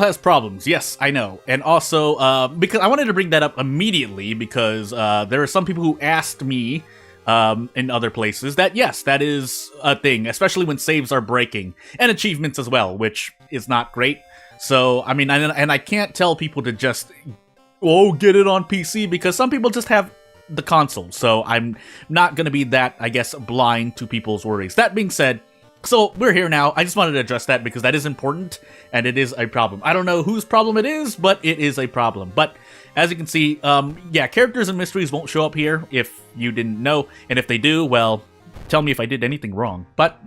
has problems. Yes, I know. And also, because I wanted to bring that up immediately because there are some people who asked me in other places that, yes, that is a thing, especially when saves are breaking. And achievements as well, which is not great. So, I mean, and I can't tell people to just, oh, get it on PC, because some people just have the console. So I'm not going to be that, I guess, blind to people's worries. That being said, so we're here now. I just wanted to address that because that is important and it is a problem. I don't know whose problem it is, but it is a problem. But as you can see, yeah, characters and mysteries won't show up here if you didn't know. And if they do, well, tell me if I did anything wrong. But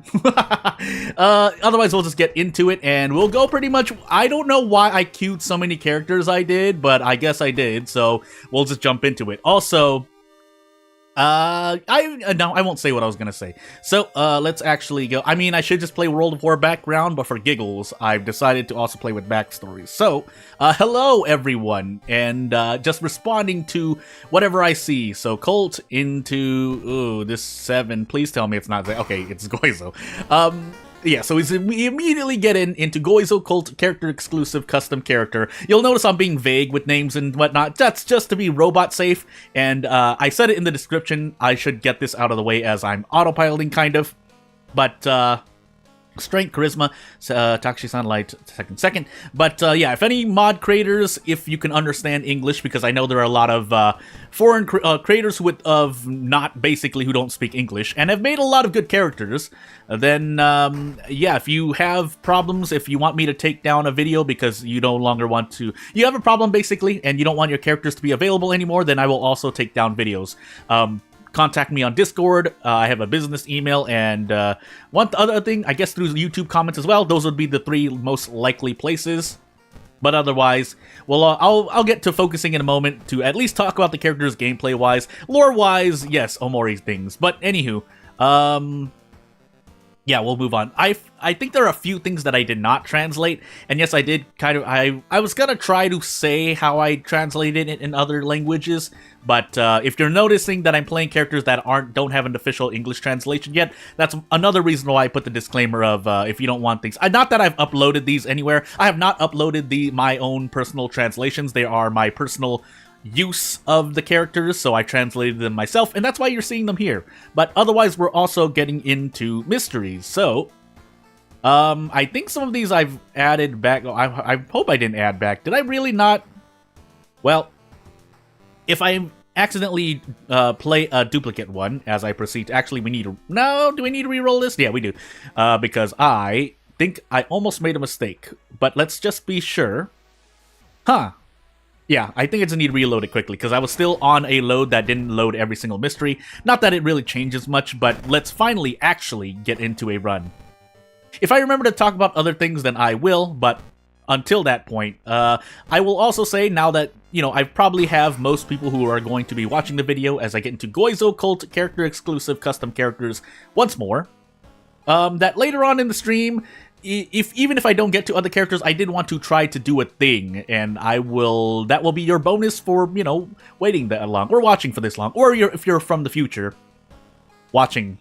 otherwise, we'll just get into it and we'll go pretty much. I don't know why I queued so many characters I did, but I guess I did. So we'll just jump into it. Also, I won't say what I was gonna say. So, let's actually go. I mean, I should just play World of War background, but for giggles, I've decided to also play with backstories. So, hello everyone, and just responding to whatever I see. So, Colt into, ooh, this 7. Please tell me it's not. Okay, it's Goizo. Yeah, so we immediately get into Goizo Cult character exclusive custom character. You'll notice I'm being vague with names and whatnot. That's just to be robot safe. And I said it in the description. I should get this out of the way as I'm autopiloting kind of. But strength, charisma, Takashi-san light, second. But yeah, if any mod creators, if you can understand English, because I know there are a lot of foreign creators who don't speak English and have made a lot of good characters, then yeah, if you have problems, if you want me to take down a video because you no longer want to, you have a problem basically, and you don't want your characters to be available anymore, then I will also take down videos. Contact me on Discord. I have a business email, and one other thing, I guess through YouTube comments as well. Those would be the 3 most likely places. But otherwise, well, I'll get to focusing in a moment to at least talk about the characters gameplay-wise. Lore-wise, yes, Omori things. But anywho, yeah, we'll move on. I think there are a few things that I did not translate, and yes, I did kind of, I was gonna try to say how I translated it in other languages, but if you're noticing that I'm playing characters that don't have an official English translation yet, that's another reason why I put the disclaimer of if you don't want things. Not that I've uploaded these anywhere. I have not uploaded my own personal translations. They are my personal use of the characters, so I translated them myself, and that's why you're seeing them here. But otherwise, we're also getting into mysteries. So, I think some of these I've added back. I hope I didn't add back. Did I really not? Well, if I accidentally play a duplicate one as I proceed, actually, we need to. No, do we need to re-roll this? Yeah, we do, because I think I almost made a mistake. But let's just be sure. Huh. Yeah, I think it's a need to reload it quickly, because I was still on a load that didn't load every single mystery. Not that it really changes much, but let's finally actually get into a run. If I remember to talk about other things, then I will, but until that point, I will also say, now that, you know, I probably have most people who are going to be watching the video as I get into Goizo Cult character-exclusive custom characters once more, that later on in the stream, even if I don't get to other characters, I did want to try to do a thing, and that will be your bonus for, you know, waiting that long, or watching for this long, or if you're from the future, watching,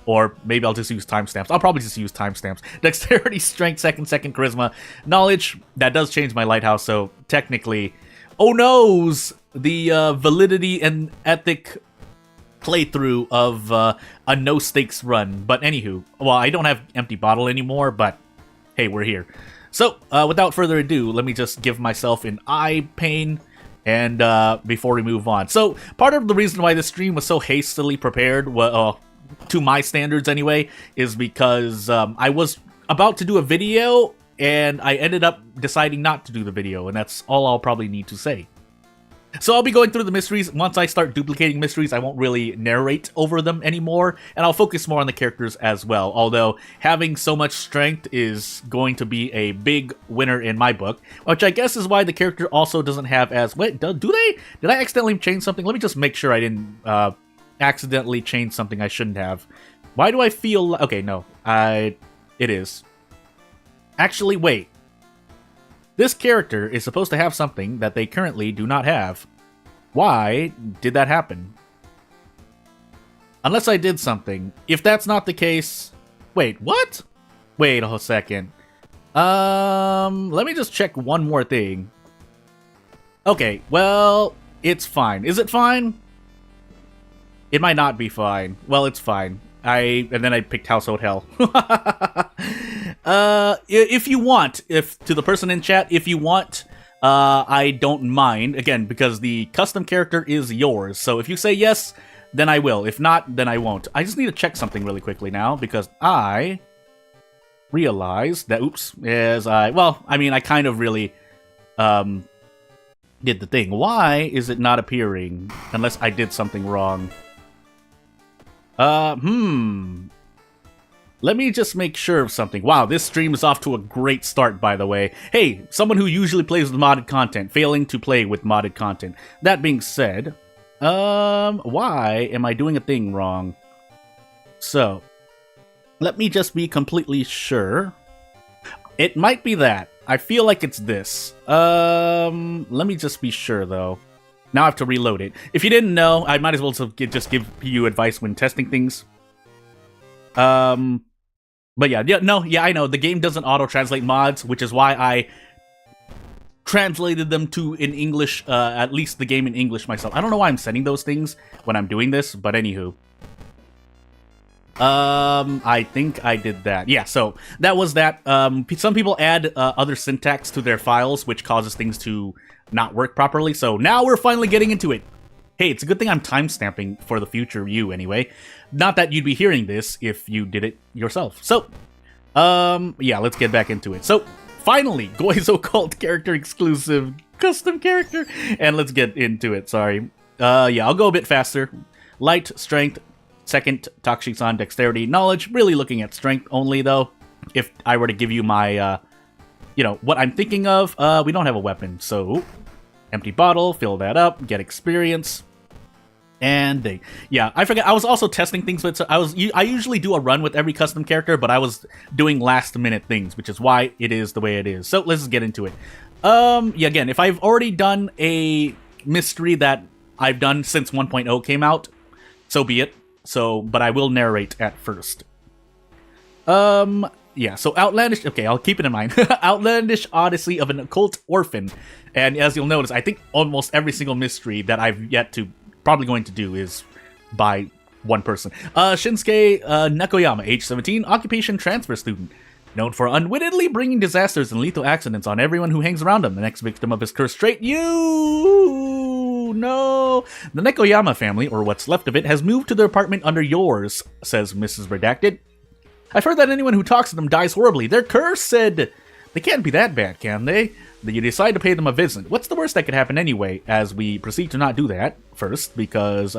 or maybe I'll just use timestamps. I'll probably just use timestamps. Dexterity, strength, second, charisma, knowledge, that does change my lighthouse, so technically, oh noes, the validity and ethic playthrough of a no-stakes run. But anywho, well, I don't have empty bottle anymore, but hey, we're here. So, without further ado, let me just give myself an eye pain, and before we move on. So, part of the reason why this stream was so hastily prepared, well, to my standards anyway, is because I was about to do a video, and I ended up deciding not to do the video, and that's all I'll probably need to say. So I'll be going through the mysteries. Once I start duplicating mysteries, I won't really narrate over them anymore, and I'll focus more on the characters as well, although having so much strength is going to be a big winner in my book, which I guess is why the character also doesn't have as... Wait, do they? Did I accidentally change something? Let me just make sure I didn't accidentally change something I shouldn't have. Why do I feel... Okay, no. It is. Actually, wait. This character is supposed to have something that they currently do not have. Why did that happen? Unless I did something. If that's not the case... Wait, what? Wait a second. Let me just check one more thing. Okay, well, it's fine. Is it fine? It might not be fine. Well, it's fine. And then I picked Household Hell. If you want, to the person in chat, if you want, I don't mind, again, because the custom character is yours. So if you say yes, then I will. If not, then I won't. I just need to check something really quickly now, because I realized that, I kind of really, did the thing. Why is it not appearing? Unless I did something wrong. Let me just make sure of something. Wow, this stream is off to a great start, by the way. Hey, someone who usually plays with modded content, failing to play with modded content. That being said, why am I doing a thing wrong? So, let me just be completely sure. It might be that. I feel like it's this. Let me just be sure, though. Now I have to reload it. If you didn't know, I might as well just give you advice when testing things. But I know. The game doesn't auto-translate mods, which is why I translated them in English, at least the game in English myself. I don't know why I'm setting those things when I'm doing this, but anywho. I think I did that. Yeah, so that was that. Some people add other syntax to their files, which causes things to not work properly. So now we're finally getting into it. Hey, it's a good thing I'm timestamping for the future you anyway. Not that you'd be hearing this if you did it yourself. So, let's get back into it. So, finally, Goizo Cult character exclusive custom character. And let's get into it, sorry. I'll go a bit faster. Light, strength, second, Takushi-san, dexterity, knowledge. Really looking at strength only, though. If I were to give you my, what I'm thinking of, we don't have a weapon, so empty bottle, fill that up, get experience, and I forgot. I was also testing things, but I usually do a run with every custom character, but I was doing last minute things, which is why it is the way it is. So let's just get into it. Again, if I've already done a mystery that I've done since 1.0 came out, so be it. But I will narrate at first. So Outlandish, okay, I'll keep it in mind. Outlandish Odyssey of an Occult Orphan. And as you'll notice, I think almost every single mystery that I've probably going to do is by one person. Shinsuke Nekoyama, age 17, occupation transfer student. Known for unwittingly bringing disasters and lethal accidents on everyone who hangs around him. The next victim of his cursed trait, no! The Nekoyama family, or what's left of it, has moved to their apartment under yours, says Mrs. Redacted. I've heard that anyone who talks to them dies horribly. They're cursed, said. They can't be that bad, can they? Then you decide to pay them a visit. What's the worst that could happen anyway? As we proceed to not do that first, because,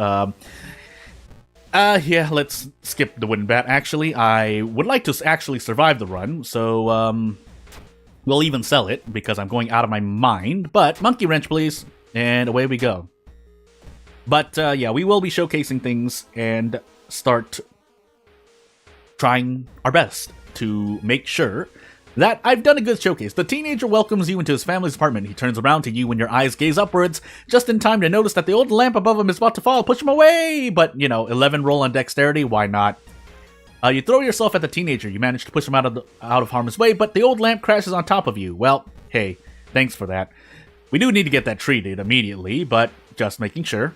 let's skip the wooden bat, actually. I would like to actually survive the run, so, we'll even sell it, because I'm going out of my mind. But, monkey wrench, please. And away we go. But, we will be showcasing things and start trying our best to make sure that I've done a good showcase. The teenager welcomes you into his family's apartment. He turns around to you when your eyes gaze upwards, just in time to notice that the old lamp above him is about to fall. Push him away! But, 11 roll on dexterity, why not? You throw yourself at the teenager. You manage to push him out of harm's way, but the old lamp crashes on top of you. Well, hey, thanks for that. We do need to get that treated immediately, but just making sure.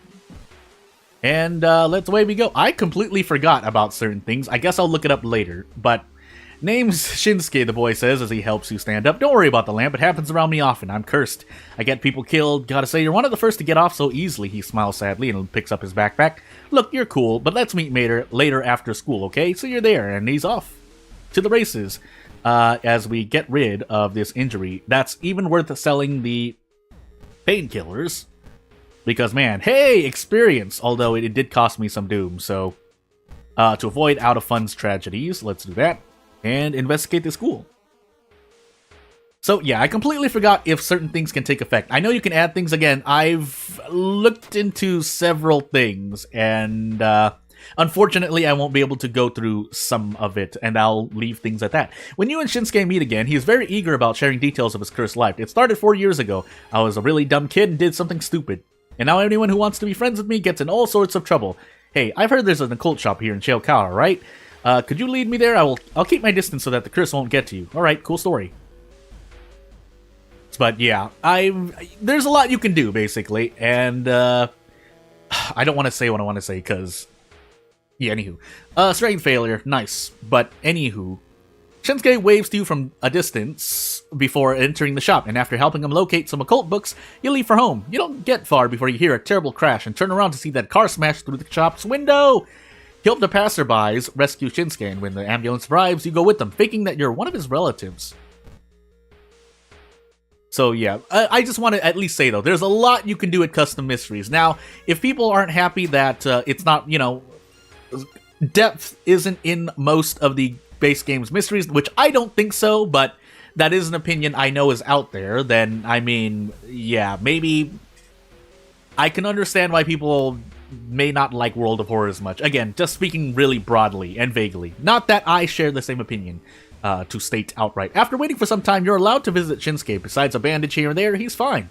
And let's away we go. I completely forgot about certain things. I guess I'll look it up later, but name's Shinsuke, the boy says as he helps you stand up. Don't worry about the lamp. It happens around me often. I'm cursed. I get people killed. Gotta say, you're one of the first to get off so easily. He smiles sadly and picks up his backpack. Look, you're cool, but let's meet later after school, okay? So you're there, and he's off to the races as we get rid of this injury. That's even worth selling the painkillers. Because, man, hey, experience! Although it did cost me some doom, so to avoid out-of-funds tragedies, let's do that. And investigate the school. So, yeah, I completely forgot if certain things can take effect. I know you can add things again. I've looked into several things, and unfortunately, I won't be able to go through some of it, and I'll leave things at that. When you and Shinsuke meet again, he is very eager about sharing details of his cursed life. It started 4 years ago. I was a really dumb kid and did something stupid. And now anyone who wants to be friends with me gets in all sorts of trouble. Hey, I've heard there's an occult shop here in Shiokara, right? Could you lead me there? I'll keep my distance so that the curse won't get to you. Alright, cool story. But yeah, there's a lot you can do, basically, and I don't want to say what I want to say, because... Yeah, anywho. Strength failure, nice. But anywho, Shinsuke waves to you from a distance before entering the shop, and after helping him locate some occult books, you leave for home. You don't get far before you hear a terrible crash and turn around to see that car smash through the shop's window. You help the passerbys rescue Shinsuke, and when the ambulance arrives, you go with them, faking that you're one of his relatives. So yeah, I just want to at least say, though, there's a lot you can do at Custom Mysteries. Now, if people aren't happy that it's not, you know, depth isn't in most of the base game's mysteries, which I don't think so, but that is an opinion I know is out there, then, I mean, yeah, maybe I can understand why people may not like World of Horror as much. Again, just speaking really broadly and vaguely. Not that I share the same opinion. To state outright. After waiting for some time, you're allowed to visit Shinsuke. Besides a bandage here and there, he's fine.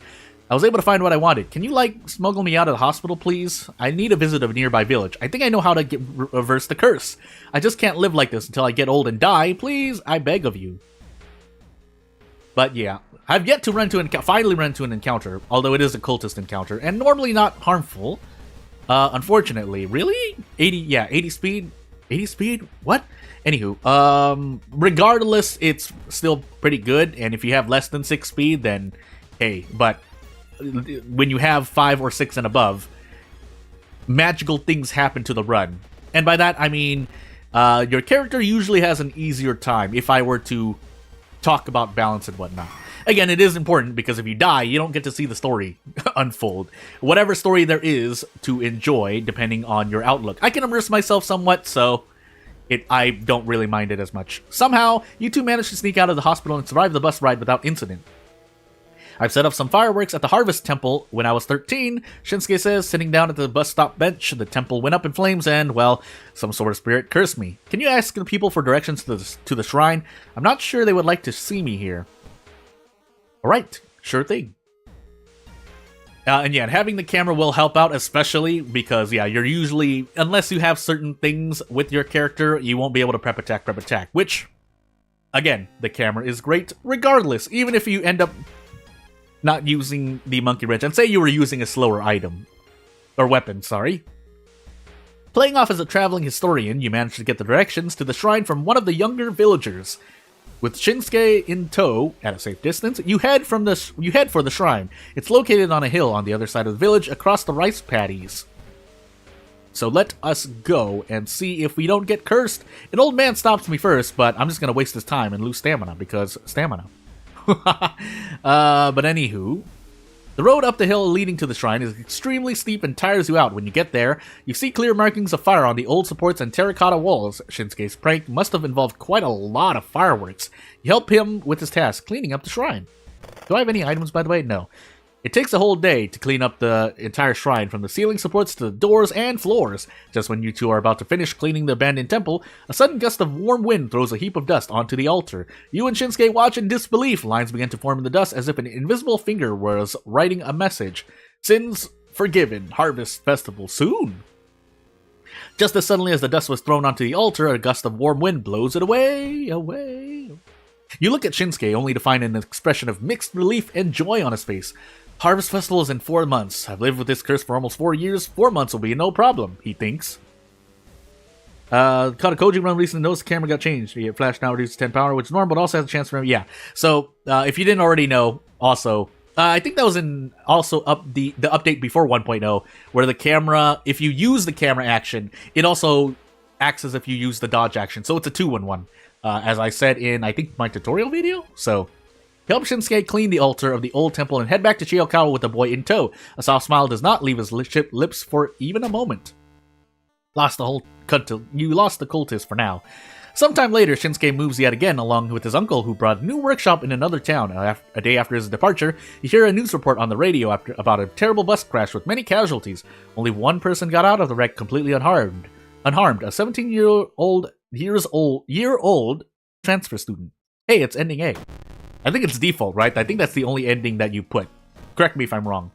I was able to find what I wanted. Can you, like, smuggle me out of the hospital, please? I need a visit of a nearby village. I think I know how to reverse the curse. I just can't live like this until I get old and die. Please, I beg of you. But yeah, I've yet to finally run into an encounter, although it is a cultist encounter, and normally not harmful. Unfortunately. Really? 80 speed? 80 speed? What? Anywho, regardless, it's still pretty good, and if you have less than 6 speed, then hey, but when you have 5 or 6 and above, magical things happen to the run. And by that, I mean, your character usually has an easier time, if I were to talk about balance and whatnot. Again, it is important, because if you die, you don't get to see the story unfold. Whatever story there is to enjoy, depending on your outlook. I can immerse myself somewhat, so... I don't really mind it as much. Somehow, you two managed to sneak out of the hospital and survive the bus ride without incident. I've set up some fireworks at the Harvest Temple when I was 13, Shinsuke says, sitting down at the bus stop bench. The temple went up in flames and, well, some sort of spirit cursed me. Can you ask the people for directions to the shrine? I'm not sure they would like to see me here. Alright, sure thing. And yeah, having the camera will help out, especially because, yeah, you're usually, unless you have certain things with your character, you won't be able to prep attack, which, again, the camera is great regardless, even if you end up not using the monkey wrench, and say you were using a slower item, or weapon, sorry. Playing off as a traveling historian, you manage to get the directions to the shrine from one of the younger villagers. With Shinsuke in tow, at a safe distance, you head for the shrine. It's located on a hill on the other side of the village, across the rice paddies. So let us go and see if we don't get cursed. An old man stops me first, but I'm just gonna waste his time and lose stamina, because stamina. But anywho, the road up the hill leading to the shrine is extremely steep and tires you out. When you get there, you see clear markings of fire on the old supports and terracotta walls. Shinsuke's prank must have involved quite a lot of fireworks. You help him with his task, cleaning up the shrine. Do I have any items, by the way? No. It takes a whole day to clean up the entire shrine, from the ceiling supports to the doors and floors. Just when you two are about to finish cleaning the abandoned temple, a sudden gust of warm wind throws a heap of dust onto the altar. You and Shinsuke watch in disbelief. Lines begin to form in the dust as if an invisible finger was writing a message. Sins forgiven. Harvest festival soon. Just as suddenly as the dust was thrown onto the altar, a gust of warm wind blows it away. You look at Shinsuke only to find an expression of mixed relief and joy on his face. Harvest Festival is in 4 months. I've lived with this curse for almost 4 years. 4 months will be no problem, he thinks. Caught a Koji run recently, noticed the camera got changed. The flash now reduces 10 power, which is normal, but also has a chance for him. Yeah. So, if you didn't already know, also, I think that was in also the update before 1.0, where the camera, if you use the camera action, it also acts as if you use the dodge action. So it's a 2-in-1, as I said in, I think, my tutorial video. So... help Shinsuke clean the altar of the old temple and head back to Chiyokawa with the boy in tow. A soft smile does not leave his lips for even a moment. You lost the cultist for now. Sometime later, Shinsuke moves yet again along with his uncle, who brought a new workshop in another town. A day after his departure, you hear a news report on the radio about a terrible bus crash with many casualties. Only one person got out of the wreck completely unharmed. A 17-year-old transfer student. Hey, it's ending A. I think it's default, right? I think that's the only ending that you put. Correct me if I'm wrong.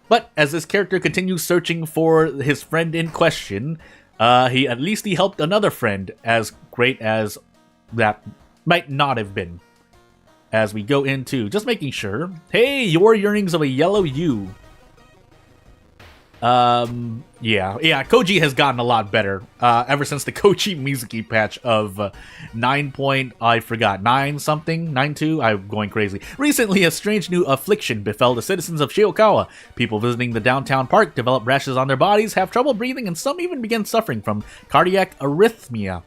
But as this character continues searching for his friend in question, he helped another friend, as great as that might not have been. as we go into just making sure. Hey, your yearnings of a yellow U. Yeah, Koji has gotten a lot better, ever since the Koji Mizuki patch of 9 something, 9.2, I'm going crazy. Recently, a strange new affliction befell the citizens of Shiokawa. People visiting the downtown park develop rashes on their bodies, have trouble breathing, and some even begin suffering from cardiac arrhythmia.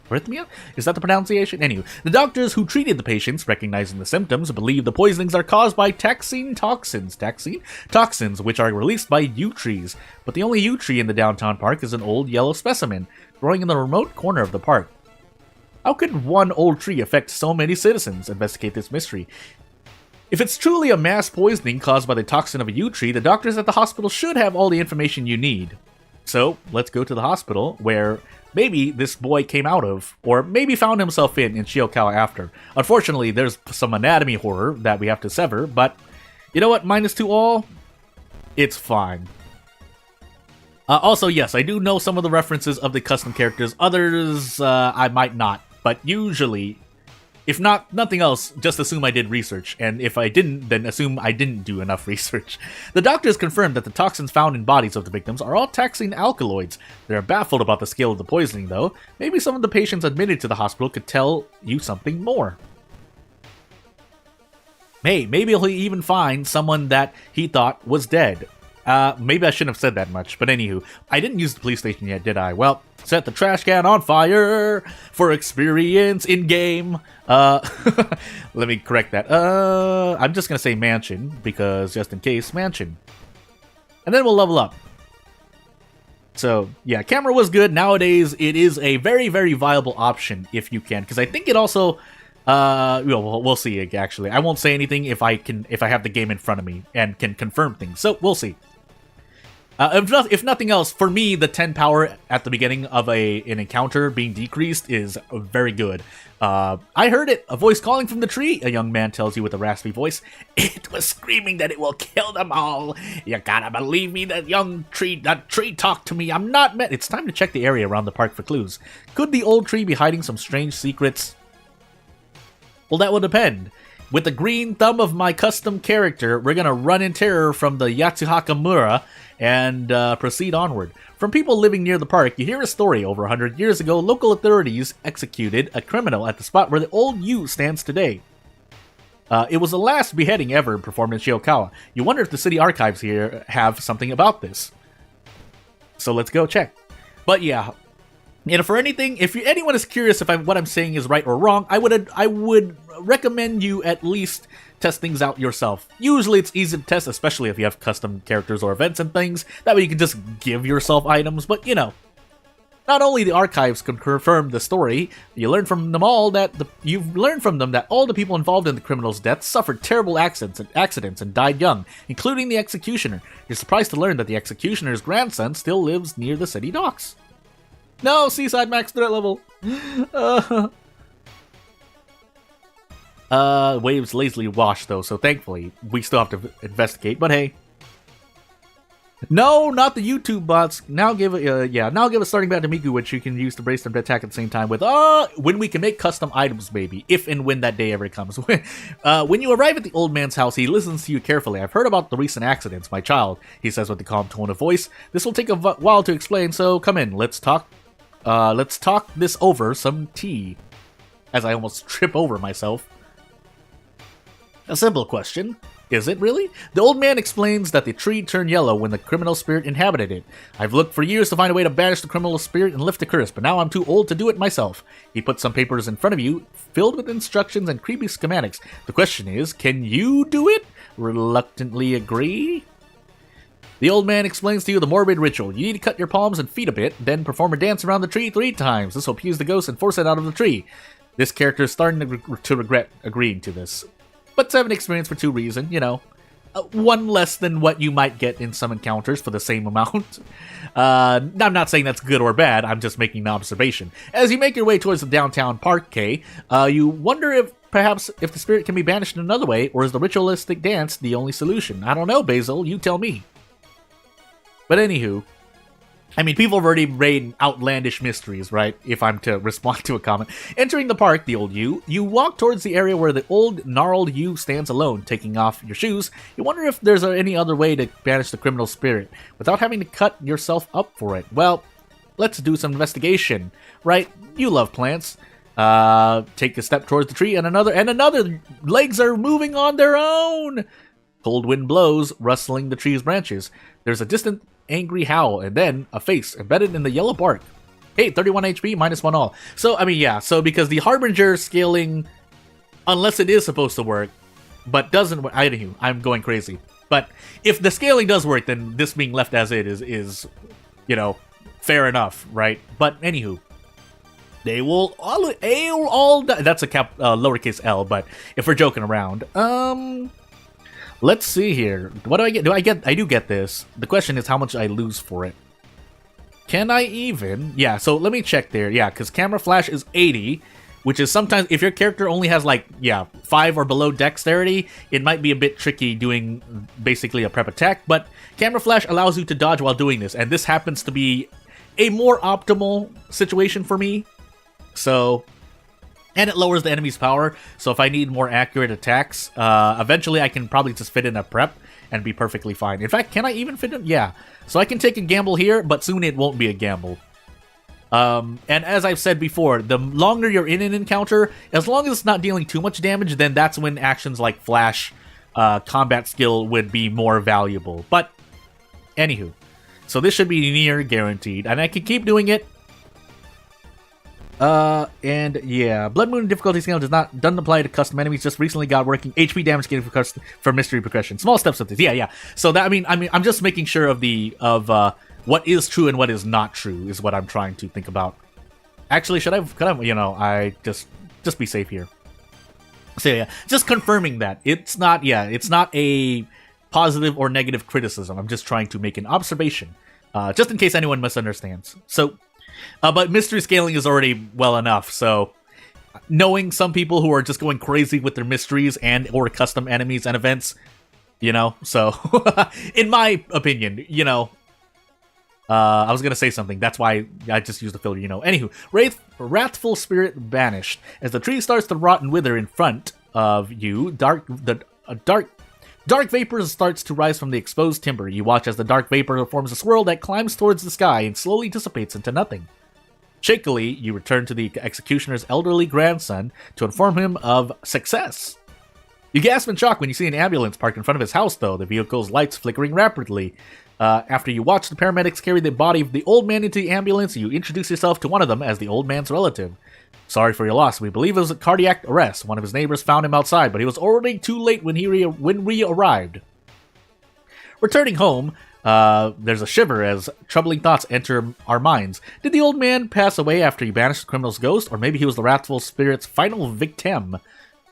Arrhythmia? Is that the pronunciation? Anyway, the doctors who treated the patients, recognizing the symptoms, believe the poisonings are caused by toxins, which are released by yew trees. But the only yew tree in the downtown park is an old yellow specimen, growing in the remote corner of the park. How could one old tree affect so many citizens? Investigate this mystery. If it's truly a mass poisoning caused by the toxin of a yew tree, the doctors at the hospital should have all the information you need. So, let's go to the hospital, where maybe this boy came out of, or maybe found himself in Shiokawa after. Unfortunately, there's some anatomy horror that we have to sever, but you know what, -2 all? It's fine. Also, yes, I do know some of the references of the custom characters. Others, I might not, but usually, if nothing else, just assume I did research, and if I didn't, then assume I didn't do enough research. The doctors confirmed that the toxins found in bodies of the victims are all toxin alkaloids. They're baffled about the scale of the poisoning, though. Maybe some of the patients admitted to the hospital could tell you something more. Hey, maybe he'll even find someone that he thought was dead. Maybe I shouldn't have said that much, but anywho, I didn't use the police station yet, did I? Well, set the trash can on fire for experience in-game. Let me correct that. I'm just gonna say mansion, because just in case, mansion. And then we'll level up. So, yeah, camera was good. Nowadays, it is a very, very viable option if you can, because I think it also... we'll see, actually. I won't say anything if I have the game in front of me and can confirm things, so we'll see. If nothing else, for me, the 10 power at the beginning of an encounter being decreased is very good. I heard it, a voice calling from the tree, a young man tells you with a raspy voice. It was screaming that it will kill them all. You gotta believe me, that tree talked to me. I'm not mad. It's time to check the area around the park for clues. Could the old tree be hiding some strange secrets? Well, that will depend. With the green thumb of my custom character, we're gonna run in terror from the Yatsuhaka Mura and proceed onward. From people living near the park, you hear a story. Over 100 years ago, local authorities executed a criminal at the spot where the old U stands today. It was the last beheading ever performed in Shiokawa. You wonder if the city archives here have something about this. So let's go check. But yeah, you know, for anything, if anyone is curious if what I'm saying is right or wrong, I would recommend you at least test things out yourself. Usually it's easy to test, especially if you have custom characters or events and things. That way you can just give yourself items, but you know, not only the archives can confirm the story, you learn from them all that you've learned from them that all the people involved in the criminal's death suffered terrible accidents and died young, including the executioner. You're surprised to learn that the executioner's grandson still lives near the city docks. No, Seaside max threat level. Waves lazily wash though, so thankfully we still have to investigate. But hey, no, not the YouTube bots. Now give a starting bat to Miku, which you can use to brace them to attack at the same time with. When we can make custom items, maybe, if and when that day ever comes. When you arrive at the old man's house, he listens to you carefully. I've heard about the recent accidents, my child. He says with a calm tone of voice. This will take a while to explain, so come in. Let's talk. Let's talk this over some tea. As I almost trip over myself. A simple question. Is it really? The old man explains that the tree turned yellow when the criminal spirit inhabited it. I've looked for years to find a way to banish the criminal spirit and lift the curse, but now I'm too old to do it myself. He puts some papers in front of you, filled with instructions and creepy schematics. The question is, can you do it? Reluctantly agree? The old man explains to you the morbid ritual. You need to cut your palms and feet a bit, then perform a dance around the tree 3 times. This will appease the ghost and force it out of the tree. This character is starting to regret agreeing to this. But 7 experience for 2 reasons, you know. 1 less than what you might get in some encounters for the same amount. I'm not saying that's good or bad, I'm just making an observation. As you make your way towards the downtown parquet, you wonder if perhaps if the spirit can be banished in another way, or is the ritualistic dance the only solution? I don't know, Basil, you tell me. But anywho, I mean, people have already made outlandish mysteries, right? If I'm to respond to a comment. Entering the park, the old yew, you walk towards the area where the old, gnarled yew stands alone. Taking off your shoes, you wonder if there's any other way to banish the criminal spirit without having to cut yourself up for it. Well, let's do some investigation, right? You love plants. Take a step towards the tree, and another. Legs are moving on their own. Cold wind blows, rustling the tree's branches. There's a distant angry howl, and then a face embedded in the yellow bark. Hey, 31 HP, -1 all. So, I mean, yeah, so because the Harbinger scaling, unless it is supposed to work, but doesn't work, I'm going crazy. But if the scaling does work, then this being left as it is, you know, fair enough, right? But, anywho, they will all die. That's a lowercase l, but if we're joking around, let's see here. What do I get? I do get this. The question is how much I lose for it. Can I even? Yeah, so let me check there. Yeah, because camera flash is 80, which is sometimes, if your character only has, like, 5 or below dexterity, it might be a bit tricky doing basically a prep attack, but camera flash allows you to dodge while doing this, and this happens to be a more optimal situation for me. So... and it lowers the enemy's power, so if I need more accurate attacks, eventually I can probably just fit in a prep and be perfectly fine. In fact, can I even fit in? Yeah. So I can take a gamble here, but soon it won't be a gamble. And as I've said before, the longer you're in an encounter, as long as it's not dealing too much damage, then that's when actions like flash, combat skill would be more valuable. But, anywho. So this should be near guaranteed, and I can keep doing it. And yeah, Blood Moon difficulty scale doesn't apply to custom enemies. Just recently got working. HP damage gain for mystery progression. Small steps with this. Yeah. So that I mean, I'm just making sure of what is true and what is not true is what I'm trying to think about. Actually, could I? You know, I just be safe here. So yeah, just confirming that it's not a positive or negative criticism. I'm just trying to make an observation, just in case anyone misunderstands. So. But mystery scaling is already well enough, so knowing some people who are just going crazy with their mysteries and or custom enemies and events, you know, so in my opinion, you know, I was gonna say something, that's why I just used the filler, you know. Anywho, wrathful spirit banished. As the tree starts to rot and wither in front of you, dark vapor starts to rise from the exposed timber. You watch as the dark vapor forms a swirl that climbs towards the sky and slowly dissipates into nothing. Shakily, you return to the executioner's elderly grandson to inform him of success. You gasp in shock when you see an ambulance parked in front of his house, though, the vehicle's lights flickering rapidly. After you watch the paramedics carry the body of the old man into the ambulance, you introduce yourself to one of them as the old man's relative. Sorry for your loss. We believe it was a cardiac arrest. One of his neighbors found him outside, but he was already too late when we arrived. Returning home, there's a shiver as troubling thoughts enter our minds. Did the old man pass away after he banished the criminal's ghost, or maybe he was the wrathful spirit's final victim?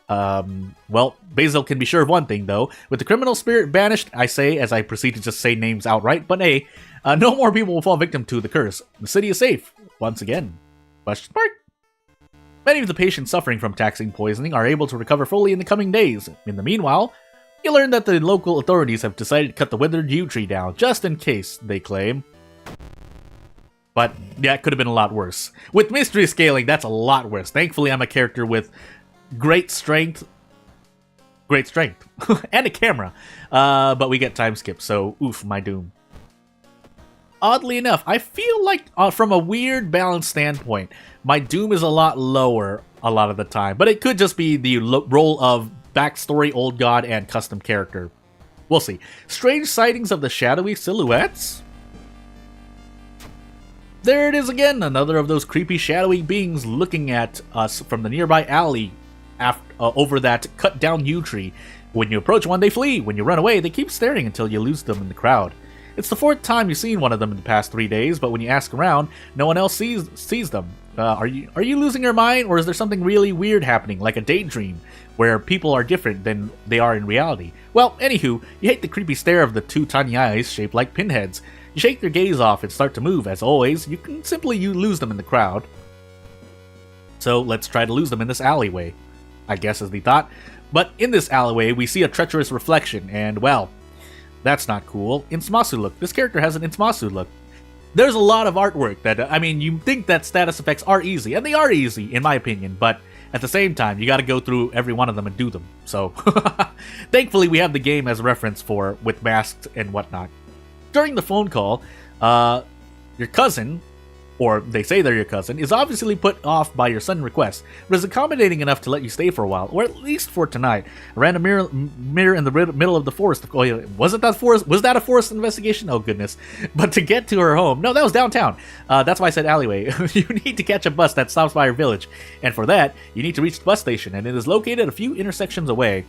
Well, Basil can be sure of one thing, though. With the criminal spirit banished, I say, as I proceed to just say names outright, but hey, no more people will fall victim to the curse. The city is safe. Once again. Question mark? Many of the patients suffering from toxin poisoning are able to recover fully in the coming days. In the meanwhile, you learn that the local authorities have decided to cut the withered yew tree down, just in case, they claim. But, yeah, it could have been a lot worse. With mystery scaling, that's a lot worse. Thankfully, I'm a character with great strength, and a camera. But we get time skip, so oof, my doom. Oddly enough, I feel like, from a weird balance standpoint, my doom is a lot lower a lot of the time. But it could just be the role of backstory, old god, and custom character. We'll see. Strange sightings of the shadowy silhouettes? There it is again, another of those creepy shadowy beings looking at us from the nearby alley over that cut-down yew tree. When you approach one, they flee. When you run away, they keep staring until you lose them in the crowd. It's the 4th time you've seen one of them in the past 3 days, but when you ask around, no one else sees them. Are you losing your mind, or is there something really weird happening, like a daydream, where people are different than they are in reality? Well, anywho, you hate the creepy stare of the 2 tiny eyes shaped like pinheads. You shake their gaze off and start to move. As always, you can simply lose them in the crowd. So let's try to lose them in this alleyway, I guess is the thought. But in this alleyway, we see a treacherous reflection, and well, that's not cool. Insmasu look. This character has an Insmasu look. there's a lot of artwork that, I mean, you think that status effects are easy, and they are easy, in my opinion, but at the same time, you gotta go through every one of them and do them. So, thankfully, we have the game as reference for with masks and whatnot. During the phone call, your cousin, or they say they're your cousin, is obviously put off by your sudden request, but is accommodating enough to let you stay for a while, or at least for tonight. A random mirror in the middle of the forest. Oh, yeah, wasn't that forest? Was that a forest investigation? Oh, goodness. But to get to her home, no, that was downtown. That's why I said alleyway. You need to catch a bus that stops by your village, and for that, you need to reach the bus station, and it is located a few intersections away.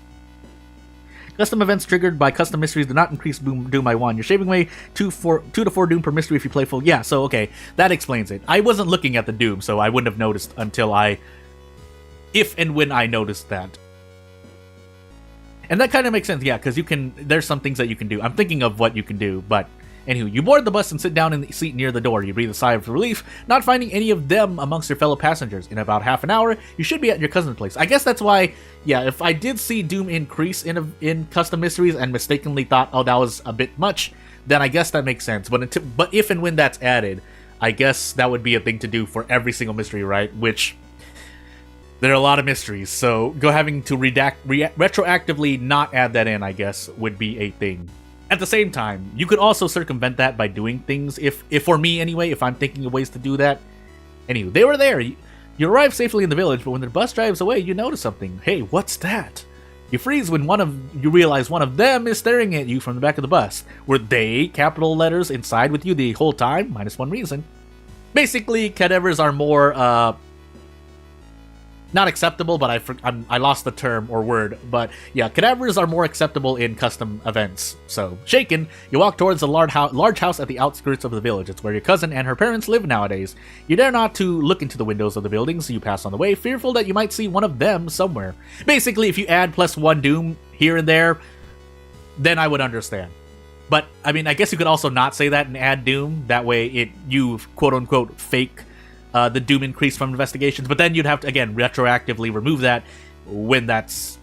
Custom events triggered by custom mysteries do not increase Doom by 1. You're shaving away 2 to 4 Doom per mystery if you play full. Yeah, so okay, that explains it. I wasn't looking at the Doom, so I wouldn't have noticed until if and when I noticed that. And that kind of makes sense, yeah, because there's some things that you can do. I'm thinking of what you can do, but anywho, you board the bus and sit down in the seat near the door. You breathe a sigh of relief, not finding any of them amongst your fellow passengers. In about half an hour, you should be at your cousin's place. I guess that's why, yeah, if I did see Doom increase in custom mysteries and mistakenly thought, oh, that was a bit much, then I guess that makes sense. But if and when that's added, I guess that would be a thing to do for every single mystery, right? Which, there are a lot of mysteries, so having to retroactively not add that in, I guess, would be a thing. At the same time, you could also circumvent that by doing things, if for me anyway, if I'm thinking of ways to do that. Anyway, they were there. You arrive safely in the village, but when the bus drives away, you notice something. Hey, what's that? You freeze when you realize one of them is staring at you from the back of the bus. Were they, capital letters, inside with you the whole time? -1 reason. Basically, cadavers are more, not acceptable, but I lost the term or word. But yeah, cadavers are more acceptable in custom events. So, shaken, you walk towards the large house at the outskirts of the village. It's where your cousin and her parents live nowadays. You dare not to look into the windows of the buildings you pass on the way, fearful that you might see one of them somewhere. Basically, if you add +1 Doom here and there, then I would understand. But, I mean, I guess you could also not say that and add Doom. That way, you quote-unquote fake the Doom increase from investigations, but then you'd have to, again, retroactively remove that when that's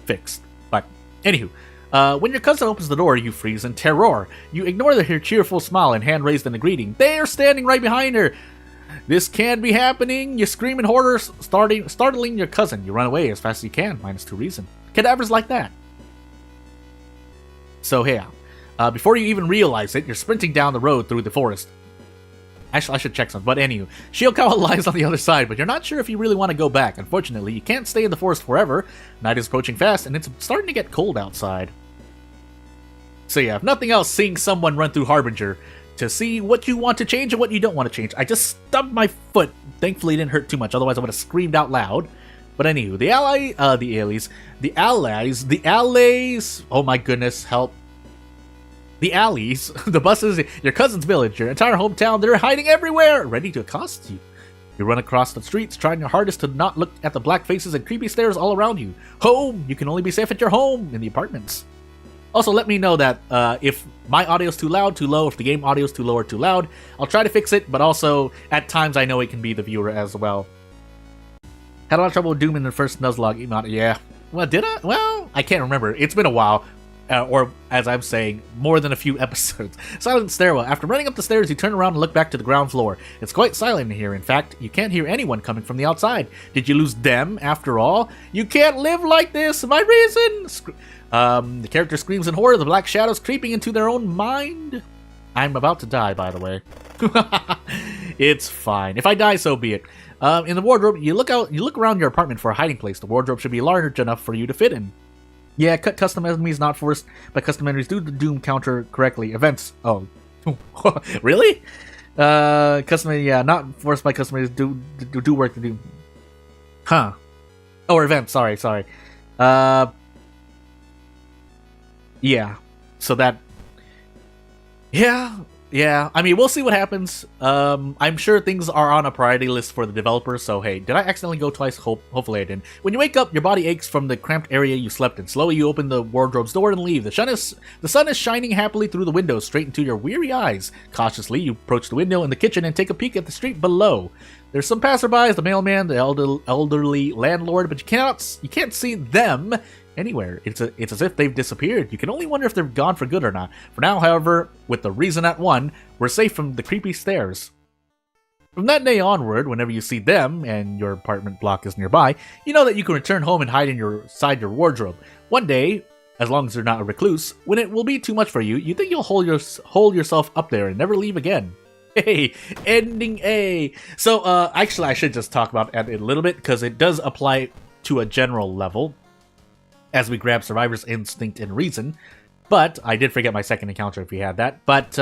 fixed. But, anywho, when your cousin opens the door, you freeze in terror. You ignore her cheerful smile and hand raised in a greeting. They are standing right behind her. This can't be happening. You scream in horror, startling your cousin. You run away as fast as you can, -2 reason. Cadavers like that. So, yeah. Before you even realize it, you're sprinting down the road through the forest. Actually, I should check some. But anywho, Shiokawa lies on the other side, but you're not sure if you really want to go back. Unfortunately, you can't stay in the forest forever. Night is approaching fast, and it's starting to get cold outside. So yeah, if nothing else, seeing someone run through Harbinger to see what you want to change and what you don't want to change. I just stubbed my foot. Thankfully, it didn't hurt too much. Otherwise, I would have screamed out loud. But anywho, the allies. Oh my goodness, help. The alleys, the buses, your cousin's village, your entire hometown, they're hiding everywhere, ready to accost you. You run across the streets, trying your hardest to not look at the black faces and creepy stares all around you. Home! You can only be safe at your home, in the apartments. Also, let me know that if my audio's too loud, too low, if the game audio's too low or too loud, I'll try to fix it, but also, at times I know it can be the viewer as well. Had a lot of trouble with Doom in the first Nuzlocke. Yeah. Well, did I? Well, I can't remember. It's been a while. Or, as I'm saying, more than a few episodes. Silent stairwell. After running up the stairs, you turn around and look back to the ground floor. It's quite silent in here. In fact, you can't hear anyone coming from the outside. Did you lose them, after all? You can't live like this! My reason! The character screams in horror, the black shadows creeping into their own mind. I'm about to die, by the way. It's fine. If I die, so be it. In the wardrobe, you look around your apartment for a hiding place. The wardrobe should be large enough for you to fit in. Yeah, cut custom enemies not forced by custom enemies. Do the Doom counter correctly. Events. Oh. Really? Custom, yeah, not forced by custom enemies. Do work to do. Huh. Oh, or events. Sorry. Yeah. So that. Yeah. I mean, we'll see what happens. I'm sure things are on a priority list for the developers, so hey, did I accidentally go twice? Hopefully I didn't. When you wake up, your body aches from the cramped area you slept in. Slowly you open the wardrobe's door and leave. The sun is shining happily through the window straight into your weary eyes. Cautiously, you approach the window in the kitchen and take a peek at the street below. There's some passerbys, the mailman, the elderly landlord, but you can't see them. anywhere. It's as if they've disappeared. You can only wonder if they're gone for good or not. For now, however, with the reason at 1, we're safe from the creepy stares. From that day onward, whenever you see them and your apartment block is nearby, you know that you can return home and hide inside your wardrobe. One day, as long as you're not a recluse, when it will be too much for you, you think you'll hold yourself up there and never leave again. Hey, ending A. So, actually, I should just talk about it a little bit, because it does apply to a general level, as we grab Survivor's Instinct and Reason. But, I did forget my second encounter if you had that. But,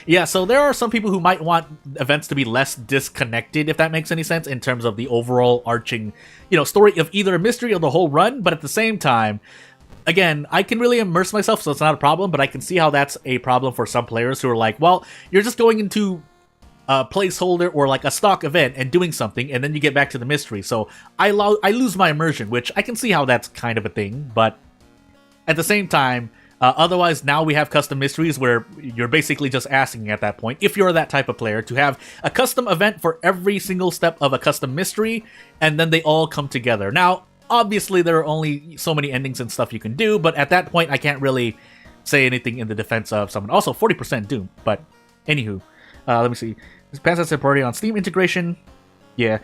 yeah, so there are some people who might want events to be less disconnected, if that makes any sense, in terms of the overall arching, story of either a mystery or the whole run, but at the same time, again, I can really immerse myself, so it's not a problem, but I can see how that's a problem for some players who are like, well, you're just going into a placeholder or like a stock event and doing something, and then you get back to the mystery. So I lose my immersion, which I can see how that's kind of a thing, but at the same time, otherwise, now we have custom mysteries where you're basically just asking at that point, if you're that type of player, to have a custom event for every single step of a custom mystery, and then they all come together. Now, obviously, there are only so many endings and stuff you can do, but at that point, I can't really say anything in the defense of someone. Also, 40% Doom, but anywho. Let me see. This passes priority on Steam integration. Yeah.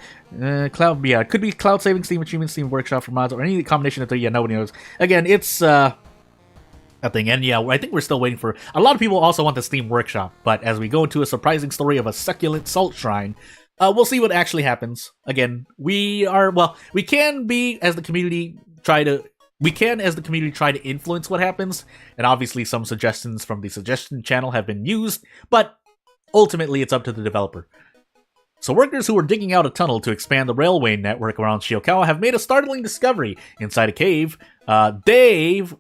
Cloud, yeah, it could be cloud saving, Steam achievements, Steam Workshop for mods, or any combination of the, yeah, nobody knows. Again, it's, a thing, and yeah, I think we're still waiting for... A lot of people also want the Steam Workshop, but as we go into a surprising story of a succulent salt shrine, we'll see what actually happens. Again, we can as the community try to influence what happens, and obviously some suggestions from the suggestion channel have been used, but ultimately it's up to the developer. So workers who were digging out a tunnel to expand the railway network around Shiokawa have made a startling discovery. Inside a cave, they've...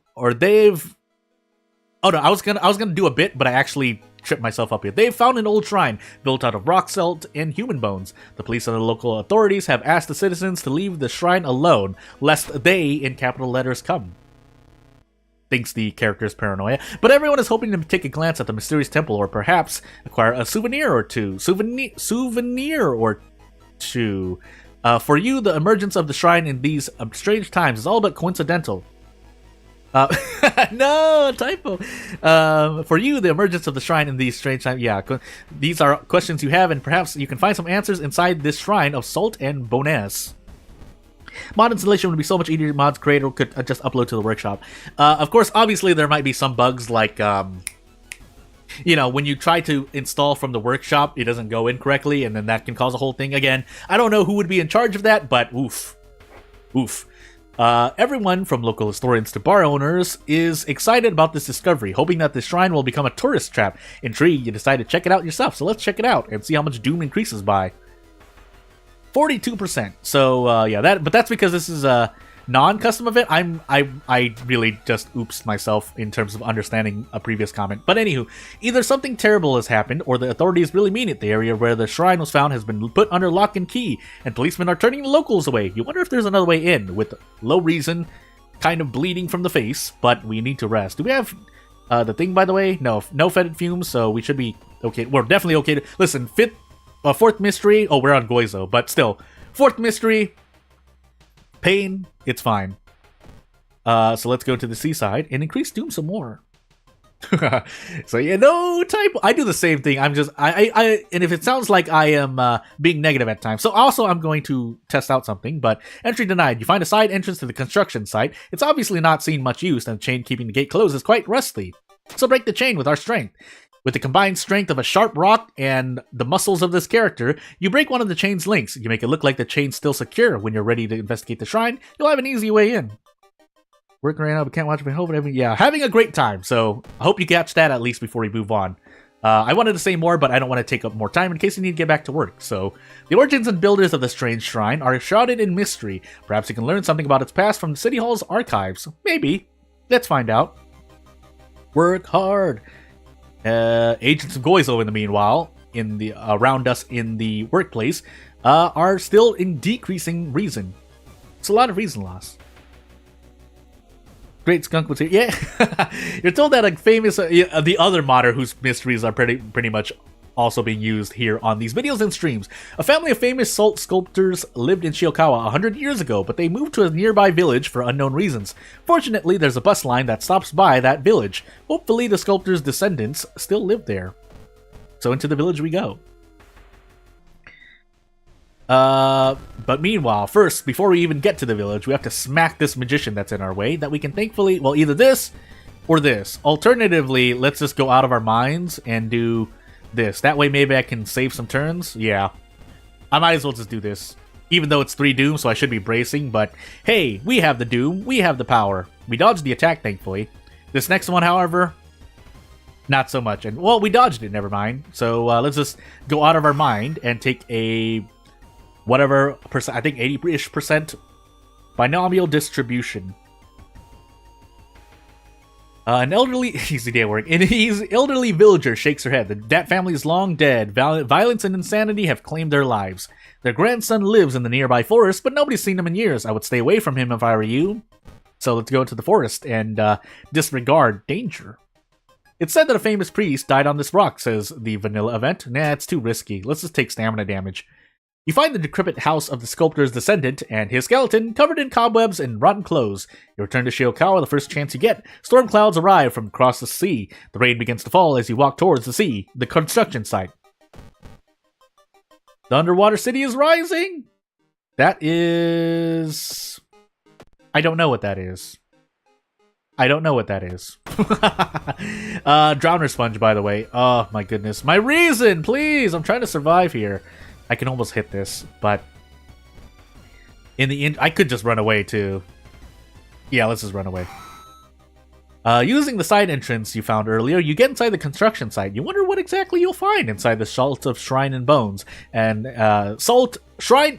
Oh no, I was gonna do a bit, but I actually tripped myself up here. They've found an old shrine built out of rock salt and human bones. The police and the local authorities have asked the citizens to leave the shrine alone, lest they, in capital letters, come. Thinks the character's paranoia. But everyone is hoping to take a glance at the mysterious temple, or perhaps acquire a souvenir or two. For you, the emergence of the shrine in these strange times is all but coincidental. No, typo. For you, the emergence of the shrine in these strange times. Yeah, these are questions you have, and perhaps you can find some answers inside this shrine of salt and bones. Mod installation would be so much easier. Mods creator could just upload to the workshop. Of course, obviously, there might be some bugs like, when you try to install from the workshop, it doesn't go in correctly, and then that can cause a whole thing. Again, I don't know who would be in charge of that, but oof. Everyone, from local historians to bar owners, is excited about this discovery, hoping that the shrine will become a tourist trap. Intrigued, you decide to check it out yourself, so let's check it out and see how much Doom increases by. 42%. So, yeah, but that's because this is a non-custom event. I really just oopsed myself in terms of understanding a previous comment. But anywho, either something terrible has happened, or the authorities really mean it. The area where the shrine was found has been put under lock and key, and policemen are turning the locals away. You wonder if there's another way in, with low reason, kind of bleeding from the face, but we need to rest. Do we have the thing, by the way? No fetid fumes, so we should be okay. We're definitely okay to... Listen, fourth mystery... Oh, we're on Goizo, but still. Fourth mystery... Pain, it's fine. So let's go to the seaside and increase Doom some more. So yeah, no typo. I do the same thing. I'm just and if it sounds like I am being negative at times. So also I'm going to test out something, but entry denied. You find a side entrance to the construction site. It's obviously not seen much use, and the chain keeping the gate closed is quite rusty. So break the chain with our strength. With the combined strength of a sharp rock and the muscles of this character, you break one of the chain's links. You make it look like the chain's still secure. When you're ready to investigate the shrine, you'll have an easy way in. Working right now, but can't watch it. Hoping, yeah, having a great time. So I hope you catch that at least before we move on. I wanted to say more, but I don't want to take up more time in case you need to get back to work. So the origins and builders of the strange shrine are shrouded in mystery. Perhaps you can learn something about its past from the City Hall's archives. Maybe. Let's find out. Work hard. Agents of Goizo, in the meanwhile, around us in the workplace, are still in decreasing reason. It's a lot of reason loss. Great Skunk was here. Yeah, you're told that a famous the other modder whose mysteries are pretty much also being used here on these videos and streams. A family of famous salt sculptors lived in Shiokawa 100 years ago, but they moved to a nearby village for unknown reasons. Fortunately, there's a bus line that stops by that village. Hopefully the sculptors' descendants still live there. So into the village we go. But meanwhile, first, before we even get to the village, we have to smack this magician that's in our way, that we can thankfully, well, either this or this. Alternatively, let's just go out of our minds and do this. That way maybe I can save some turns. Yeah, I might as well just do this. Even though it's 3 doom, so I should be bracing, but hey, we have the doom, we have the power. We dodged the attack, thankfully. This next one, however, not so much. And, well, we dodged it, never mind. So let's just go out of our mind and take a whatever percent, I think 80-ish% binomial distribution. An elderly elderly villager shakes her head. That family is long dead. Violence and insanity have claimed their lives. Their grandson lives in the nearby forest, but nobody's seen him in years. I would stay away from him if I were you. So let's go into the forest and disregard danger. It's said that a famous priest died on this rock, says the vanilla event. Nah, it's too risky. Let's just take stamina damage. You find the decrepit house of the sculptor's descendant and his skeleton covered in cobwebs and rotten clothes. You return to Shiokawa the first chance you get. Storm clouds arrive from across the sea. The rain begins to fall as you walk towards the sea, the construction site. The underwater city is rising? That is... I don't know what that is. I don't know what that is. Drowner sponge, by the way. Oh, my goodness. My reason, please! I'm trying to survive here. I can almost hit this, but in the end, I could just run away too. Yeah, let's just run away. Using the side entrance you found earlier, you get inside the construction site. You wonder what exactly you'll find inside the Salt of Shrine and Bones. And Shrine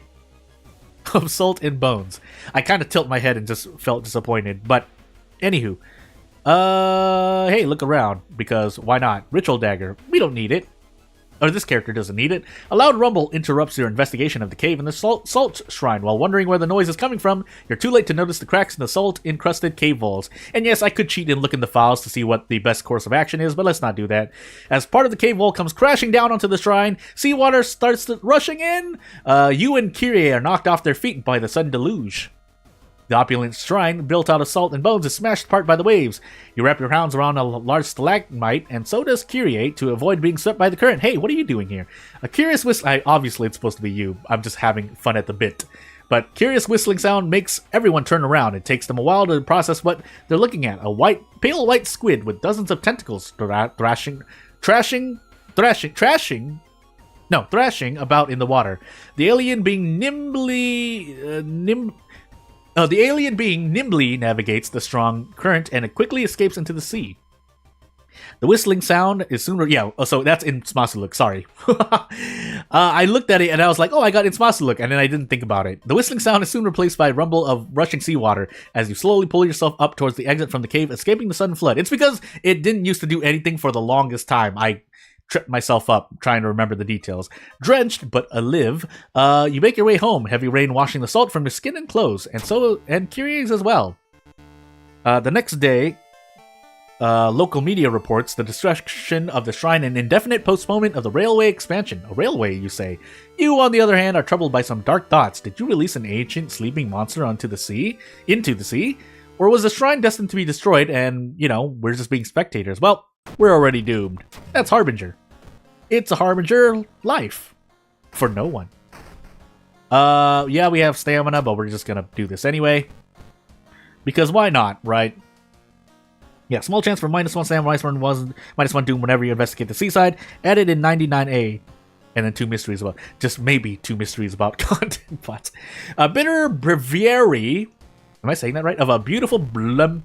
of Salt and Bones. I kind of tilt my head and just felt disappointed. But anywho, hey, look around, because why not? Ritual dagger. We don't need it. Or this character doesn't need it. A loud rumble interrupts your investigation of the cave in the salt shrine. While wondering where the noise is coming from, you're too late to notice the cracks in the salt-encrusted cave walls. And yes, I could cheat and look in the files to see what the best course of action is, but let's not do that. As part of the cave wall comes crashing down onto the shrine, seawater starts rushing in. You and Kyrie are knocked off their feet by the sudden deluge. The opulent shrine, built out of salt and bones, is smashed apart by the waves. You wrap your hands around a large stalagmite, and so does Kyrie, to avoid being swept by the current. Hey, what are you doing here? A curious whistle... Obviously, it's supposed to be you. I'm just having fun at the bit. But curious whistling sound makes everyone turn around. It takes them a while to process what they're looking at. A pale white squid with dozens of tentacles thrashing about in the water. The alien being nimbly navigates the strong current and quickly escapes into the sea. The whistling sound is soon... Yeah, so that's in Smasuluk, sorry. I looked at it and I was like, oh, I got in Smasuluk, and then I didn't think about it. The whistling sound is soon replaced by a rumble of rushing seawater as you slowly pull yourself up towards the exit from the cave, escaping the sudden flood. It's because it didn't used to do anything for the longest time. I tripped myself up trying to remember the details. Drenched but alive, you make your way home, heavy rain washing the salt from your skin and clothes, and Kyrie's as well. The next day, local media reports the destruction of the shrine and indefinite postponement of the railway expansion. A railway, you say. You, on the other hand, are troubled by some dark thoughts. Did you release an ancient sleeping monster into the sea? Or was the shrine destined to be destroyed and, we're just being spectators? Well, we're already doomed. That's Harbinger. It's a Harbinger life. For no one. Yeah, we have stamina, but we're just gonna do this anyway. Because why not, right? Yeah, small chance for -1 stamina, -1 doom whenever you investigate the seaside. Added in 99A. And then 2 mysteries about... Just maybe 2 mysteries about content plots. A bitter breviary... Am I saying that right? Of a beautiful bloom.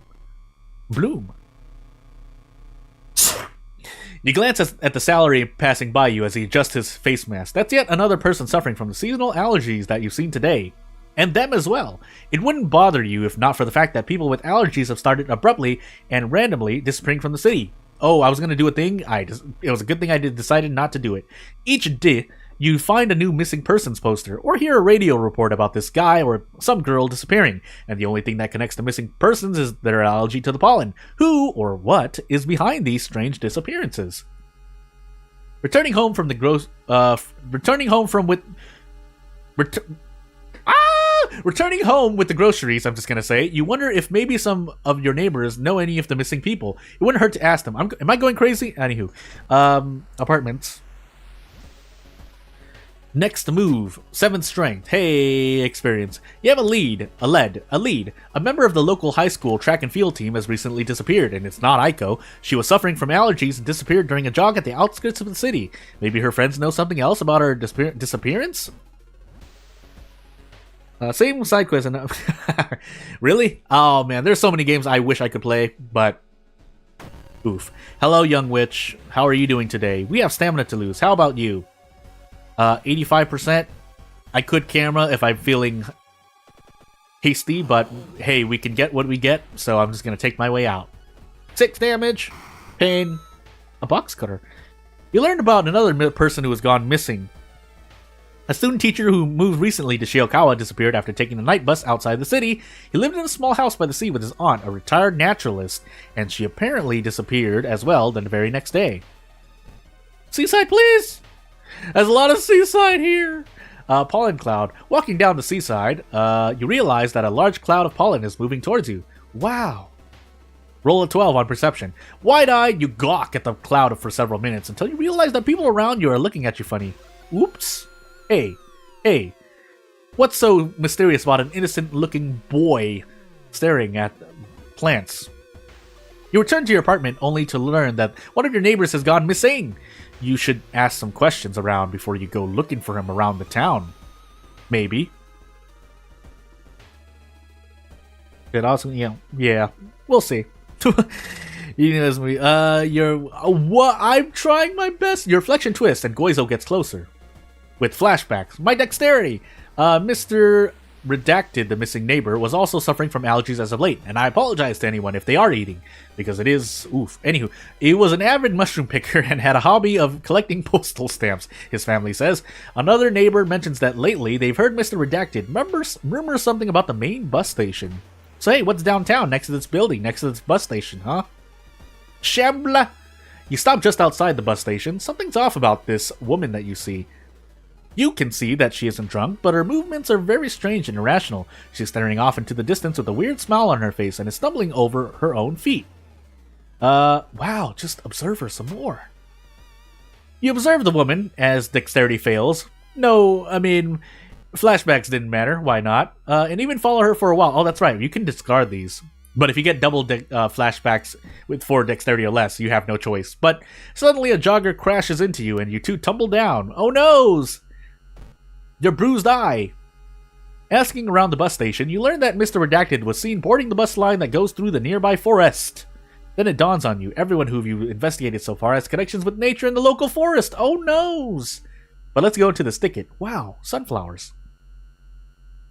You glance at the salary passing by you as he adjusts his face mask. That's yet another person suffering from the seasonal allergies that you've seen today. And them as well. It wouldn't bother you if not for the fact that people with allergies have started abruptly and randomly disappearing from the city. Oh, I was going to do a thing. It was a good thing I decided not to do it. Each day, you find a new missing persons poster or hear a radio report about this guy or some girl disappearing, and the only thing that connects the missing persons is their allergy to the pollen. Who or what is behind these strange disappearances? Returning home from the returning home with the groceries, I'm just gonna say, you wonder if maybe some of your neighbors know any of the missing people. It wouldn't hurt to ask them. Am I going crazy? Anywho, apartments. Next move, 7th strength. Hey, experience. You have a lead. A member of the local high school track and field team has recently disappeared, and it's not Aiko. She was suffering from allergies and disappeared during a jog at the outskirts of the city. Maybe her friends know something else about her disappearance? Same side quest. Really? Oh man, there's so many games I wish I could play, but oof. Hello, young witch. How are you doing today? We have stamina to lose. How about you? 85%. I could camera if I'm feeling hasty, but hey, we can get what we get, so I'm just gonna take my way out. 6 damage. Pain. A box cutter. You learned about another person who has gone missing. A student teacher who moved recently to Shiokawa disappeared after taking the night bus outside the city. He lived in a small house by the sea with his aunt, a retired naturalist, and she apparently disappeared as well the very next day. Seaside, please! There's a lot of seaside here! Pollen cloud. Walking down the seaside, you realize that a large cloud of pollen is moving towards you. Wow. Roll a 12 on perception. Wide-eyed, you gawk at the cloud for several minutes until you realize that people around you are looking at you funny. Oops. Hey, what's so mysterious about an innocent-looking boy staring at plants? You return to your apartment only to learn that one of your neighbors has gone missing. You should ask some questions around before you go looking for him around the town. Maybe. It also, yeah, we'll see. I'm trying my best. Your reflection twists and Goizo gets closer. With flashbacks. My dexterity! Mr. Redacted, the missing neighbor, was also suffering from allergies as of late, and I apologize to anyone if they are eating, because it is... oof. Anywho, he was an avid mushroom picker and had a hobby of collecting postal stamps, his family says. Another neighbor mentions that lately they've heard Mr. Redacted murmur something about the main bus station. So hey, what's downtown next to this building, next to this bus station, huh? Shambla! You stop just outside the bus station. Something's off about this woman that you see. You can see that she isn't drunk, but her movements are very strange and irrational. She's staring off into the distance with a weird smile on her face and is stumbling over her own feet. Wow, just observe her some more. You observe the woman as dexterity fails. No, I mean, flashbacks didn't matter, why not? And even follow her for a while. Oh, that's right, you can discard these. But if you get double flashbacks with 4 dexterity or less, you have no choice. But suddenly a jogger crashes into you and you two tumble down. Oh noes! Your bruised eye. Asking around the bus station, you learn that Mr. Redacted was seen boarding the bus line that goes through the nearby forest. Then it dawns on you, everyone who you've investigated so far has connections with nature in the local forest. Oh noes! But let's go into the sticket. Wow, sunflowers.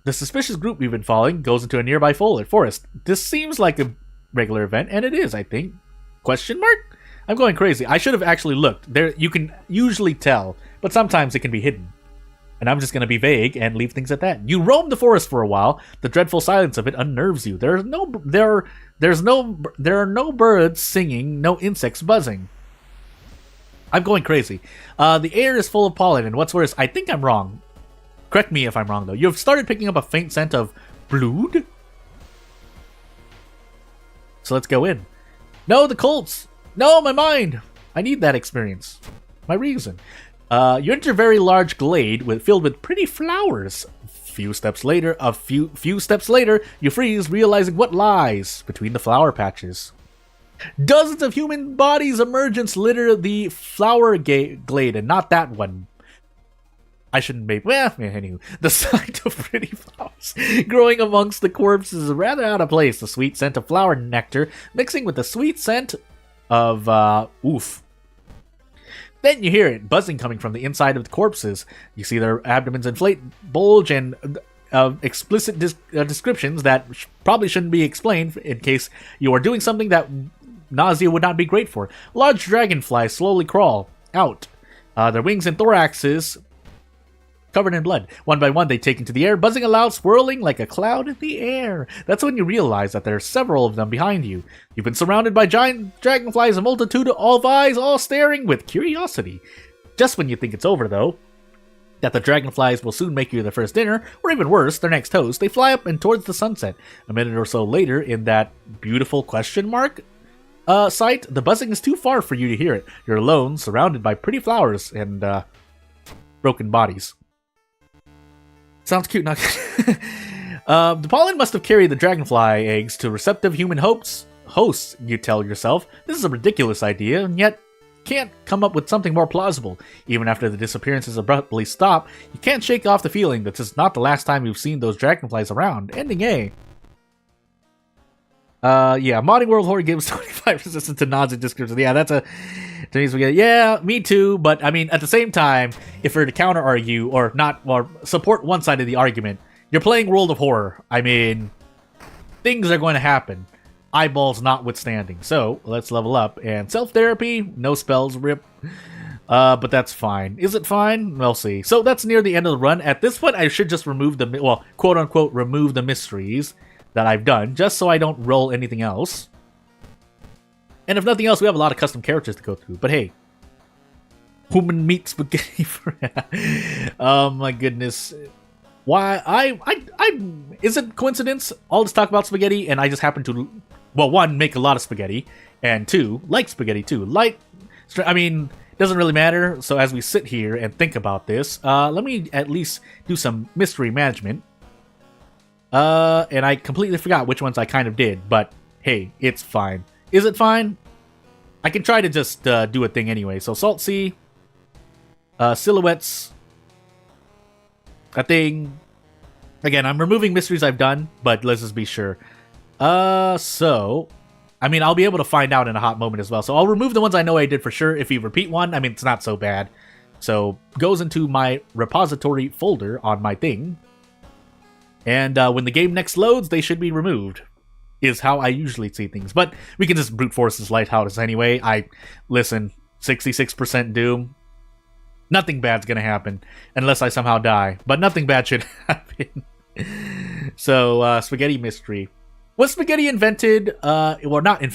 The suspicious group we've been following goes into a nearby forest. This seems like a regular event, and it is, I think. Question mark? I'm going crazy. I should have actually looked. There, you can usually tell, but sometimes it can be hidden. And I'm just going to be vague and leave things at that. You roam the forest for a while. The dreadful silence of it unnerves you. There are no birds singing, no insects buzzing. I'm going crazy. The air is full of pollen, and what's worse, I think I'm wrong. Correct me if I'm wrong, though. You've started picking up a faint scent of blood? So let's go in. No, the Colts! No, my mind! I need that experience. My reason. You enter a very large glade filled with pretty flowers. A few steps later, you freeze, realizing what lies between the flower patches. Dozens of human bodies emerge and litter the flower glade, and not that one. I shouldn't make... well, anyway. The sight of pretty flowers growing amongst the corpses is rather out of place. The sweet scent of flower nectar mixing with the sweet scent of, oof. Then you hear it, buzzing coming from the inside of the corpses. You see their abdomens inflate, bulge, and explicit descriptions that probably shouldn't be explained in case you are doing something that nausea would not be great for. Large dragonflies slowly crawl out. Their wings and thoraxes covered in blood. One by one, they take into the air, buzzing aloud, swirling like a cloud in the air. That's when you realize that there are several of them behind you. You've been surrounded by giant dragonflies, a multitude of eyes, all staring with curiosity. Just when you think it's over, though, that the dragonflies will soon make you their first dinner, or even worse, their next host, they fly up and towards the sunset. A minute or so later, in that beautiful question mark sight, the buzzing is too far for you to hear it. You're alone, surrounded by pretty flowers and broken bodies. Sounds cute, not the pollen must have carried the dragonfly eggs to receptive human hosts, you tell yourself. This is a ridiculous idea, and yet can't come up with something more plausible. Even after the disappearances abruptly stop, you can't shake off the feeling that this is not the last time you've seen those dragonflies around. Ending A. Yeah, modding World Horror gives 25 resistance to Nazi descriptions. Yeah, that's a... Yeah, me too, but I mean, at the same time, if we're to counter-argue, or not, or support one side of the argument, you're playing World of Horror. I mean, things are going to happen. Eyeballs notwithstanding. So, let's level up. And self-therapy, no spells, rip. But that's fine. Is it fine? We'll see. So, that's near the end of the run. At this point, I should just remove the, well, quote-unquote, remove the mysteries that I've done, just so I don't roll anything else. And if nothing else, we have a lot of custom characters to go through. But hey, human meat spaghetti for... Oh my goodness. Why, is it coincidence? All this talk about spaghetti, and I just happen to, well, one, make a lot of spaghetti, and two, like spaghetti too. I mean, doesn't really matter. So as we sit here and think about this, let me at least do some mystery management. And I completely forgot which ones I kind of did, but hey, it's fine. Is it fine? I can try to just do a thing anyway. So Salt Sea, Silhouettes, a thing. Again, I'm removing mysteries I've done, but let's just be sure. So, I mean, I'll be able to find out in a hot moment as well. So I'll remove the ones I know I did for sure. If you repeat one, I mean, it's not so bad. So, goes into my repository folder on my thing. And when the game next loads, they should be removed. Is how I usually see things. But we can just brute force this lighthouse anyway. Listen, 66% doom. Nothing bad's gonna happen. Unless I somehow die. But nothing bad should happen. So, spaghetti mystery. Was spaghetti invented, well, not in...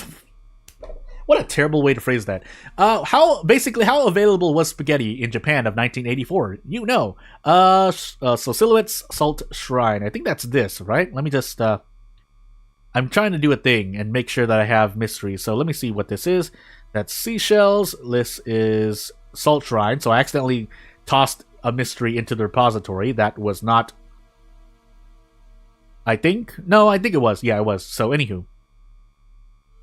What a terrible way to phrase that. How available was spaghetti in Japan of 1984? You know. So Silhouettes, Salt Shrine. I think that's this, right? Let me just, I'm trying to do a thing and make sure that I have mystery. So let me see what this is. That's seashells. This is Salt Shrine. So I accidentally tossed a mystery into the repository. That was not... I think? No, I think it was. Yeah, it was. So, anywho.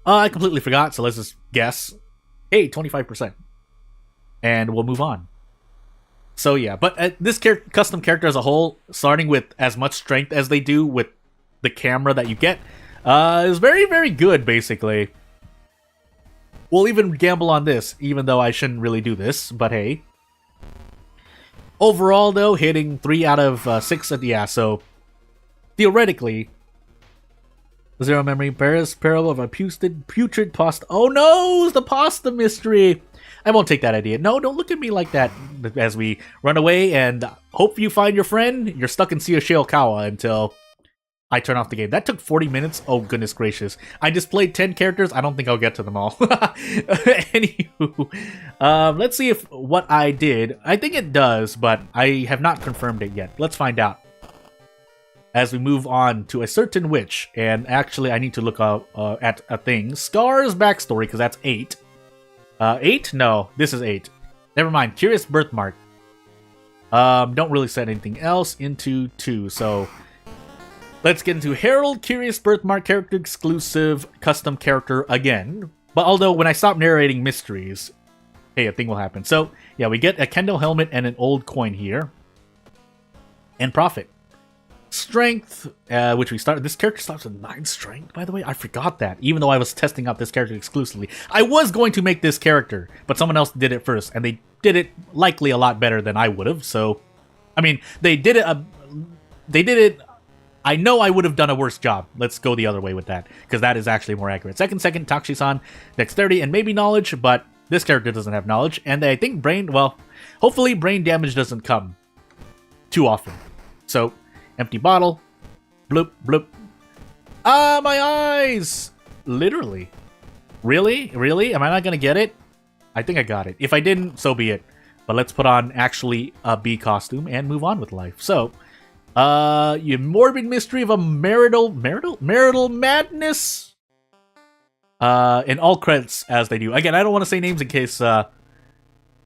I completely forgot, so let's just guess. Hey, 25%. And we'll move on. So, yeah. But this custom character as a whole, starting with as much strength as they do with the camera that you get, is very, very good, basically. We'll even gamble on this, even though I shouldn't really do this, but hey. Overall, though, hitting 3 out of 6 at the ass, so... Theoretically, zero memory, Paris parable of a putrid pasta. Oh no, it's the pasta mystery. I won't take that idea. No, don't look at me like that. As we run away and hope you find your friend, you're stuck in Sea of Shiokawa until I turn off the game. That took 40 minutes. Oh goodness gracious. I displayed 10 characters. I don't think I'll get to them all. Anywho, let's see if what I did. I think it does, but I have not confirmed it yet. Let's find out. As we move on to a certain witch, and actually I need to look at a thing. Scar's backstory, because that's 8. 8? No, this is 8. Never mind. Curious birthmark. Don't really set anything else into 2, so... Let's get into Herald, Curious Birthmark, character exclusive, custom character again. But although when I stop narrating mysteries, hey, a thing will happen. So, yeah, we get a Kendall helmet and an old coin here. And profit. Strength, which we started. This character starts with 9 strength, by the way. I forgot that, even though I was testing out this character exclusively. I was going to make this character, but someone else did it first, and they did it likely a lot better than I would have. So, I mean, they did it. I know I would have done a worse job. Let's go the other way with that, because that is actually more accurate. Second, Takushi-san, dexterity and maybe knowledge, but this character doesn't have knowledge, and I think hopefully brain damage doesn't come too often. So. Empty bottle. Bloop, bloop. Ah, my eyes! Literally. Really? Really? Am I not gonna get it? I think I got it. If I didn't, so be it. But let's put on actually a bee costume and move on with life. So, your morbid mystery of a marital madness. And all credits as they do. Again, I don't want to say names in case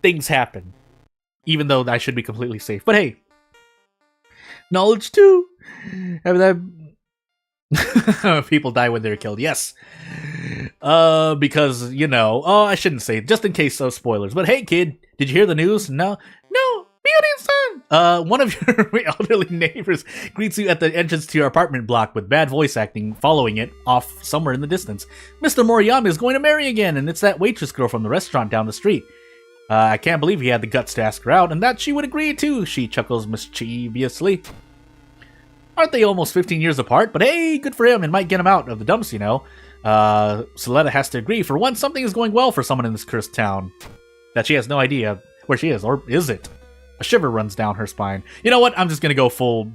things happen, even though I should be completely safe. But hey, knowledge too. People die when they're killed. Yes. Because, you know, I shouldn't say it, just in case of spoilers. But hey, kid, did you hear the news? No, beauty son. One of your elderly neighbors greets you at the entrance to your apartment block with bad voice acting, following it off somewhere in the distance. Mr. Moriyama is going to marry again, and it's that waitress girl from the restaurant down the street. I can't believe he had the guts to ask her out, and that she would agree too, she chuckles mischievously. Aren't they almost 15 years apart? But hey, good for him, and might get him out of the dumps, you know. Soletta has to agree. For once, something is going well for someone in this cursed town. That she has no idea where she is, or is it? A shiver runs down her spine. You know what? I'm just gonna go full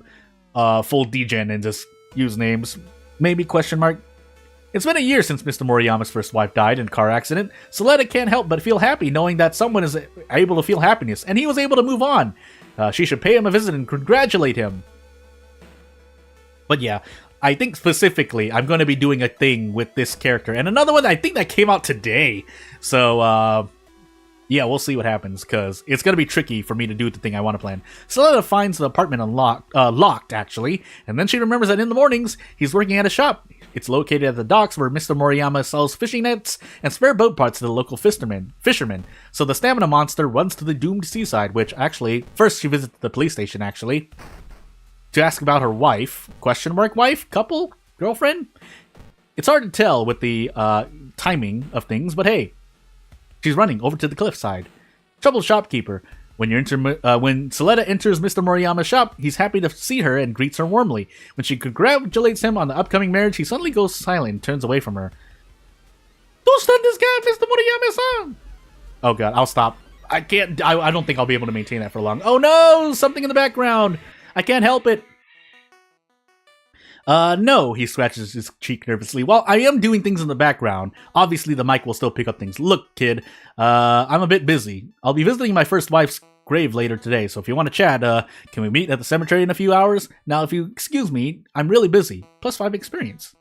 degen and just use names. Maybe question mark. It's been a year since Mr. Moriyama's first wife died in a car accident. Soletta can't help but feel happy knowing that someone is able to feel happiness, and he was able to move on. She should pay him a visit and congratulate him. But yeah, I think specifically I'm going to be doing a thing with this character. And another one I think that came out today. So, yeah, we'll see what happens, because it's going to be tricky for me to do the thing I want to plan. Soletta finds the apartment locked, actually. And then she remembers that in the mornings, he's working at a shop. It's located at the docks where Mr. Moriyama sells fishing nets and spare boat parts to the local fishermen. So the stamina monster runs to the doomed seaside, which actually, first she visits the police station, actually, to ask about her wife. Question mark wife? Couple? Girlfriend? It's hard to tell with the timing of things, but hey, she's running over to the cliffside. Troubled shopkeeper. When Soletta enters Mr. Moriyama's shop, he's happy to see her and greets her warmly. When she congratulates him on the upcoming marriage, he suddenly goes silent and turns away from her. Don't stun this guy, Mr. Moriyama-san! Oh god, I'll stop. I can't. I don't think I'll be able to maintain that for long. Oh no! Something in the background! I can't help it. No, he scratches his cheek nervously. While I am doing things in the background, obviously the mic will still pick up things. Look, kid, I'm a bit busy. I'll be visiting my first wife's grave later today, so if you want to chat, can we meet at the cemetery in a few hours? Now, if you excuse me, I'm really busy. +5 experience.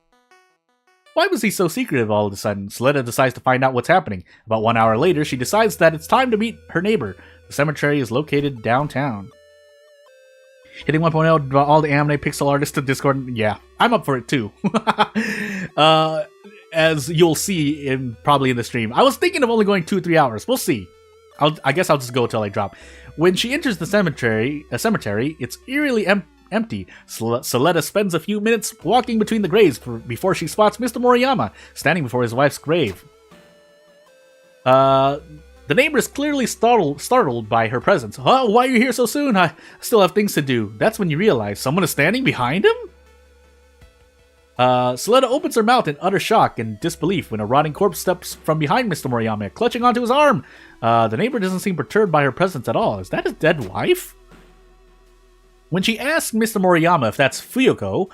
Why was he so secretive all of a sudden? Soletta decides to find out what's happening. About 1 hour later, she decides that it's time to meet her neighbor. The cemetery is located downtown. Hitting 1.0, draw all the anime pixel artists to Discord. Yeah, I'm up for it too. As you'll see probably in the stream. I was thinking of only going 2-3 hours. We'll see. I guess I'll just go till I drop. When she enters the cemetery, it's eerily empty. Soletta spends a few minutes walking between the graves before she spots Mr. Moriyama standing before his wife's grave. The neighbor is clearly startled by her presence. Oh, why are you here so soon? I still have things to do. That's when you realize someone is standing behind him? Soletta opens her mouth in utter shock and disbelief when a rotting corpse steps from behind Mr. Moriyama, clutching onto his arm. The neighbor doesn't seem perturbed by her presence at all. Is that his dead wife? When she asks Mr. Moriyama if that's Fuyoko,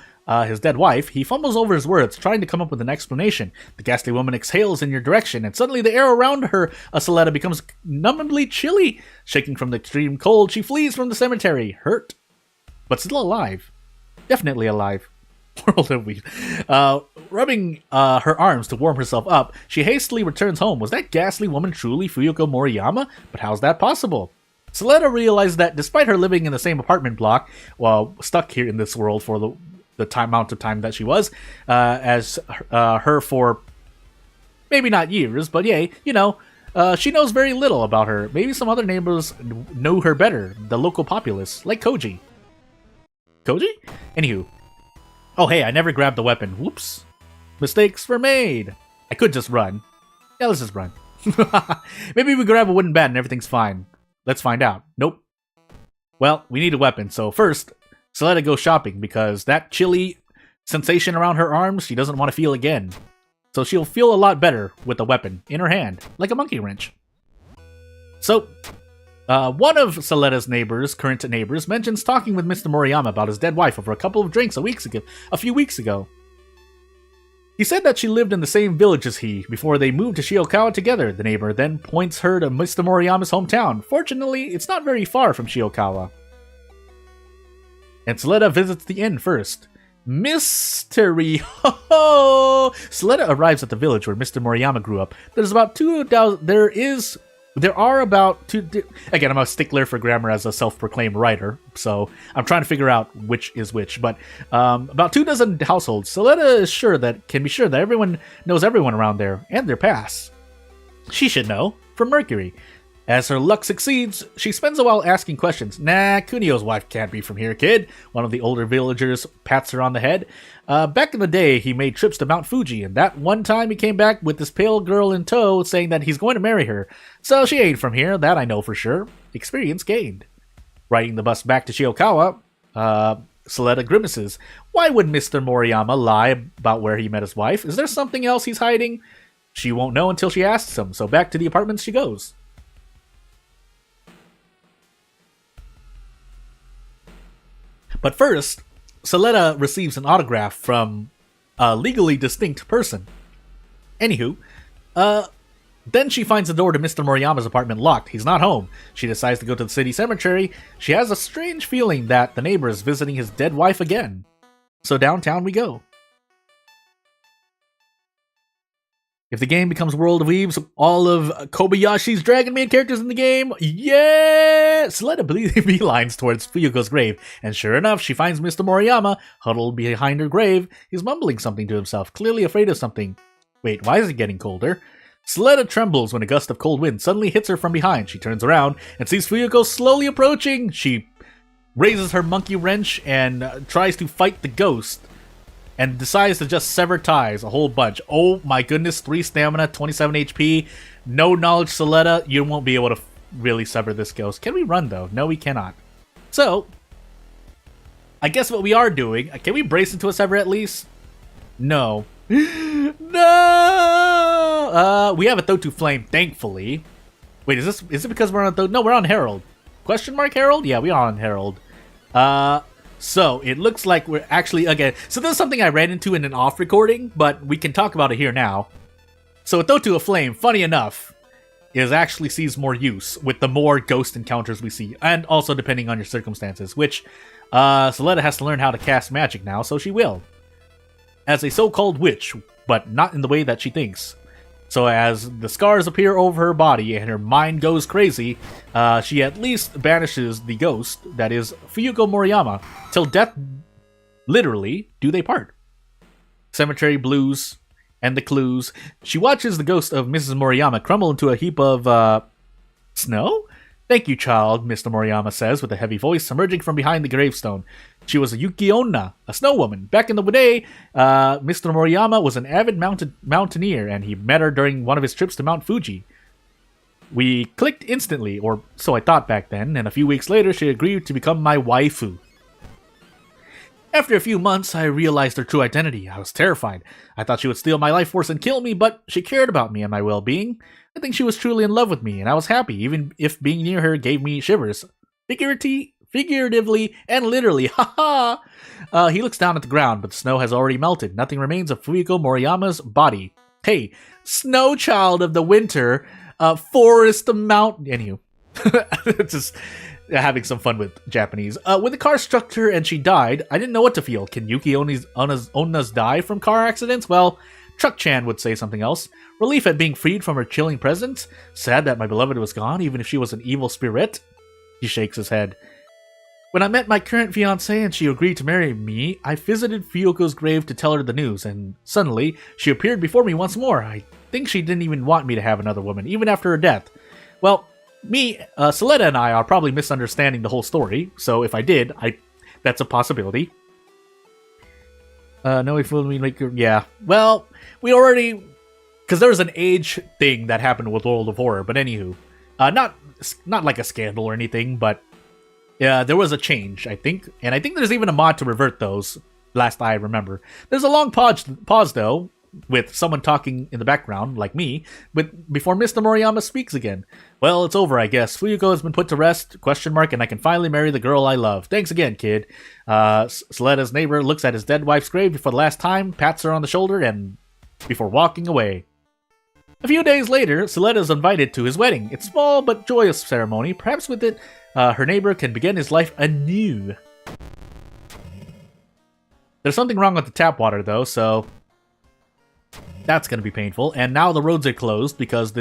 his dead wife, he fumbles over his words, trying to come up with an explanation. The ghastly woman exhales in your direction, and suddenly the air around her, Soletta, becomes numbingly chilly. Shaking from the extreme cold, she flees from the cemetery, hurt, but still alive. Definitely alive. World of weed. Rubbing her arms to warm herself up, she hastily returns home. Was that ghastly woman truly Fuyoko Moriyama? But how's that possible? Soletta realized that despite her living in the same apartment block, while stuck here in this world for the amount of time that she was, as her for maybe not years, but yeah, you know, she knows very little about her. Maybe some other neighbors know her better, the local populace, like Koji. Koji? Anywho. Oh hey, I never grabbed the weapon. Whoops. Mistakes were made. I could just run. Yeah, let's just run. Maybe we grab a wooden bat and everything's fine. Let's find out. Nope. Well, we need a weapon, so first, Soletta goes shopping because that chilly sensation around her arms she doesn't want to feel again. So she'll feel a lot better with a weapon in her hand, like a monkey wrench. So, one of Soletta's current neighbors, mentions talking with Mr. Moriyama about his dead wife over a couple of drinks a few weeks ago. He said that she lived in the same village as he before they moved to Shiokawa together. The neighbor then points her to Mr. Moriyama's hometown. Fortunately, it's not very far from Shiokawa. And Suletta visits the inn first. Mystery! Ho ho! Suletta arrives at the village where Mr. Moriyama grew up. There's about 2,000. There are about two. Again, I'm a stickler for grammar as a self-proclaimed writer, so I'm trying to figure out which is which. But about 24 households. Suletta can be sure that everyone knows everyone around there and their past. She should know from Mercury. As her luck succeeds, she spends a while asking questions. Nah, Kunio's wife can't be from here, kid. One of the older villagers pats her on the head. Back in the day, he made trips to Mount Fuji, and that one time he came back with this pale girl in tow saying that he's going to marry her. So she ain't from here, that I know for sure. Experience gained. Riding the bus back to Shiokawa, Suletta grimaces. Why would Mr. Moriyama lie about where he met his wife? Is there something else he's hiding? She won't know until she asks him, so back to the apartment she goes. But first, Suletta receives an autograph from a legally distinct person. Anywho, then she finds the door to Mr. Moriyama's apartment locked. He's not home. She decides to go to the city cemetery. She has a strange feeling that the neighbor is visiting his dead wife again. So downtown we go. If the game becomes World of Weaves, all of Kobayashi's Dragon Maid characters in the game, yeah! Suletta beelines towards Fuyuko's grave, and sure enough, she finds Mr. Moriyama huddled behind her grave. He's mumbling something to himself, clearly afraid of something. Wait, why is it getting colder? Suletta trembles when a gust of cold wind suddenly hits her from behind. She turns around and sees Fuyuko slowly approaching. She raises her monkey wrench and tries to fight the ghost, and decides to just sever ties a whole bunch. Oh my goodness, 3 stamina, 27 HP, no knowledge Suletta, you won't be able to really sever this ghost. Can we run though? No, we cannot. So, I guess what we are doing, can we brace into a sever at least? No. No! We have a Thotu Flame, thankfully. Wait, is it because we're on Thotu? No, we're on Herald. Question mark Herald? Yeah, we are on Herald. So, it looks like we're actually, again, so this is something I ran into in an off recording, but we can talk about it here now. So, a Thotu of Flame, funny enough, actually sees more use with the more ghost encounters we see, and also depending on your circumstances, which, Suletta has to learn how to cast magic now, so she will. As a so-called witch, but not in the way that she thinks. So as the scars appear over her body and her mind goes crazy, she at least banishes the ghost, that is Fuyuko Moriyama, till death, literally, do they part. Cemetery blues and the clues. She watches the ghost of Mrs. Moriyama crumble into a heap of, snow? Thank you, child, Mr. Moriyama says with a heavy voice emerging from behind the gravestone. She was a Yuki-onna, a snow woman. Back in the day, Mr. Moriyama was an avid mountaineer, and he met her during one of his trips to Mount Fuji. We clicked instantly, or so I thought back then, and a few weeks later she agreed to become my waifu. After a few months, I realized her true identity. I was terrified. I thought she would steal my life force and kill me, but she cared about me and my well-being. I think she was truly in love with me, and I was happy, even if being near her gave me shivers. Figuratively and literally, haha! He looks down at the ground, but the snow has already melted. Nothing remains of Fuyuko Moriyama's body. Hey, snow child of the winter, forest the mountain. Anywho, just having some fun with Japanese. When the car struck her and she died, I didn't know what to feel. Can Yuki Onnas die from car accidents? Well, Truck-chan would say something else. Relief at being freed from her chilling presence. Sad that my beloved was gone, even if she was an evil spirit. He shakes his head. When I met my current fiancée and she agreed to marry me, I visited Fuyuko's grave to tell her the news, and suddenly, she appeared before me once more. I think she didn't even want me to have another woman, even after her death. Well, Suletta and I are probably misunderstanding the whole story, so if I did, that's a possibility. No, we fooled me like, yeah. Well, we already, because there was an age thing that happened with World of Horror, but anywho, not like a scandal or anything, but yeah, there was a change, I think, and I think there's even a mod to revert those, last I remember. There's a long pause though, with someone talking in the background, like me, before Mr. Moriyama speaks again. Well, it's over, I guess. Fuyuko has been put to rest, and I can finally marry the girl I love. Thanks again, kid. Suletta's neighbor looks at his dead wife's grave for the last time, pats her on the shoulder, and before walking away. A few days later, Suletta is invited to his wedding. It's a small but joyous ceremony. Perhaps with it, her neighbor can begin his life anew. There's something wrong with the tap water, though, so that's going to be painful. And now the roads are closed because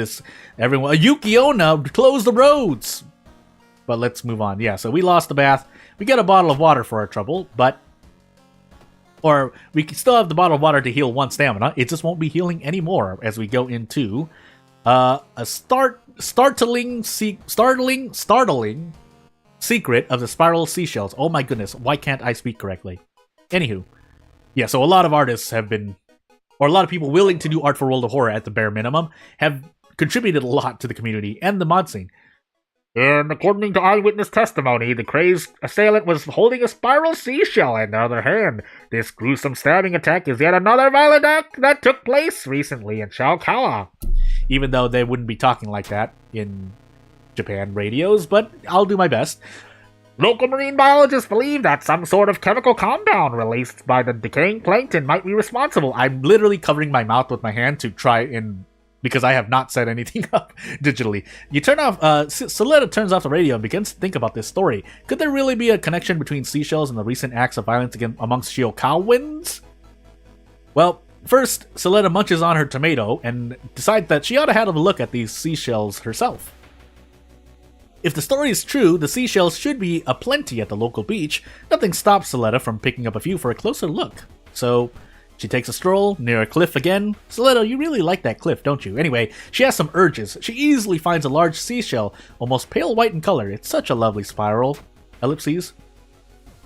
Yuki-onna closed the roads! But let's move on. Yeah, so we lost the bath. We get a bottle of water for our trouble, or we can still have the bottle of water to heal 1 stamina. It just won't be healing anymore as we go into a startling secret of the spiral seashells. Oh my goodness, why can't I speak correctly? Anywho, yeah, so a lot of artists have been, or a lot of people willing to do art for World of Horror at the bare minimum, have contributed a lot to the community and the mod scene. And according to eyewitness testimony, the crazed assailant was holding a spiral seashell in the other hand. This gruesome stabbing attack is yet another violent act that took place recently in Shiokawa. Even though they wouldn't be talking like that in Japan radios, but I'll do my best. Local marine biologists believe that some sort of chemical compound released by the decaying plankton might be responsible. I'm literally covering my mouth with my hand to try and, because I have not set anything up digitally. You turn off, Suletta turns off the radio and begins to think about this story. Could there really be a connection between seashells and the recent acts of violence amongst Shiokawans? Well, first, Suletta munches on her tomato and decides that she ought to have a look at these seashells herself. If the story is true, the seashells should be aplenty at the local beach. Nothing stops Suletta from picking up a few for a closer look. So she takes a stroll near a cliff again. Suletta, you really like that cliff, don't you? Anyway, she has some urges. She easily finds a large seashell, almost pale white in color. It's such a lovely spiral. Ellipses.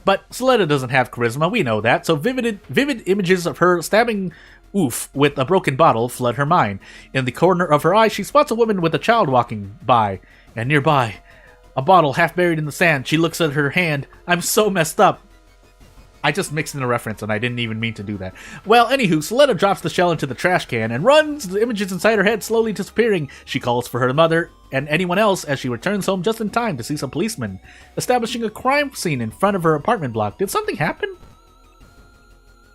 But Suletta doesn't have charisma, we know that, so vivid images of her stabbing oof with a broken bottle flood her mind. In the corner of her eye, she spots a woman with a child walking by, and nearby, a bottle half buried in the sand. She looks at her hand. I'm so messed up. I just mixed in a reference and I didn't even mean to do that. Well, anywho, Suletta drops the shell into the trash can and runs, the images inside her head slowly disappearing. She calls for her mother and anyone else as she returns home just in time to see some policemen establishing a crime scene in front of her apartment block. Did something happen?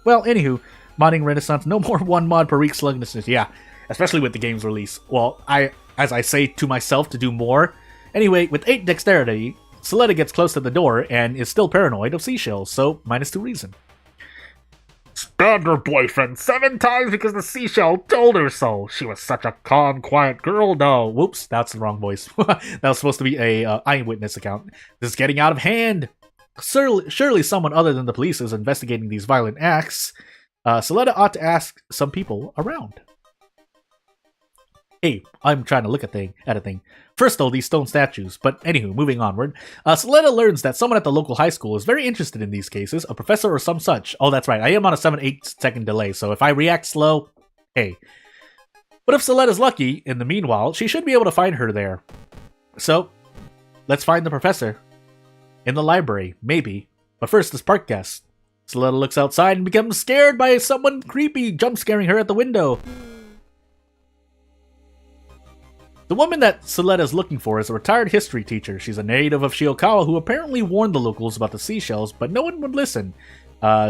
Well, anywho, modding Renaissance, no more 1 mod per week sluggishness. Yeah, especially with the game's release. Well, as I say to myself to do more. Anyway, with 8 dexterity, Suletta gets close to the door and is still paranoid of seashells, so -2 reason. Stabbed her boyfriend 7 times because the seashell told her so. She was such a calm, quiet girl, though. Whoops, that's the wrong voice. That was supposed to be a eyewitness account. This is getting out of hand. Surely someone other than the police is investigating these violent acts. Suletta ought to ask some people around. Hey, I'm trying to look at a thing. First, though, these stone statues. But anywho, moving onward. Suletta learns that someone at the local high school is very interested in these cases, a professor or some such. Oh, that's right, I am on a 7-8 second delay, so if I react slow, hey. But if Suletta's lucky, in the meanwhile, she should be able to find her there. So, let's find the professor. In the library, maybe. But first, this park guest. Suletta looks outside and becomes scared by someone creepy jump-scaring her at the window. The woman that Suletta is looking for is a retired history teacher. She's a native of Shiokawa who apparently warned the locals about the seashells, but no one would listen.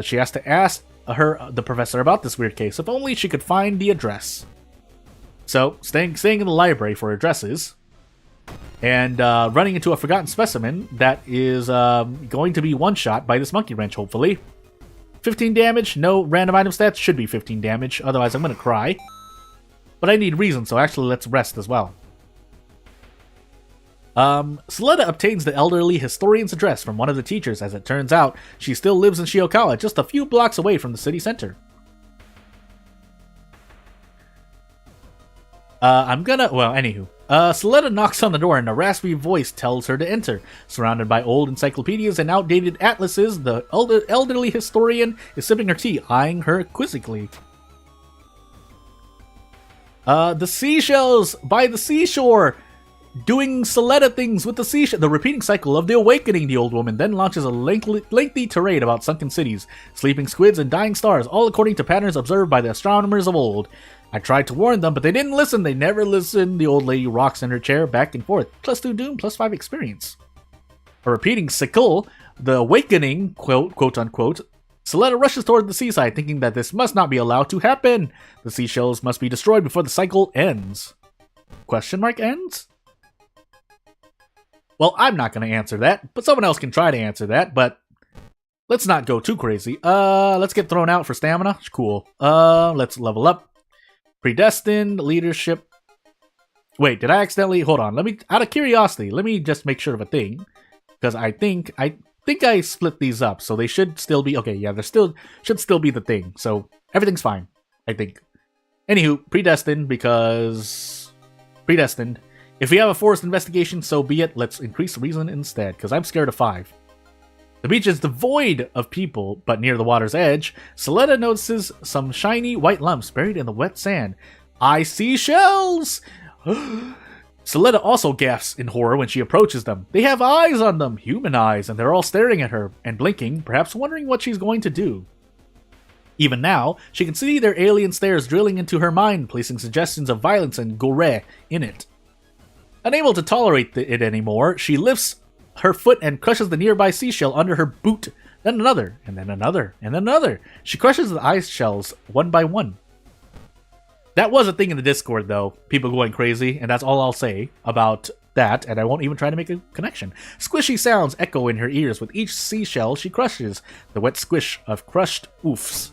She has to ask the professor about this weird case, if only she could find the address. So, staying in the library for addresses, and running into a forgotten specimen that is going to be one-shot by this monkey wrench, hopefully. 15 damage, no random item stats, should be 15 damage, otherwise I'm gonna cry. But I need reason, so actually let's rest as well. Suletta obtains the elderly historian's address from one of the teachers. As it turns out, she still lives in Shiokawa, just a few blocks away from the city center. Suletta knocks on the door and a raspy voice tells her to enter. Surrounded by old encyclopedias and outdated atlases, the elderly historian is sipping her tea, eyeing her quizzically. The seashells by the seashore! Doing Suletta things with the seashell. The repeating cycle of the awakening, the old woman then launches a lengthy tirade about sunken cities, sleeping squids, and dying stars, all according to patterns observed by the astronomers of old. I tried to warn them, but they didn't listen. They never listened. The old lady rocks in her chair, back and forth. +2 Doom, +5 experience. A repeating cycle, the awakening, quote unquote, Soletta rushes toward the seaside, thinking that this must not be allowed to happen. The seashells must be destroyed before the cycle ends. Question mark ends? Well, I'm not going to answer that, but someone else can try to answer that, but let's not go too crazy. Let's get thrown out for stamina. Cool. Let's level up. Predestined, leadership. Wait, did I accidentally... Hold on, out of curiosity, let me just make sure of a thing. Because I think I split these up, so they should still be... Okay, yeah, they should still be the thing, so everything's fine, I think. Anywho, predestined, because... Predestined. If we have a forest investigation, so be it. Let's increase reason instead, because I'm scared of 5. The beach is devoid of people, but near the water's edge, Soletta notices some shiny white lumps buried in the wet sand. I see shells! Soletta also gasps in horror when she approaches them. They have eyes on them, human eyes, and they're all staring at her and blinking, perhaps wondering what she's going to do. Even now, she can see their alien stares drilling into her mind, placing suggestions of violence and gore in it. Unable to tolerate it anymore, she lifts her foot and crushes the nearby seashell under her boot. Then another, and then another, and then another. She crushes the ice shells one by one. That was a thing in the Discord, though. People going crazy, and that's all I'll say about that, and I won't even try to make a connection. Squishy sounds echo in her ears with each seashell she crushes, the wet squish of crushed oofs.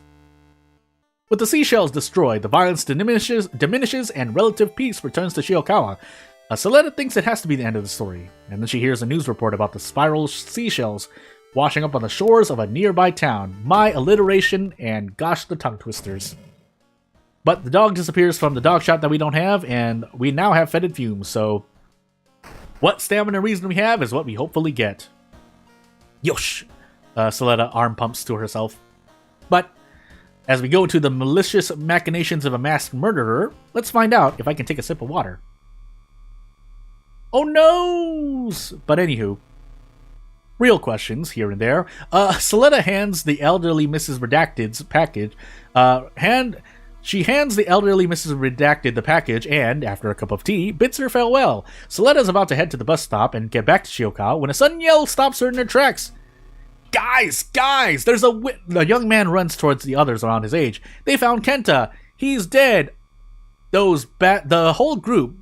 With the seashells destroyed, the violence diminishes and relative peace returns to Shiokawa. Soletta thinks it has to be the end of the story, and then she hears a news report about the spiral seashells washing up on the shores of a nearby town. My alliteration, and gosh, the tongue twisters. But the dog disappears from the dog shot that we don't have, and we now have fetid fumes, so what stamina reason we have is what we hopefully get. Yosh! Soletta arm pumps to herself. But as we go to the malicious machinations of a masked murderer, let's find out if I can take a sip of water. Oh no! But anywho, real questions here and there. Soletta hands the elderly Mrs. Redacted's package. She hands the elderly Mrs. Redacted the package and, after a cup of tea, bids her farewell. Soletta's about to head to the bus stop and get back to Shiokawa when a sudden yell stops her in her tracks. Guys! There's a young man runs towards the others around his age. They found Kenta. He's dead. The whole group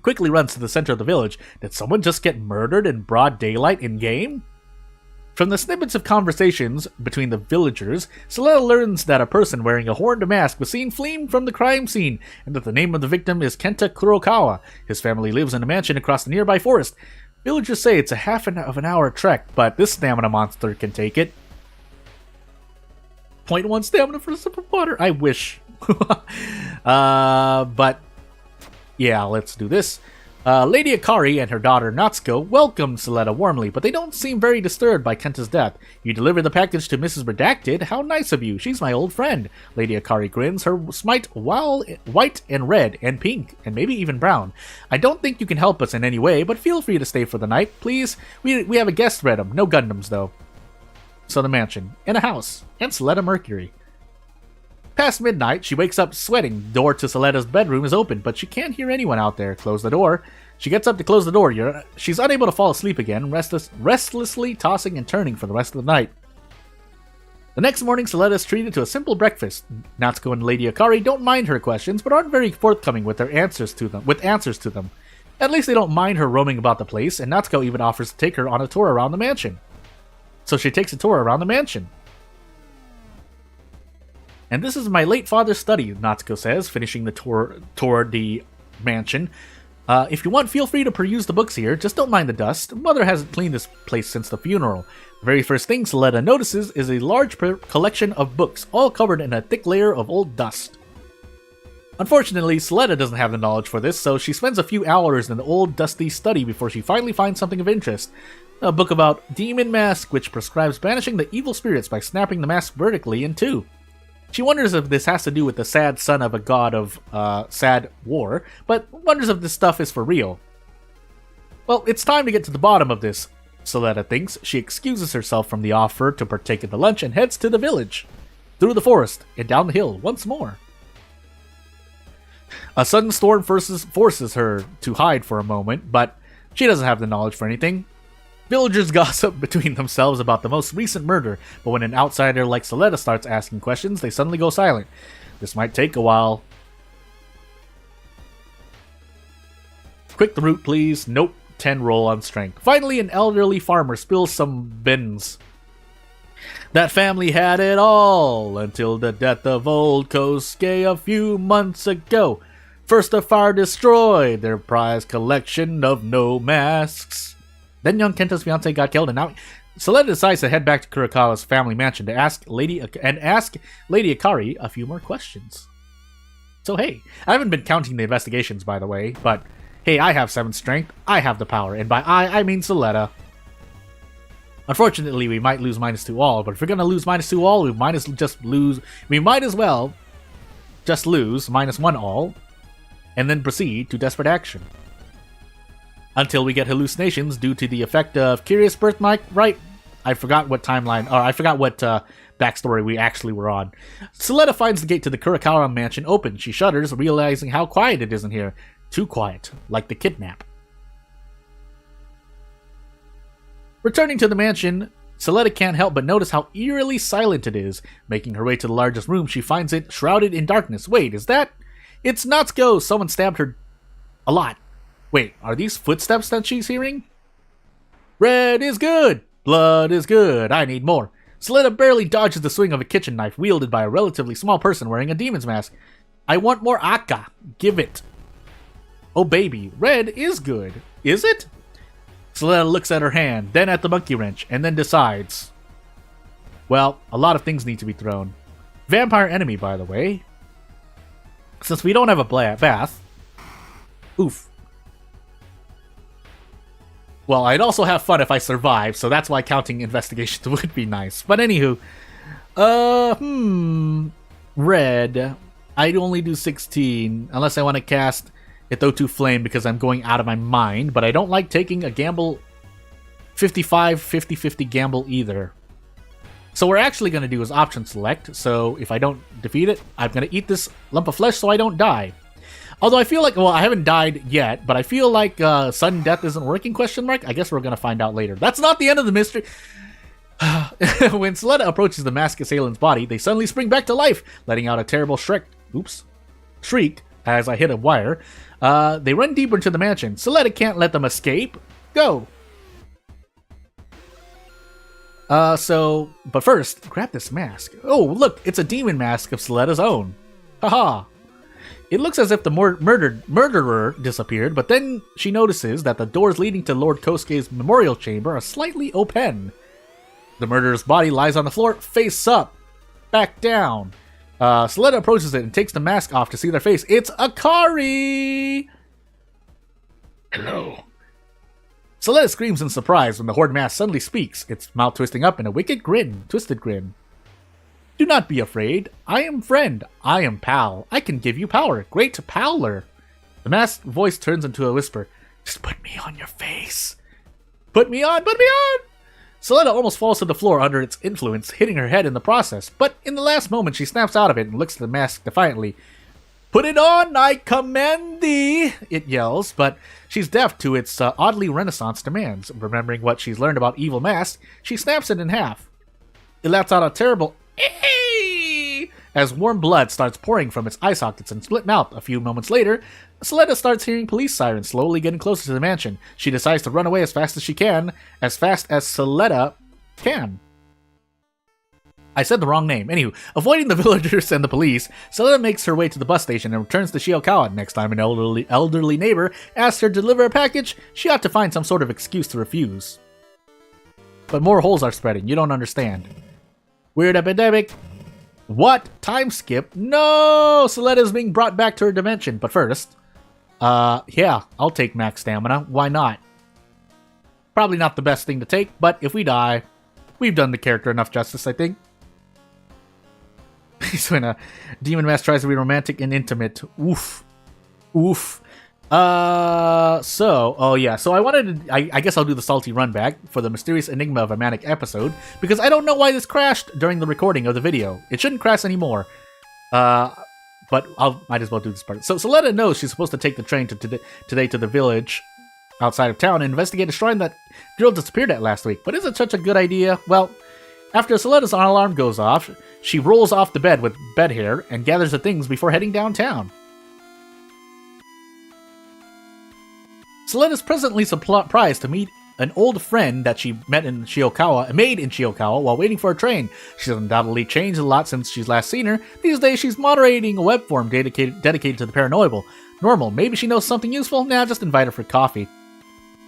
quickly runs to the center of the village. Did someone just get murdered in broad daylight in-game? From the snippets of conversations between the villagers, Soletta learns that a person wearing a horned mask was seen fleeing from the crime scene, and that the name of the victim is Kenta Kurokawa. His family lives in a mansion across the nearby forest. Villagers say it's a half an hour trek, but this stamina monster can take it. 0.1 stamina for a sip of water. I wish. But yeah, let's do this. Lady Akari and her daughter Natsuko welcome Soletta warmly, but they don't seem very disturbed by Kenta's death. You delivered the package to Mrs. Redacted? How nice of you. She's my old friend. Lady Akari grins, her smite white and red and pink, and maybe even brown. I don't think you can help us in any way, but feel free to stay for the night, please. We have a guest Redum, no Gundams though. So the mansion, in a house, and Soletta Mercury. Past midnight, she wakes up sweating. The door to Soletta's bedroom is open, but she can't hear anyone out there. Close the door. She gets up to close the door. She's unable to fall asleep again, restlessly tossing and turning for the rest of the night. The next morning, Soletta is treated to a simple breakfast. Natsuko and Lady Akari don't mind her questions, but aren't very forthcoming with answers to them. At least they don't mind her roaming about the place, and Natsuko even offers to take her on a tour around the mansion. So she takes a tour around the mansion. And this is my late father's study, Natsuko says, finishing the tour toward the mansion. If you want, feel free to peruse the books here, just don't mind the dust. Mother hasn't cleaned this place since the funeral. The very first thing Soletta notices is a large collection of books, all covered in a thick layer of old dust. Unfortunately, Soletta doesn't have the knowledge for this, so she spends a few hours in the old, dusty study before she finally finds something of interest. A book about Demon Mask, which prescribes banishing the evil spirits by snapping the mask vertically in two. She wonders if this has to do with the sad son of a god of sad war, but wonders if this stuff is for real. Well, it's time to get to the bottom of this, Soletta thinks. She excuses herself from the offer to partake in the lunch and heads to the village, through the forest, and down the hill once more. A sudden storm forces her to hide for a moment, but she doesn't have the knowledge for anything. Villagers gossip between themselves about the most recent murder, but when an outsider like Soletta starts asking questions, they suddenly go silent. This might take a while. Quick the route, please. Nope. 10 roll on strength. Finally, an elderly farmer spills some beans. That family had it all until the death of old Kosuke a few months ago. First, a fire destroyed their prized collection of no masks. Then young Kenta's fiance got killed, and now Soletta decides to head back to Kurokawa's family mansion to ask Lady Akari a few more questions. So hey, I haven't been counting the investigations, by the way, but hey, I have 7 strength, I have the power, and by I mean Soletta. Unfortunately, we might lose -2 all, but if we're gonna lose -2 all, we might as well just lose -1 all, and then proceed to desperate action. Until we get hallucinations due to the effect of curious birthmark, right? I forgot what timeline, or I forgot what backstory we actually were on. Soletta finds the gate to the Kurokawa mansion open. She shudders, realizing how quiet it is in here. Too quiet, like the kidnap. Returning to the mansion, Soletta can't help but notice how eerily silent it is. Making her way to the largest room, she finds it shrouded in darkness. Wait, is that... It's Natsuko! Someone stabbed her a lot. Wait, are these footsteps that she's hearing? Red is good! Blood is good! I need more! Soletta barely dodges the swing of a kitchen knife wielded by a relatively small person wearing a demon's mask. I want more Akka! Give it! Oh baby, red is good. Is it? Soletta looks at her hand, then at the monkey wrench, and then decides. Well, a lot of things need to be thrown. Vampire enemy, by the way. Since we don't have a bath. Oof. Well, I'd also have fun if I survive, so that's why counting investigations would be nice. But anywho. Red. I'd only do 16, unless I want to cast Itotu Flame because I'm going out of my mind, but I don't like taking a gamble 50-50 gamble either. So what we're actually going to do is option select, so if I don't defeat it, I'm going to eat this lump of flesh so I don't die. Although I feel like, well, I haven't died yet, but I feel like sudden death isn't working, question mark? I guess we're going to find out later. That's not the end of the mystery. When Soletta approaches the masked assailant's body, they suddenly spring back to life, letting out a terrible shriek as I hit a wire. They run deeper into the mansion. Soletta can't let them escape. Go! But first, grab this mask. Oh, look, it's a demon mask of Soletta's own. Haha. It looks as if the murderer disappeared, but then she notices that the doors leading to Lord Kosuke's memorial chamber are slightly open. The murderer's body lies on the floor, face up. Back down. Soletta approaches it and takes the mask off to see their face. It's Akari! Hello. Soletta screams in surprise when the horde mask suddenly speaks, its mouth twisting up in a wicked twisted grin. Do not be afraid. I am friend. I am pal. I can give you power. Great Powler. The masked voice turns into a whisper. Just put me on your face. Put me on! Put me on! Soletta almost falls to the floor under its influence, hitting her head in the process. But in the last moment, she snaps out of it and looks at the mask defiantly. Put it on, I command thee, it yells, but she's deaf to its oddly Renaissance demands. Remembering what she's learned about evil masks, she snaps it in half. It lets out a terrible "Eee!" as warm blood starts pouring from its eye sockets and split mouth. A few moments later, Soletta starts hearing police sirens slowly getting closer to the mansion. She decides to run away as fast as she can, as fast as Soletta can. I said the wrong name. Anywho, avoiding the villagers and the police, Soletta makes her way to the bus station and returns to Shiokawa. Next time an elderly neighbor asks her to deliver a package, she ought to find some sort of excuse to refuse. But more holes are spreading. You don't understand. Weird epidemic. What? Time skip? No! Soletta is being brought back to her dimension. But first, yeah, I'll take max stamina. Why not? Probably not the best thing to take, but if we die, we've done the character enough justice, I think. So when a demon mask tries to be romantic and intimate. Oof. Oof. So I wanted to, I guess I'll do the salty run back for the mysterious enigma of a manic episode, because I don't know why this crashed during the recording of the video. It shouldn't crash anymore. But might as well do this part. So Soletta knows she's supposed to take the train today to the village outside of town and investigate a shrine that girl disappeared at last week. But is it such a good idea? Well, after Soleda's alarm goes off, she rolls off the bed with bed hair and gathers the things before heading downtown. Soleda's presently surprised to meet an old friend that she made in Shiokawa while waiting for a train. She's undoubtedly changed a lot since she's last seen her. These days, she's moderating a web forum dedicated to the paranormal. Maybe she knows something useful? Nah, just invite her for coffee.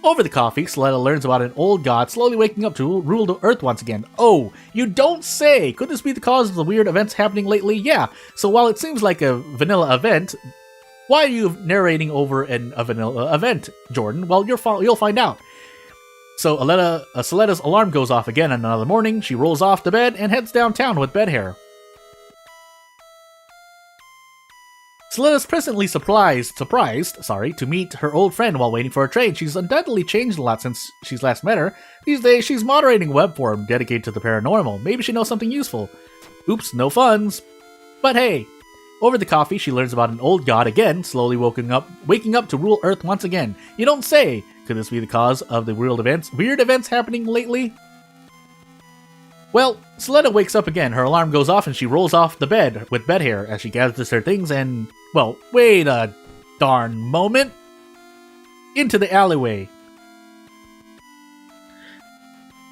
Over the coffee, Soleta learns about an old god slowly waking up to rule the earth once again. Oh, you don't say! Could this be the cause of the weird events happening lately? Yeah, so while it seems like a vanilla event, why are you narrating over a vanilla event, Jordan? Well, you'll find out. So Soleta's alarm goes off again another morning. She rolls off the bed and heads downtown with bed hair. Soleta's presently surprised to meet her old friend while waiting for a train. She's undoubtedly changed a lot since she's last met her. These days, she's moderating a web forum dedicated to the paranormal. Maybe she knows something useful. Oops, no funds. But hey, over the coffee, she learns about an old god again, slowly waking up to rule Earth once again. You don't say! Could this be the cause of the weird events happening lately? Well, Soleta wakes up again, her alarm goes off, and she rolls off the bed with bed hair as she gathers her things and, well, wait a darn moment. Into the alleyway.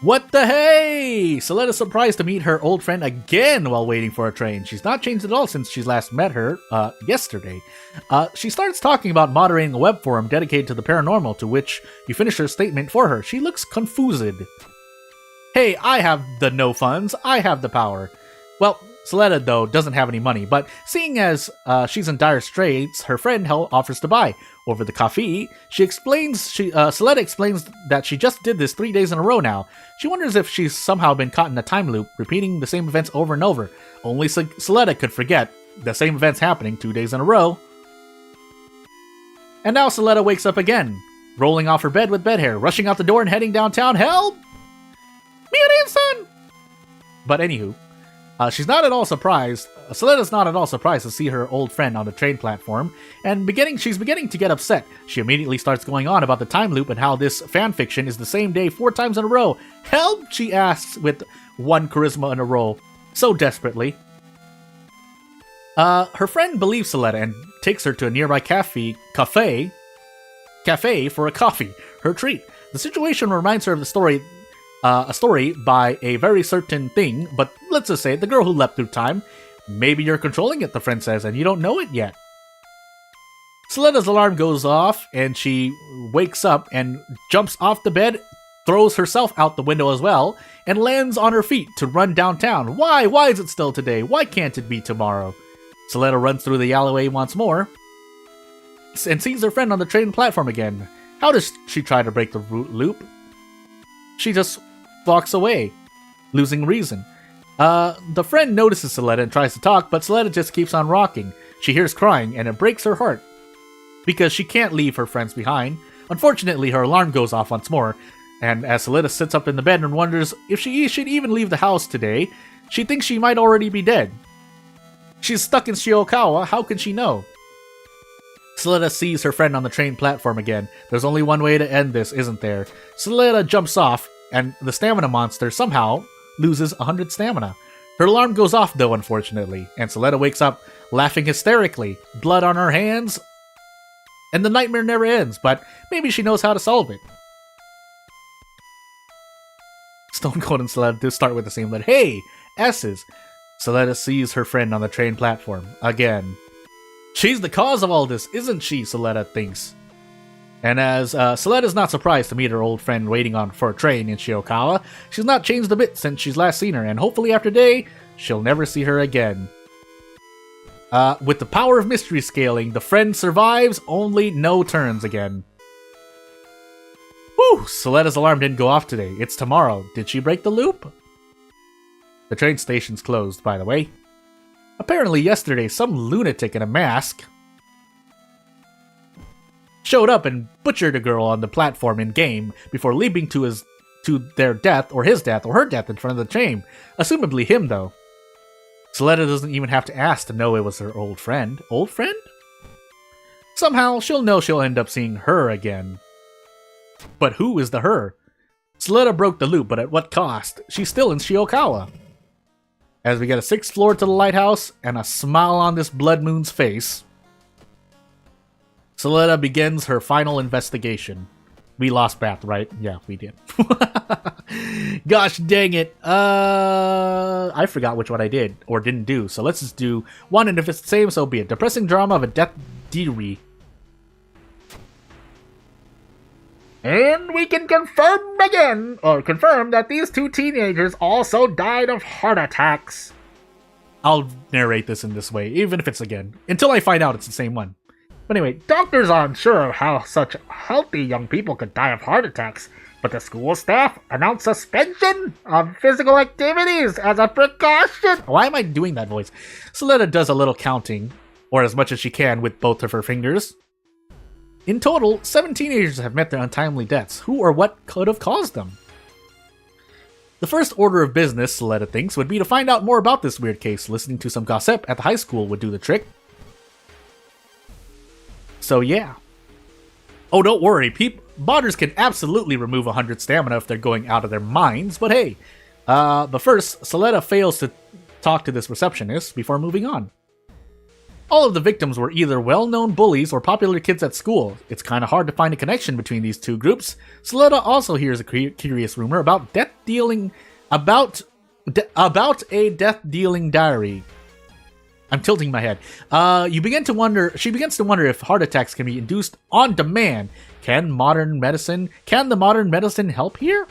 What the hey! Soleta's surprised to meet her old friend again while waiting for a train. She's not changed at all since she last met her, yesterday. She starts talking about moderating a web forum dedicated to the paranormal, to which you finish her statement for her. She looks confused. Hey, I have the no funds, I have the power. Well, Soleta, though, doesn't have any money, but seeing as she's in dire straits, her friend offers to buy. Over the coffee, Soleta explains that she just did this 3 days in a row now. She wonders if she's somehow been caught in a time loop, repeating the same events over and over. Only Soleta could forget the same events happening 2 days in a row. And now Soleta wakes up again, rolling off her bed with bed hair, rushing out the door and heading downtown. Help! Mirin-san! But anywho, she's not at all surprised. Soleta's not at all surprised to see her old friend on the train platform, and she's beginning to get upset. She immediately starts going on about the time loop and how this fanfiction is the same day 4 times in a row. Help! She asks with 1 charisma in a row, so desperately. Her friend believes Soleta and takes her to a nearby cafe for a coffee, her treat. The situation reminds her of a story by a very certain thing, but let's just say the girl who leapt through time. Maybe you're controlling it, the friend says, and you don't know it yet. Soleta's alarm goes off, and she wakes up and jumps off the bed, throws herself out the window as well, and lands on her feet to run downtown. Why? Why is it still today? Why can't it be tomorrow? Soleta runs through the alleyway once more, and sees her friend on the train platform again. How does she try to break the loop? She just walks away, losing reason. The friend notices Soleta and tries to talk, but Soleta just keeps on rocking. She hears crying, and it breaks her heart, because she can't leave her friends behind. Unfortunately, her alarm goes off once more, and as Soleta sits up in the bed and wonders if she should even leave the house today, she thinks she might already be dead. She's stuck in Shiokawa, how can she know? Soleta sees her friend on the train platform again. There's only one way to end this, isn't there? Soleta jumps off, and the stamina monster somehow loses 100 stamina. Her alarm goes off though, unfortunately, and Soleta wakes up laughing hysterically, blood on her hands, and the nightmare never ends, but maybe she knows how to solve it. Stone Cold and Soleta do start with the same letter. Hey! S's! Soleta sees her friend on the train platform again. She's the cause of all this, isn't she? Soleta thinks. And as Soleta's not surprised to meet her old friend waiting for a train in Shiokawa, she's not changed a bit since she's last seen her, and hopefully after today, she'll never see her again. With the power of mystery scaling, the friend survives, only no turns again. Whew! Soleta's alarm didn't go off today. It's tomorrow. Did she break the loop? The train station's closed, by the way. Apparently yesterday, some lunatic in a mask showed up and butchered a girl on the platform in-game before leaping to their death, or his death, or her death in front of the train. Assumably him, though. Soleta doesn't even have to ask to know it was her old friend. Old friend? Somehow, she'll know she'll end up seeing her again. But who is the her? Soletta broke the loop, but at what cost? She's still in Shiokawa. As we get a 6th floor to the lighthouse and a smile on this blood moon's face, Soletta begins her final investigation. We lost Bath, right? Yeah, we did. Gosh dang it. I forgot which one I did or didn't do. So let's just do one, and if it's the same, so be it. Depressing drama of a death diary. And we can confirm that these 2 teenagers also died of heart attacks. I'll narrate this in this way, even if it's again, until I find out it's the same one. But anyway, doctors are unsure of how such healthy young people could die of heart attacks, but the school staff announced suspension of physical activities as a precaution. Why am I doing that voice? Soletta does a little counting, or as much as she can with both of her fingers. In total, 7 teenagers have met their untimely deaths. Who or what could have caused them? The first order of business, Soletta thinks, would be to find out more about this weird case. Listening to some gossip at the high school would do the trick. So yeah. Oh, don't worry, modders can absolutely remove 100 stamina if they're going out of their minds, but hey. But first, Soletta fails to talk to this receptionist before moving on. All of the victims were either well-known bullies or popular kids at school. It's kind of hard to find a connection between these 2 groups. Soletta also hears a curious rumor about about a death-dealing diary. I'm tilting my head. She begins to wonder if heart attacks can be induced on demand. Can the modern medicine help here?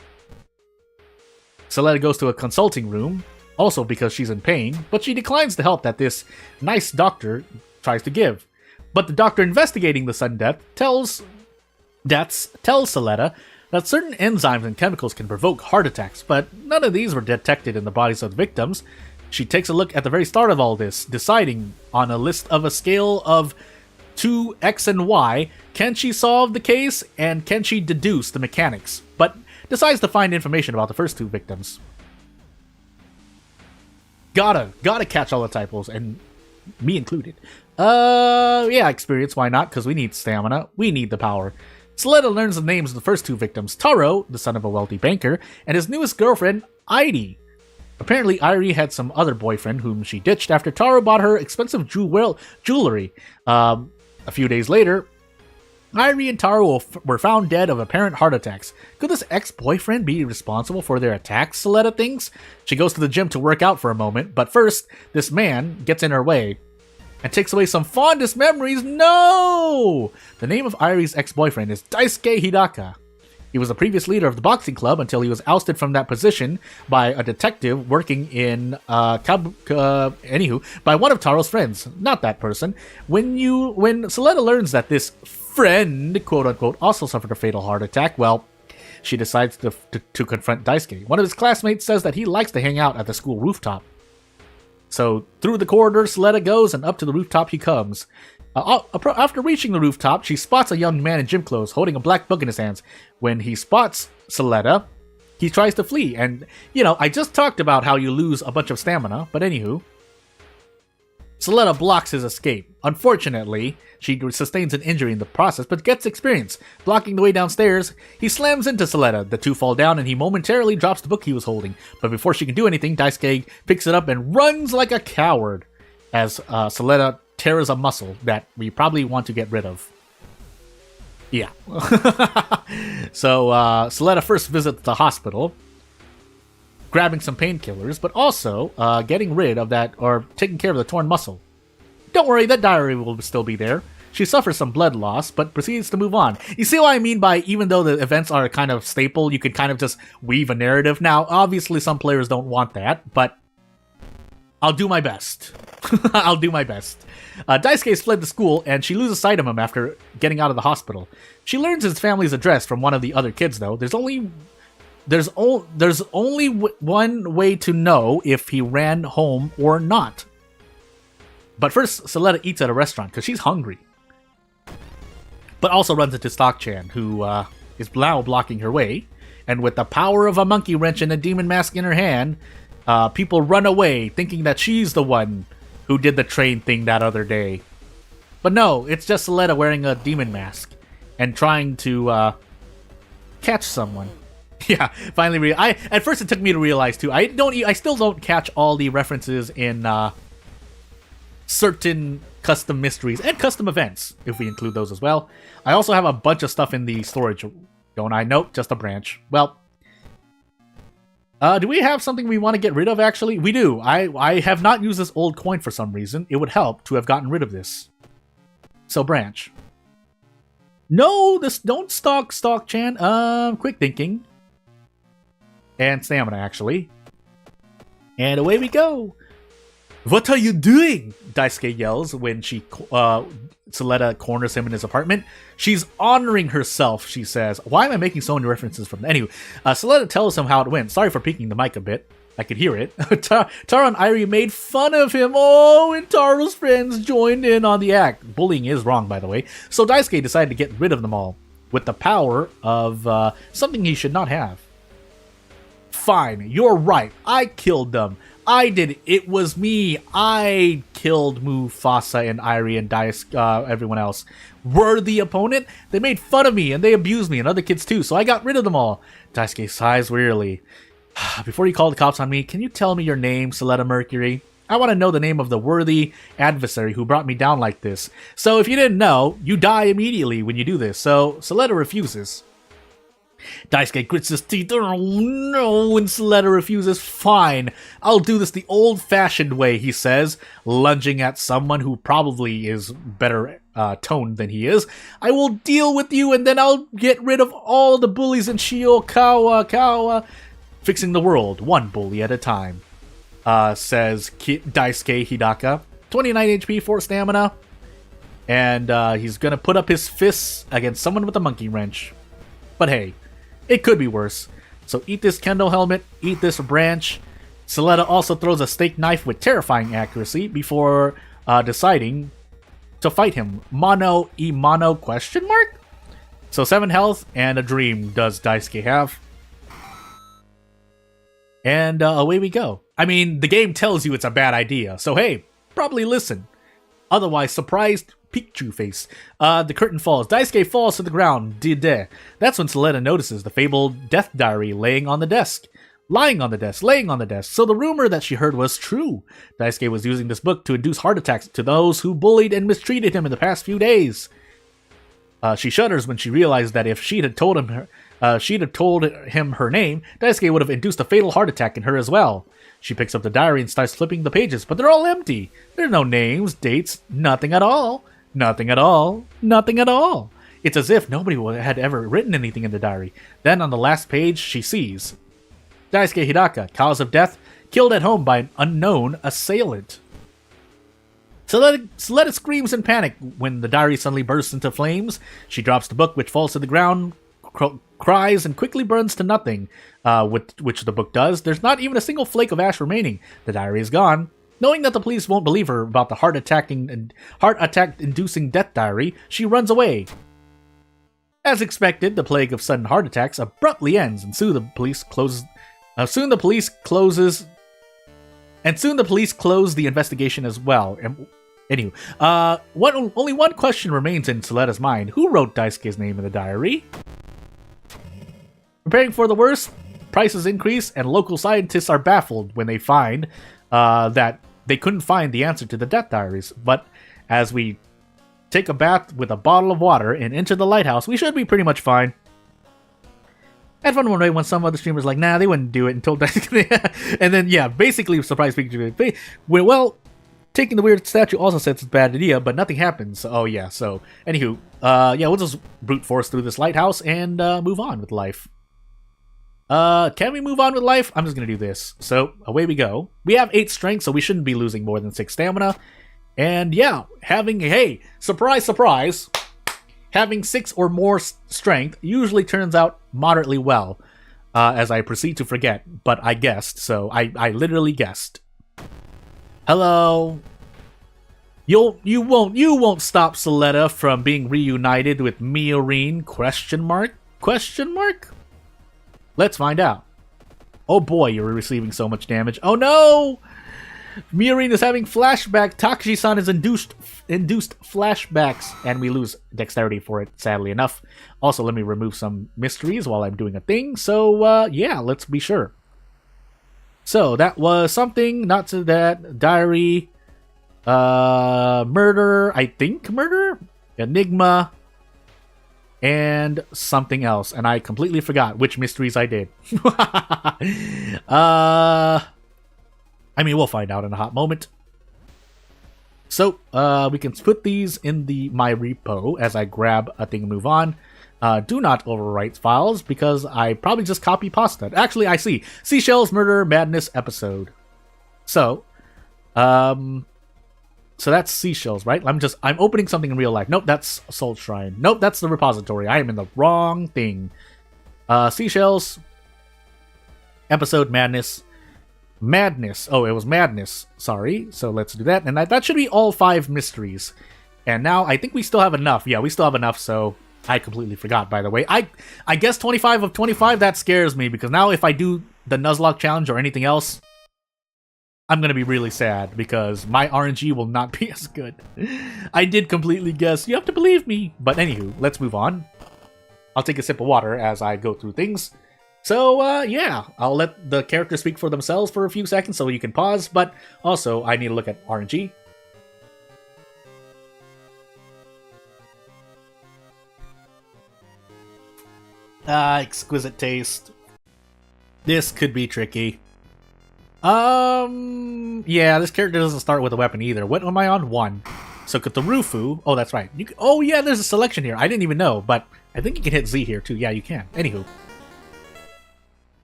Soletta goes to a consulting room, also because she's in pain, but she declines the help that this nice doctor tries to give. But the doctor investigating the sudden death tells Soletta that certain enzymes and chemicals can provoke heart attacks, but none of these were detected in the bodies of the victims. She takes a look at the very start of all this, deciding on a scale of 2, X, and Y, can she solve the case and can she deduce the mechanics, but decides to find information about the first 2 victims. Gotta catch all the typos, and me included. Yeah, experience, why not? Because we need stamina, we need the power. Soletta learns the names of the first 2 victims, Taro, the son of a wealthy banker, and his newest girlfriend, Airi. Apparently, Airi had some other boyfriend whom she ditched after Taro bought her expensive jewelry. A few days later, Airi and Taro were found dead of apparent heart attacks. Could this ex-boyfriend be responsible for their attacks, Soletta thinks? She goes to the gym to work out for a moment, but first, this man gets in her way and takes away some fondest memories. No! The name of Airi's ex-boyfriend is Daisuke Hidaka. He was the previous leader of the boxing club until he was ousted from that position by a detective working in by one of Taro's friends. Not that person. When Soletta learns that this friend, quote-unquote, also suffered a fatal heart attack, well, she decides to confront Daisuke. One of his classmates says that he likes to hang out at the school rooftop. So, through the corridor, Soletta goes, and up to the rooftop he comes. After reaching the rooftop, she spots a young man in gym clothes holding a black book in his hands. When he spots Soletta, he tries to flee. And, I just talked about how you lose a bunch of stamina, but anywho. Soletta blocks his escape. Unfortunately, she sustains an injury in the process, but gets experience. Blocking the way downstairs, he slams into Soletta. The 2 fall down, and he momentarily drops the book he was holding. But before she can do anything, Daisuke picks it up and runs like a coward, as Soletta tears a muscle that we probably want to get rid of. Yeah. So, Soletta first visits the hospital, grabbing some painkillers, but also getting rid of that, or taking care of the torn muscle. Don't worry, that diary will still be there. She suffers some blood loss, but proceeds to move on. You see what I mean by, even though the events are kind of staple, you can kind of just weave a narrative. Now, obviously some players don't want that, but I'll do my best. I'll do my best. Daisuke has fled the school, and she loses sight of him after getting out of the hospital. She learns his family's address from one of the other kids, though. There's only one way to know if he ran home or not. But first, Soletta eats at a restaurant because she's hungry. But also runs into Stock-chan, who is now blocking her way. And with the power of a monkey wrench and a demon mask in her hand, people run away thinking that she's the one who did the train thing that other day. But no, it's just Soletta wearing a demon mask and trying to catch someone. Yeah, finally. At first it took me to realize too. I still don't catch all the references in certain custom mysteries and custom events, if we include those as well. I also have a bunch of stuff in the storage, don't I? Nope, just a branch. Well, do we have something we want to get rid of, actually? We do. I have not used this old coin for some reason. It would help to have gotten rid of this. So, branch. No, this don't stalk, Chan. Quick thinking. And stamina, actually. And away we go. What are you doing? Daisuke yells when Suletta corners him in his apartment. She's honoring herself, she says. Why am I making so many references from that? Anyway, Suletta tells him how it went. Sorry for peeking the mic a bit. I could hear it. Taro and Irie made fun of him. Oh, and Taro's friends joined in on the act. Bullying is wrong, by the way. So Daisuke decided to get rid of them all with the power of something he should not have. Fine, you're right. I killed them. I did it. It was me. I killed Mufasa and Irie and everyone else. Worthy opponent? They made fun of me and they abused me and other kids too, so I got rid of them all. Daisuke sighs wearily. Before you call the cops on me, can you tell me your name, Suletta Mercury? I want to know the name of the worthy adversary who brought me down like this. So if you didn't know, you die immediately when you do this, so Suletta refuses. Daisuke grits his teeth. Oh no, when Suletta refuses. Fine, I'll do this the old-fashioned way, he says, lunging at someone who probably is better toned than he is. I will deal with you and then I'll get rid of all the bullies in Shiokawa. Fixing the world, one bully at a time, says Daisuke Hidaka. 29 HP, 4 stamina. And he's gonna put up his fists against someone with a monkey wrench. But hey, it could be worse. So eat this Kendo helmet, eat this branch. Suletta also throws a steak knife with terrifying accuracy before deciding to fight him. Mono e mono question mark? So 7 health and a dream does Daisuke have. And away we go. I mean, the game tells you it's a bad idea, so hey, probably listen. Otherwise, surprised Pikachu face. The curtain falls. Daisuke falls to the ground. That's when Suletta notices the fabled death diary laying on the desk. Laying on the desk. So the rumor that she heard was true. Daisuke was using this book to induce heart attacks to those who bullied and mistreated him in the past few days. She shudders when she realized that if she'd have told him her name, Daisuke would have induced a fatal heart attack in her as well. She picks up the diary and starts flipping the pages, but they're all empty. There are no names, dates, nothing at all. Nothing at all. Nothing at all. It's as if nobody had ever written anything in the diary. Then on the last page, she sees Daisuke Hidaka, cause of death, killed at home by an unknown assailant. Suletta screams in panic when the diary suddenly bursts into flames. She drops the book, which falls to the ground, cries, and quickly burns to nothing, which the book does. There's not even a single flake of ash remaining. The diary is gone. Knowing that the police won't believe her about the heart attack-inducing death diary, she runs away. As expected, the plague of sudden heart attacks abruptly ends, and soon the police close the investigation as well. Anyway, only one question remains in Suletta's mind: who wrote Daisuke's name in the diary? Preparing for the worst, prices increase, and local scientists are baffled when they find that they couldn't find the answer to the death diaries. But as we take a bath with a bottle of water and enter the lighthouse, we should be pretty much fine. I had fun one day when some other streamers like, nah, they wouldn't do it until Daisuke. And then, yeah, basically surprise Pikachu. Well, taking the weird statue also says it's a bad idea, but nothing happens. Oh, yeah, so, anywho, yeah, we'll just brute force through this lighthouse and move on with life. Can we move on with life? I'm just gonna do this. So, away we go. We have 8 strength, so we shouldn't be losing more than 6 stamina. And yeah, hey, surprise, surprise, having 6 or more strength usually turns out moderately well, as I proceed to forget, but I guessed, so I literally guessed. Hello? You won't stop Suletta from being reunited with Miorine? Question mark? Let's find out. Oh boy, you're receiving so much damage. Oh no! Mirin is having flashback. Takashi-san is induced flashbacks, and we lose dexterity for it, sadly enough. Also, let me remove some mysteries while I'm doing a thing. So, yeah, let's be sure. So, that was something, not to that, diary, murder, I think murder? Enigma, and something else. And I completely forgot which mysteries I did. I mean, we'll find out in a hot moment. So, we can put these in my repo as I grab a thing and move on. Do not overwrite files because I probably just copy pasta. Actually, I see. Seashells Murder Madness episode. So, so that's seashells, right? I'm opening something in real life. Nope, that's Soul Shrine. Nope, that's the repository. I am in the wrong thing. Seashells episode Madness. Madness. Oh, it was Madness. Sorry. So let's do that. And that should be all 5 mysteries. And now I think we still have enough. Yeah, we still have enough, so I completely forgot, by the way. I guess 25 of 25, that scares me, because now if I do the Nuzlocke challenge or anything else, I'm going to be really sad, because my RNG will not be as good. I did completely guess. You have to believe me. But anywho, let's move on. I'll take a sip of water as I go through things. So, yeah, I'll let the characters speak for themselves for a few seconds so you can pause, but also I need to look at RNG. Exquisite taste. This could be tricky. Yeah, this character doesn't start with a weapon either. What am I on? 1. So Cthulhu, oh, that's right. Oh, yeah, there's a selection here. I didn't even know, but I think you can hit Z here, too. Yeah, you can. Anywho.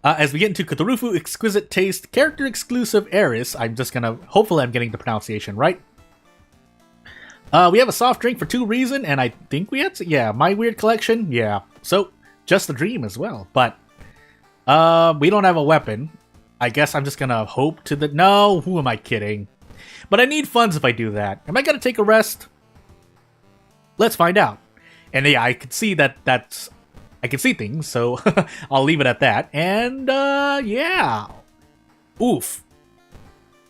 As we get into Cthulhu, Exquisite Taste, Character Exclusive Eris, I'm just gonna, hopefully I'm getting the pronunciation right. We have a soft drink for 2 reasons, and I think we had to, yeah, My Weird Collection, yeah. So, Just a Dream as well, but, we don't have a weapon. I guess I'm just gonna hope to no, who am I kidding? But I need funds if I do that. Am I gonna take a rest? Let's find out. And yeah, I can see I can see things, so I'll leave it at that. And, yeah. Oof.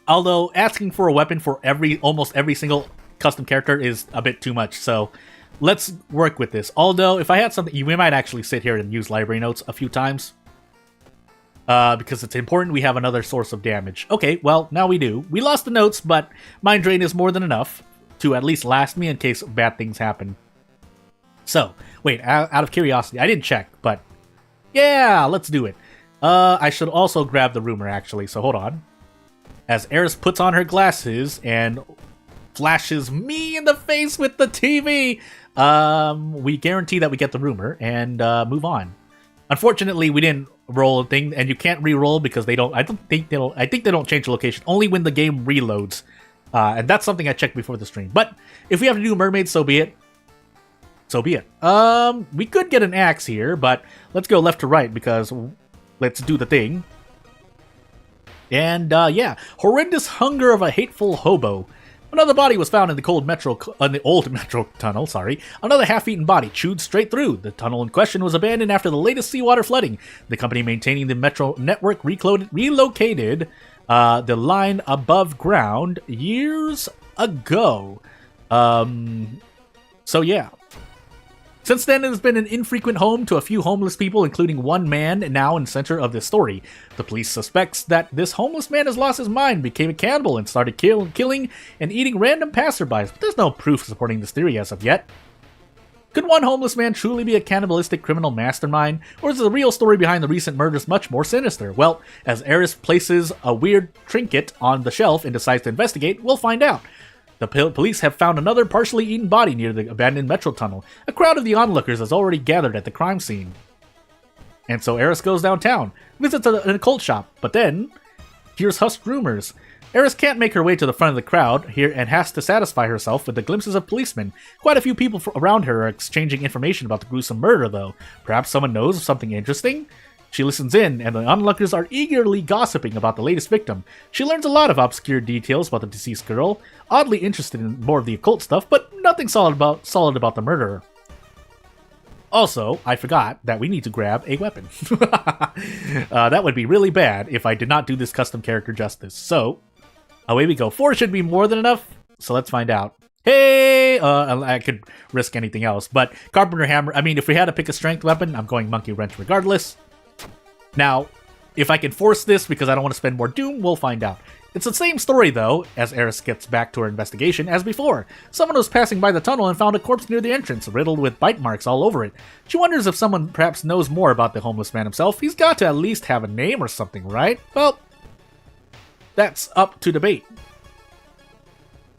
Although, asking for a weapon for almost every single custom character is a bit too much, so let's work with this. Although, if I had something, we might actually sit here and use library notes a few times. Because it's important we have another source of damage. Okay, well, now we do. We lost the notes, but Mind Drain is more than enough to at least last me in case bad things happen. So, wait, out of curiosity, I didn't check, but yeah, let's do it. I should also grab the rumor, actually, so hold on. As Eris puts on her glasses and flashes me in the face with the TV, we guarantee that we get the rumor and move on. Unfortunately, we didn't roll a thing, and you can't re-roll because they don't. I think they don't change the location only when the game reloads, and that's something I checked before the stream. But if we have to do mermaids, so be it. So be it. We could get an axe here, but let's go left to right because let's do the thing. And yeah, horrendous hunger of a hateful hobo. Another body was found in the old metro tunnel. Sorry, another half-eaten body chewed straight through. The tunnel in question was abandoned after the latest seawater flooding. The company maintaining the metro network relocated the line above ground years ago. So yeah. Since then, it has been an infrequent home to a few homeless people, including one man now in the center of this story. The police suspects that this homeless man has lost his mind, became a cannibal, and started killing and eating random passerbys, but there's no proof supporting this theory as of yet. Could one homeless man truly be a cannibalistic criminal mastermind, or is the real story behind the recent murders much more sinister? Well, as Eris places a weird trinket on the shelf and decides to investigate, we'll find out. The police have found another partially eaten body near the abandoned metro tunnel. A crowd of the onlookers has already gathered at the crime scene. And so Eris goes downtown, visits an occult shop, but then hears husked rumors. Eris can't make her way to the front of the crowd here and has to satisfy herself with the glimpses of policemen. Quite a few people around her are exchanging information about the gruesome murder, though. Perhaps someone knows of something interesting? She listens in, and the onlookers are eagerly gossiping about the latest victim. She learns a lot of obscure details about the deceased girl, oddly interested in more of the occult stuff, but nothing solid about the murderer. Also, I forgot that we need to grab a weapon. That would be really bad if I did not do this custom character justice. So, Away we go. 4 should be more than enough, so let's find out. Hey! I could risk anything else, but Carpenter Hammer, I mean, if we had to pick a strength weapon, I'm going Monkey Wrench regardless. Now, if I can force this because I don't want to spend more Doom, we'll find out. It's the same story, though, as Eris gets back to her investigation as before. Someone was passing by the tunnel and found a corpse near the entrance, riddled with bite marks all over it. She wonders if someone perhaps knows more about the homeless man himself. He's got to at least have a name or something, right? Well, that's up to debate.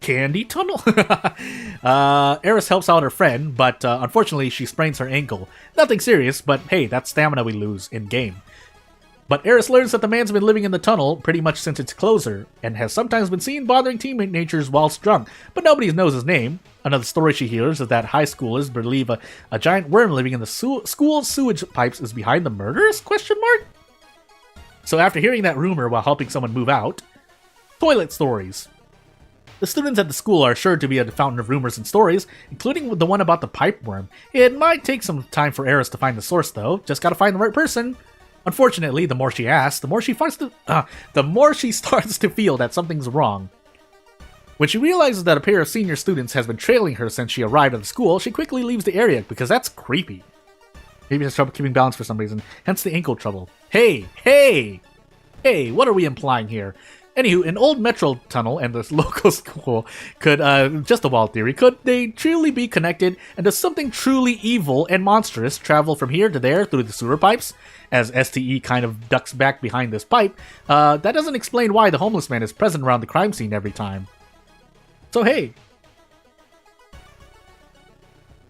Candy tunnel? Eris helps out her friend, but unfortunately she sprains her ankle. Nothing serious, but hey, that's stamina we lose in-game. But Eris learns that the man's been living in the tunnel pretty much since its closure, and has sometimes been seen bothering teammate natures whilst drunk, but nobody knows his name. Another story she hears is that high schoolers believe a giant worm living in the school sewage pipes is behind the murders? ? So after hearing that rumor while helping someone move out, toilet stories. The students at the school are sure to be a fountain of rumors and stories, including the one about the pipe worm. It might take some time for Eris to find the source, though. Just gotta find the right person. Unfortunately, the more she asks, the more she starts to feel that something's wrong. When she realizes that a pair of senior students has been trailing her since she arrived at the school, she quickly leaves the area because that's creepy. Maybe has trouble keeping balance for some reason, hence the ankle trouble. Hey, what are we implying here? Anywho, an old metro tunnel and this local school could, just a wild theory, could they truly be connected, and does something truly evil and monstrous travel from here to there through the sewer pipes, as STE kind of ducks back behind this pipe? That doesn't explain why the homeless man is present around the crime scene every time. So hey.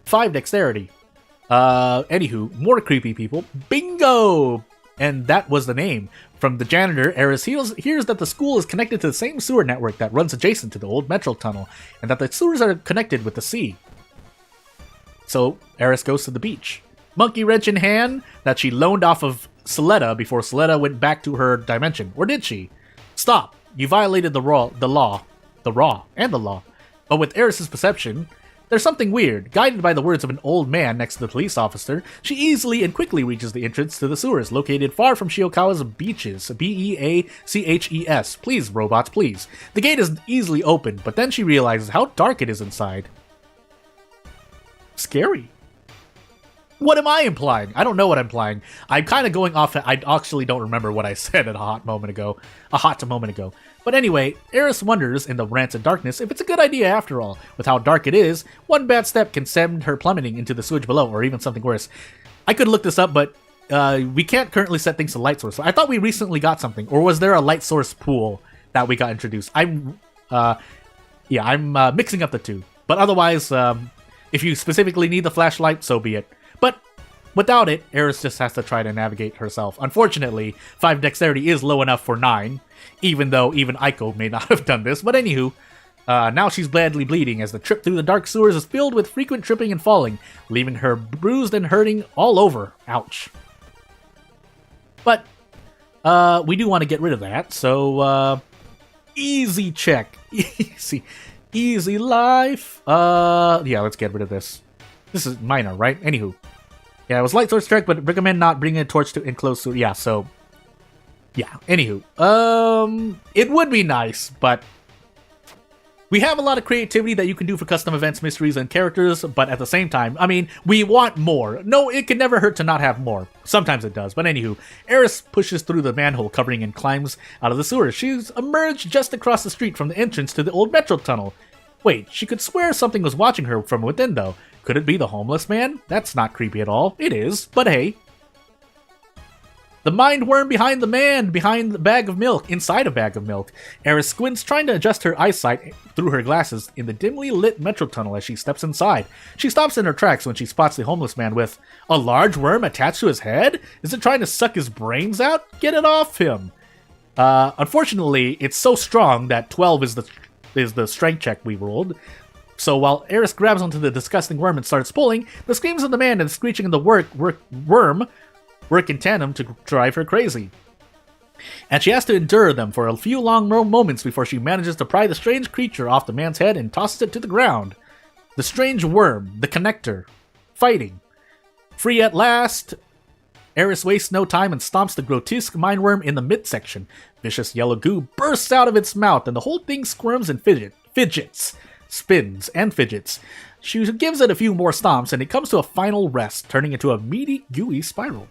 5 dexterity. Anywho, more creepy people. Bingo! And that was the name. From the janitor, Eris hears that the school is connected to the same sewer network that runs adjacent to the old metro tunnel, and that the sewers are connected with the sea. So, Eris goes to the beach. Monkey wrench in hand that she loaned off of Soletta before Soletta went back to her dimension. Or did she? Stop! You violated the law. But with Eris's perception, there's something weird. Guided by the words of an old man next to the police officer, she easily and quickly reaches the entrance to the sewers, located far from Shiokawa's beaches. Beaches. Please, robots, please. The gate is easily opened, but then she realizes how dark it is inside. Scary. What am I implying? I don't know what I'm implying. I'm kind of going off. I actually don't remember what I said a hot moment ago. But anyway, Eris wonders in the rancid darkness if it's a good idea after all. With how dark it is, one bad step can send her plummeting into the sewage below, or even something worse. I could look this up, but we can't currently set things to light source. I thought we recently got something, or was there a light source pool that we got introduced? I'm mixing up the two. But otherwise, if you specifically need the flashlight, so be it. But without it, Eris just has to try to navigate herself. Unfortunately, 5 dexterity is low enough for 9, even though even Aiko may not have done this. But anywho, now she's badly bleeding as the trip through the dark sewers is filled with frequent tripping and falling, leaving her bruised and hurting all over. Ouch. But we do want to get rid of that, so easy check. Easy life. Yeah, let's get rid of this. This is minor, right? Anywho. Yeah, it was light source check, but recommend not bringing a torch to enclosed sewer. Yeah, so... yeah, anywho. It would be nice, but... we have a lot of creativity that you can do for custom events, mysteries, and characters, but at the same time, I mean, we want more. No, it can never hurt to not have more. Sometimes it does, but anywho. Eris pushes through the manhole covering and climbs out of the sewer. She's emerged just across the street from the entrance to the old metro tunnel. Wait, she could swear something was watching her from within, though. Could it be the homeless man? That's not creepy at all. It is, but hey. The mind worm behind the man, behind the bag of milk, inside a bag of milk. Eris squints, trying to adjust her eyesight through her glasses in the dimly lit metro tunnel as she steps inside. She stops in her tracks when she spots the homeless man with a large worm attached to his head? Is it trying to suck his brains out? Get it off him. Unfortunately, it's so strong that 12 is the strength check we rolled. So while Eris grabs onto the disgusting worm and starts pulling, the screams of the man and the screeching of the worm work in tandem to drive her crazy. And she has to endure them for a few long moments before she manages to pry the strange creature off the man's head and tosses it to the ground. The strange worm, the connector, fighting. Free at last. Eris wastes no time and stomps the grotesque mindworm in the midsection. Vicious yellow goo bursts out of its mouth, and the whole thing squirms and spins and fidgets. She gives it a few more stomps, and it comes to a final rest, turning into a meaty, gooey spiral.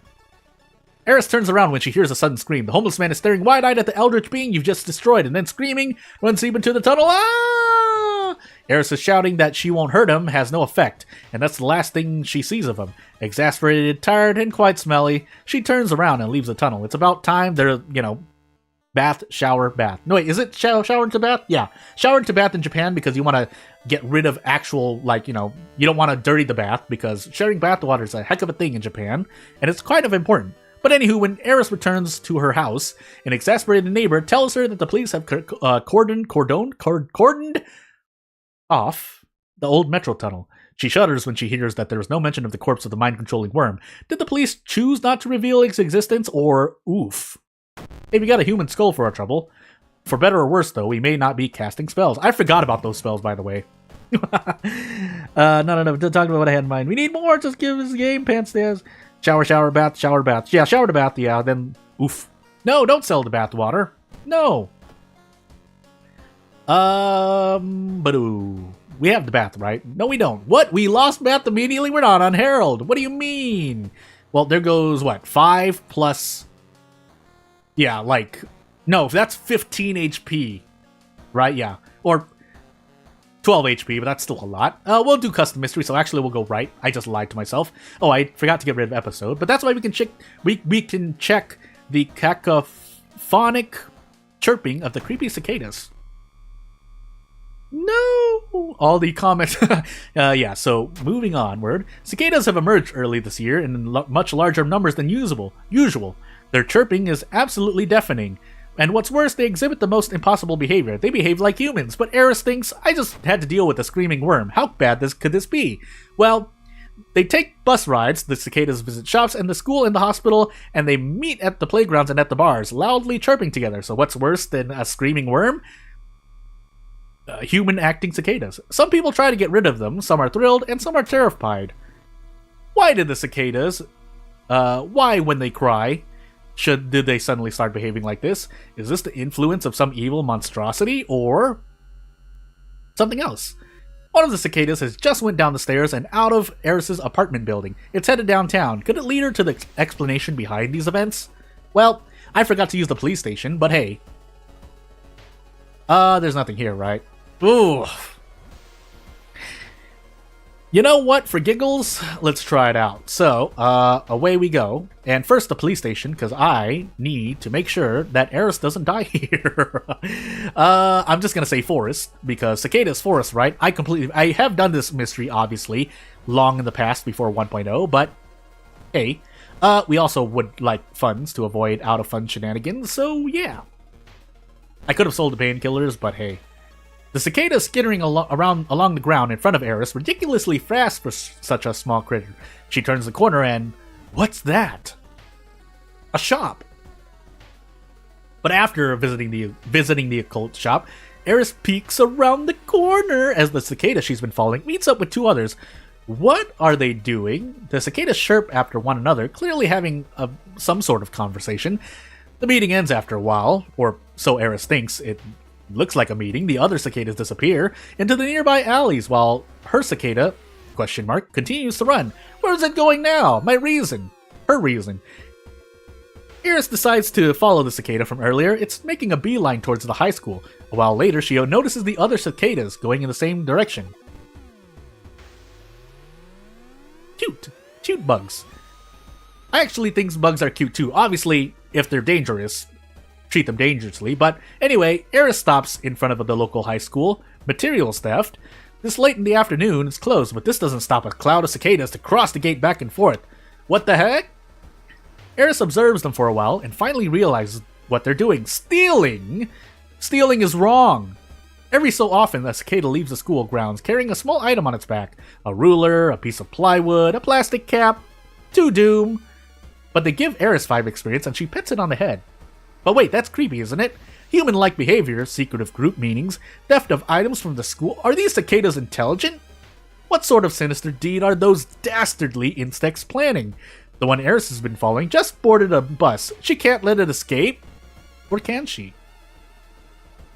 Eris turns around when she hears a sudden scream. The homeless man is staring wide-eyed at the eldritch being you've just destroyed, and then screaming, runs deep into the tunnel. Ah! Eris is shouting that she won't hurt him has no effect, and that's the last thing she sees of him. Exasperated, tired, and quite smelly, she turns around and leaves the tunnel. It's about time they're, bath, shower, bath. No, wait, is it shower into bath? Yeah. Shower into bath in Japan because you want to get rid of actual, you don't want to dirty the bath because sharing bath water is a heck of a thing in Japan, and it's kind of important. But anywho, when Eris returns to her house, an exasperated neighbor tells her that the police have cordoned off the old metro tunnel. She shudders when she hears that there is no mention of the corpse of the mind-controlling worm. Did the police choose not to reveal its existence, or oof? Hey, we got a human skull for our trouble. For better or worse, though, we may not be casting spells. I forgot about those spells, by the way. No, don't talk about what I had in mind. We need more, just give us a game, pants stairs. Shower, bath. Yeah, shower to bath, yeah, then oof. No, don't sell the bath water. No. We have the bath, right? No, we don't. What? We lost bath immediately? We're not on Herald. What do you mean? Well, there goes, 5 plus... Yeah, no, that's 15 HP. Right, yeah. Or 12 HP, but that's still a lot. We'll do custom mystery, so actually we'll go right. I just lied to myself. Oh, I forgot to get rid of episode, but that's why we can check we can check the cacophonic chirping of the creepy cicadas. No! All the comments. Yeah, so moving onward. Cicadas have emerged early this year in much larger numbers than usual. Their chirping is absolutely deafening. And what's worse, they exhibit the most impossible behavior. They behave like humans, but Eris thinks, I just had to deal with a screaming worm. How bad could this be? Well, they take bus rides, the cicadas visit shops and the school and the hospital, and they meet at the playgrounds and at the bars, loudly chirping together. So what's worse than a screaming worm? Human acting cicadas. Some people try to get rid of them, some are thrilled, and some are terrified. Why did the cicadas, why when they cry, did they suddenly start behaving like this? Is this the influence of some evil monstrosity, or something else? One of the cicadas has just went down the stairs and out of Eris's apartment building. It's headed downtown. Could it lead her to the explanation behind these events? Well, I forgot to use the police station, but hey. There's nothing here, right? Ooh. You know what? For giggles, let's try it out. So, away we go. And first the police station, because I need to make sure that Eris doesn't die here. I'm just going to say forest, because Cicada's forest, right? I have done this mystery, obviously, long in the past before 1.0, but hey, we also would like funds to avoid out-of-fun shenanigans, so yeah. I could have sold the painkillers, but hey. The cicada is skittering along the ground in front of Eris, ridiculously fast for such a small critter. She turns the corner and... what's that? A shop. But after visiting the occult shop, Eris peeks around the corner as the cicada she's been following meets up with two others. What are they doing? The cicadas chirp after one another, clearly having some sort of conversation. The meeting ends after a while, or so Eris thinks. It looks like a meeting. The other cicadas disappear into the nearby alleys while her cicada, continues to run. Where is it going now? Her reason. Eris decides to follow the cicada from earlier. It's making a beeline towards the high school. A while later, she notices the other cicadas going in the same direction. Cute bugs. I actually think bugs are cute too. Obviously, if they're dangerous, treat them dangerously. But anyway, Eris stops in front of the local high school. Materials theft. This late in the afternoon, it's closed, but this doesn't stop a cloud of cicadas to cross the gate back and forth. What the heck? Eris observes them for a while and finally realizes what they're doing. Stealing! Stealing is wrong. Every so often, a cicada leaves the school grounds carrying a small item on its back. A ruler, a piece of plywood, a plastic cap. To doom. But they give Eris 5 experience and she pets it on the head. But wait, that's creepy, isn't it? Human-like behavior, secretive group meetings, theft of items from the school. Are these cicadas intelligent? What sort of sinister deed are those dastardly insects planning? The one Eris has been following just boarded a bus. She can't let it escape. Or can she?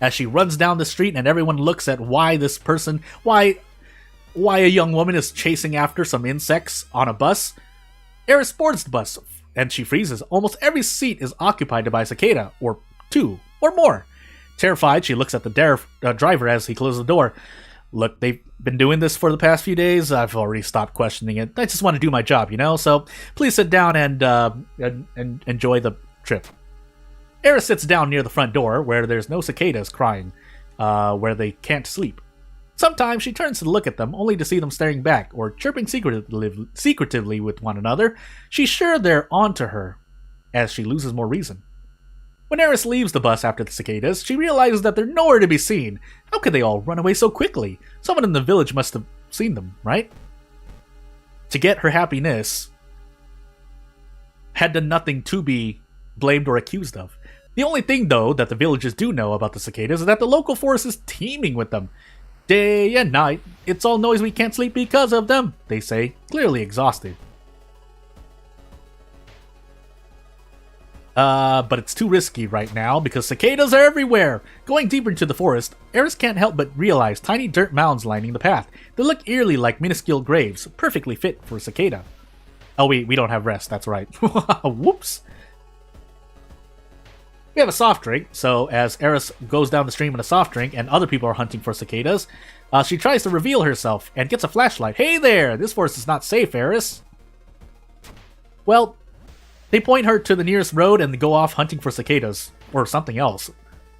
As she runs down the street and everyone looks at why a young woman is chasing after some insects on a bus, Eris boards the bus and she freezes. Almost every seat is occupied by a cicada, or two, or more. Terrified, she looks at the driver as he closes the door. Look, they've been doing this for the past few days. I've already stopped questioning it. I just want to do my job, So please sit down and enjoy the trip. Eris sits down near the front door, where there's no cicadas crying, where they can't sleep. Sometimes she turns to look at them, only to see them staring back, or chirping secretively with one another. She's sure they're onto her, as she loses more reason. When Eris leaves the bus after the cicadas, she realizes that they're nowhere to be seen. How could they all run away so quickly? Someone in the village must have seen them, right? To get her happiness, had done nothing to be blamed or accused of. The only thing, though, that the villagers do know about the cicadas is that the local forest is teeming with them. Day and night, it's all noise, we can't sleep because of them, they say, clearly exhausted. But it's too risky right now because cicadas are everywhere. Going deeper into the forest, Eris can't help but realize tiny dirt mounds lining the path. They look eerily like minuscule graves, perfectly fit for a cicada. Oh wait, we don't have rest, that's right. Whoops. We have a soft drink, so as Eris goes down the stream in a soft drink and other people are hunting for cicadas, she tries to reveal herself and gets a flashlight. Hey there, this forest is not safe, Eris. Well, they point her to the nearest road and go off hunting for cicadas, or something else.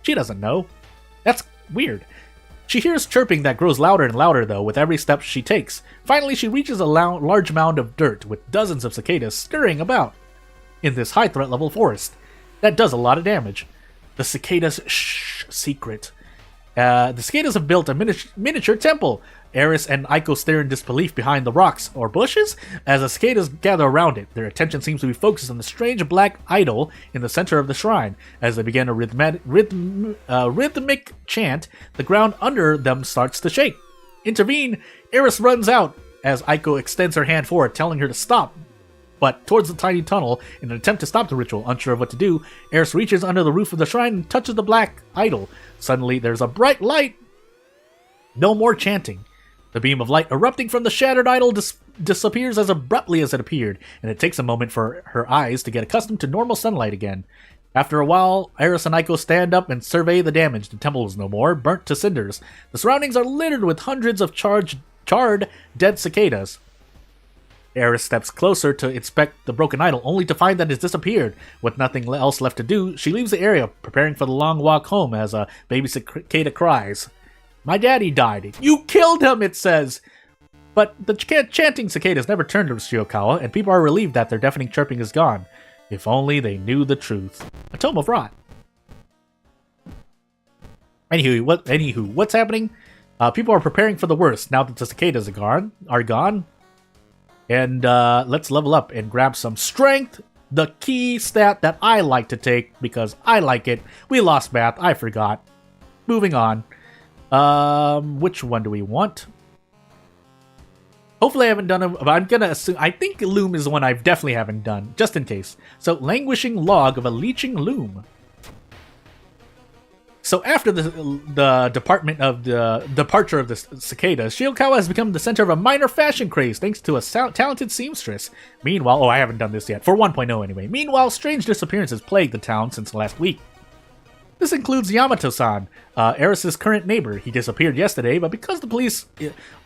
She doesn't know. That's weird. She hears chirping that grows louder and louder, though, with every step she takes. Finally, she reaches a large mound of dirt with dozens of cicadas scurrying about in this high threat level forest. That does a lot of damage. The cicadas' secret. The cicadas have built a miniature temple. Eris and Aiko stare in disbelief behind the rocks or bushes as the cicadas gather around it. Their attention seems to be focused on the strange black idol in the center of the shrine. As they begin a rhythmic chant, the ground under them starts to shake. Intervene! Eris runs out as Aiko extends her hand forward, telling her to stop. But towards the tiny tunnel, in an attempt to stop the ritual, unsure of what to do, Eris reaches under the roof of the shrine and touches the black idol. Suddenly, there's a bright light. No more chanting. The beam of light erupting from the shattered idol disappears as abruptly as it appeared, and it takes a moment for her eyes to get accustomed to normal sunlight again. After a while, Eris and Aiko stand up and survey the damage. The temple is no more, burnt to cinders. The surroundings are littered with hundreds of charred, dead cicadas. Eris steps closer to inspect the broken idol, only to find that it's disappeared. With nothing else left to do, she leaves the area, preparing for the long walk home as a baby cicada cries. My daddy died. You killed him, it says. But the chanting cicadas never turned to Shiokawa, and people are relieved that their deafening chirping is gone. If only they knew the truth. A tome of rot. Anywho, what's happening? People are preparing for the worst now that the cicadas are gone. And let's level up and grab some strength. The key stat that I like to take because I like it. We lost math. I forgot. Moving on. Which one do we want? Hopefully I haven't done it, but I'm gonna assume, I think Loom is the one I definitely haven't done, just in case. So, Languishing Log of a Leeching Loom. So after the departure of the cicadas, Shiokawa has become the center of a minor fashion craze thanks to a talented seamstress. Meanwhile, I haven't done this yet, for 1.0 anyway. Meanwhile, strange disappearances plague the town since last week. This includes Yamato-san, Eris's current neighbor. He disappeared yesterday, but because the police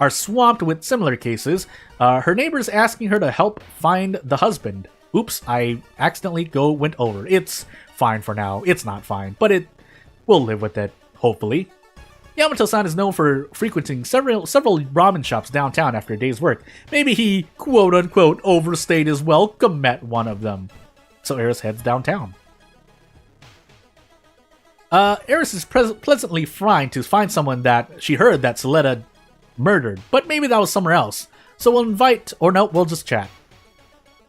are swamped with similar cases, her neighbor's asking her to help find the husband. Oops, I accidentally went over. It's fine for now. It's not fine, but we'll live with it, hopefully. Yamato-san is known for frequenting several ramen shops downtown after a day's work. Maybe he, quote-unquote, overstayed his welcome at one of them. So Eris heads downtown. Eris is pleasantly frightened to find someone that she heard that Soletta murdered, but maybe that was somewhere else. So we'll just chat.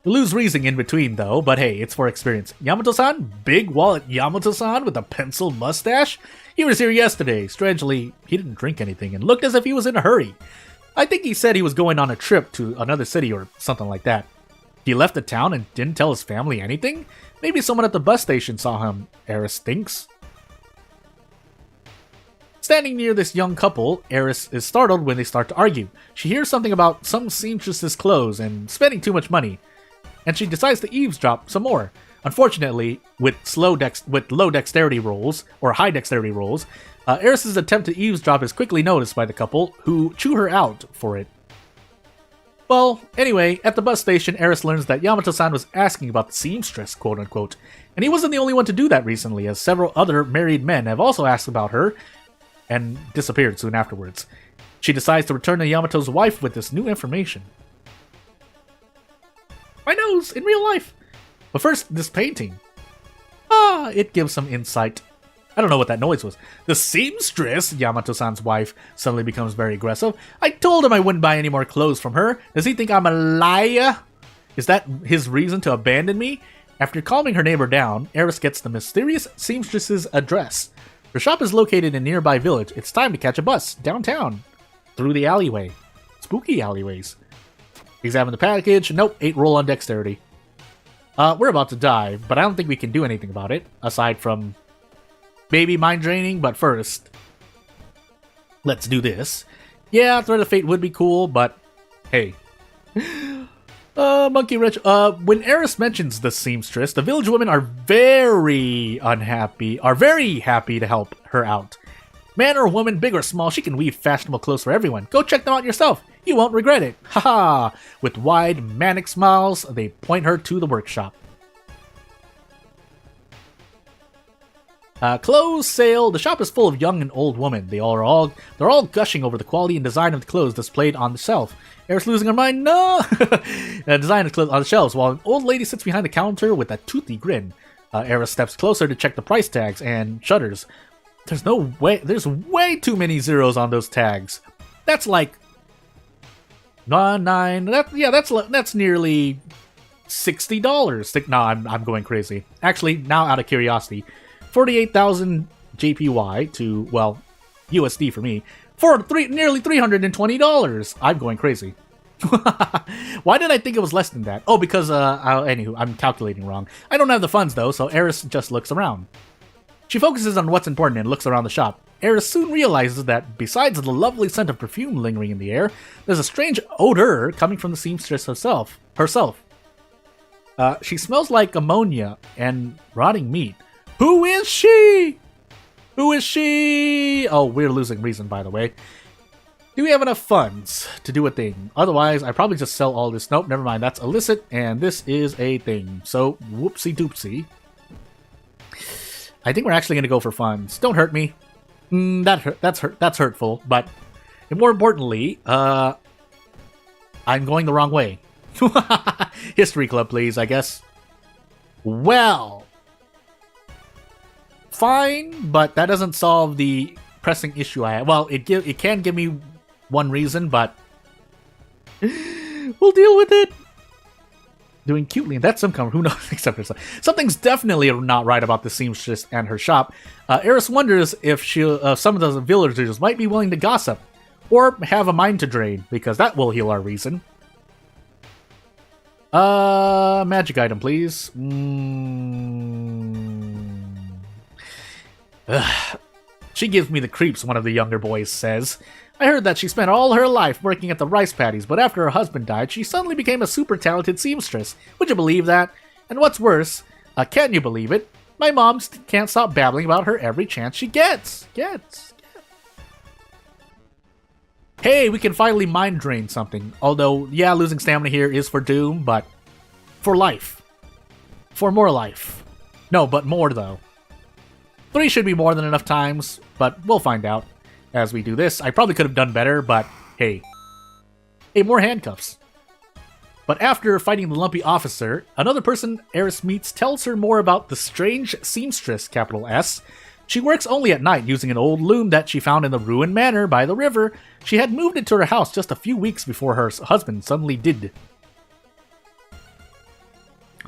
We lose reasoning in between though, but hey, it's for experience. Yamato-san? Big wallet Yamato-san with a pencil mustache? He was here yesterday. Strangely, he didn't drink anything and looked as if he was in a hurry. I think he said he was going on a trip to another city or something like that. He left the town and didn't tell his family anything? Maybe someone at the bus station saw him, Eris thinks. Standing near this young couple, Eris is startled when they start to argue. She hears something about some seamstress's clothes and spending too much money, and she decides to eavesdrop some more. Unfortunately, with low dexterity rolls, or high dexterity rolls, Eris's attempt to eavesdrop is quickly noticed by the couple, who chew her out for it. Well, anyway, at the bus station, Eris learns that Yamato-san was asking about the seamstress, quote-unquote, and he wasn't the only one to do that recently, as several other married men have also asked about her, and disappeared soon afterwards. She decides to return to Yamato's wife with this new information. My nose, in real life! But first, this painting. It gives some insight. I don't know what that noise was. The seamstress, Yamato-san's wife, suddenly becomes very aggressive. I told him I wouldn't buy any more clothes from her. Does he think I'm a liar? Is that his reason to abandon me? After calming her neighbor down, Eris gets the mysterious seamstress's address. Her shop is located in a nearby village. It's time to catch a bus downtown. Through the alleyway. Spooky alleyways. Examine the package. Nope, 8 roll on dexterity. We're about to die, but I don't think we can do anything about it, aside from maybe mind draining, but first, let's do this. Yeah, Thread of Fate would be cool, but hey. Monkey Rich, when Eris mentions the seamstress, the village women are very happy to help her out. Man or woman, big or small, she can weave fashionable clothes for everyone. Go check them out yourself. You won't regret it. Haha! With wide, manic smiles, they point her to the workshop. Clothes sale. The shop is full of young and old women. They're all gushing over the quality and design of the clothes displayed on the shelf. Eris losing her mind. No, design of clothes on the shelves, while an old lady sits behind the counter with a toothy grin. Eris steps closer to check the price tags and shudders. There's no way. There's way too many zeros on those tags. That's like 9. That's nearly $60. No, I'm going crazy. Actually, now out of curiosity. 48,000 JPY to, well, USD for me, for nearly $320. I'm going crazy. Why did I think it was less than that? Oh, because, anywho, I'm calculating wrong. I don't have the funds, though, so Eris just looks around. She focuses on what's important and looks around the shop. Eris soon realizes that, besides the lovely scent of perfume lingering in the air, there's a strange odor coming from the seamstress herself. She smells like ammonia and rotting meat. Who is she? Who is she? Oh, we're losing reason, by the way. Do we have enough funds to do a thing? Otherwise, I probably just sell all this. Nope, never mind. That's illicit, and this is a thing. So, whoopsie doopsie. I think we're actually going to go for funds. Don't hurt me. That's hurtful, but more importantly, I'm going the wrong way. History club, please, I guess. Well, fine, but that doesn't solve the pressing issue I have. Well, it can give me one reason, but we'll deal with it. Doing cutely, and that's some cover. Who knows? Except herself. Something's definitely not right about the seamstress and her shop. Eris wonders if some of those villagers might be willing to gossip, or have a mind to drain, because that will heal our reason. Magic item, please. She gives me the creeps, one of the younger boys says. I heard that she spent all her life working at the rice paddies, but after her husband died, she suddenly became a super talented seamstress. Would you believe that? And what's worse, can you believe it? My mom can't stop babbling about her every chance she gets. Hey, we can finally mind drain something. Although, yeah, losing stamina here is for doom, but for life. For more life. No, but more, though. 3 should be more than enough times, but we'll find out. As we do this, I probably could have done better, but hey. Hey, more handcuffs. But after fighting the lumpy officer, another person Eris meets tells her more about the strange seamstress, capital S. She works only at night using an old loom that she found in the ruined manor by the river. She had moved it to her house just a few weeks before her husband suddenly did.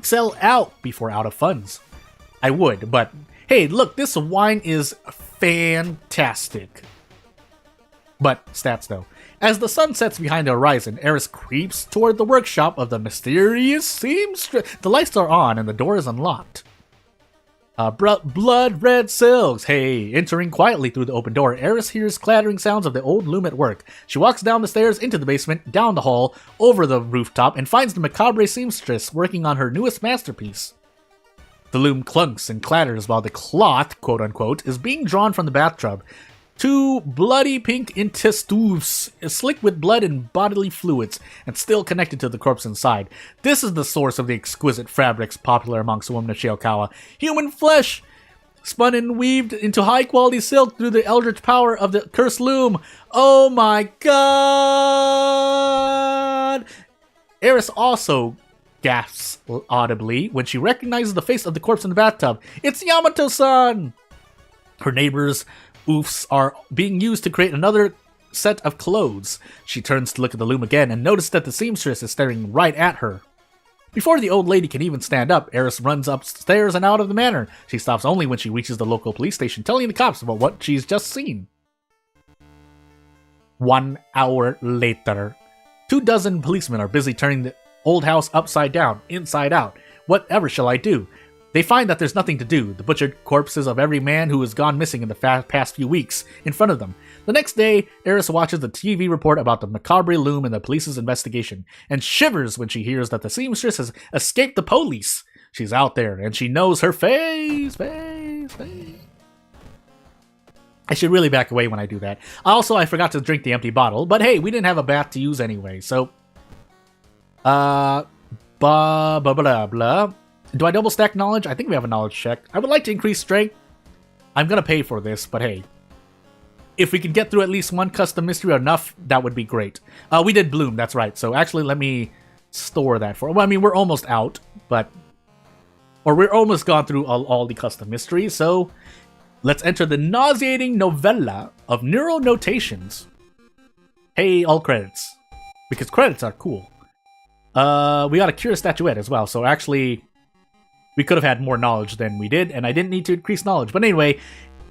Sell out before out of funds. I would, but hey, look, this wine is fantastic. But stats though. As the sun sets behind the horizon, Eris creeps toward the workshop of the mysterious seamstress. The lights are on and the door is unlocked. Blood red silks. Hey, entering quietly through the open door, Eris hears clattering sounds of the old loom at work. She walks down the stairs into the basement, down the hall, over the rooftop, and finds the macabre seamstress working on her newest masterpiece. The loom clunks and clatters while the cloth, quote unquote, is being drawn from the bathtub. Two bloody pink intestines, slick with blood and bodily fluids, and still connected to the corpse inside. This is the source of the exquisite fabrics popular amongst women of Shiokawa. Human flesh, spun and weaved into high-quality silk through the eldritch power of the cursed loom. Oh my god! Eris also gasps audibly when she recognizes the face of the corpse in the bathtub. It's Yamato-san! Her neighbors' oofs are being used to create another set of clothes. She turns to look at the loom again and notices that the seamstress is staring right at her. Before the old lady can even stand up, Eris runs upstairs and out of the manor. She stops only when she reaches the local police station, telling the cops about what she's just seen. 1 hour later, 24 policemen are busy turning the old house upside down, inside out. Whatever shall I do? They find that there's nothing to do. The butchered corpses of every man who has gone missing in the past few weeks in front of them. The next day, Eris watches the TV report about the macabre loom and the police's investigation, and shivers when she hears that the seamstress has escaped the police. She's out there, and she knows her face. I should really back away when I do that. Also, I forgot to drink the empty bottle, but hey, we didn't have a bath to use anyway, so... blah, blah, blah, blah. Do I double stack knowledge? I think we have a knowledge check. I would like to increase strength. I'm gonna pay for this, but hey. If we could get through at least one custom mystery or enough, that would be great. We did bloom, that's right. So actually, let me store that for... Well, I mean, we're almost out, but... Or we're almost gone through all the custom mysteries, so... Let's enter the nauseating novella of neural notations. Hey, all credits. Because credits are cool. We got a cure statuette as well, so actually... We could have had more knowledge than we did, and I didn't need to increase knowledge. But anyway,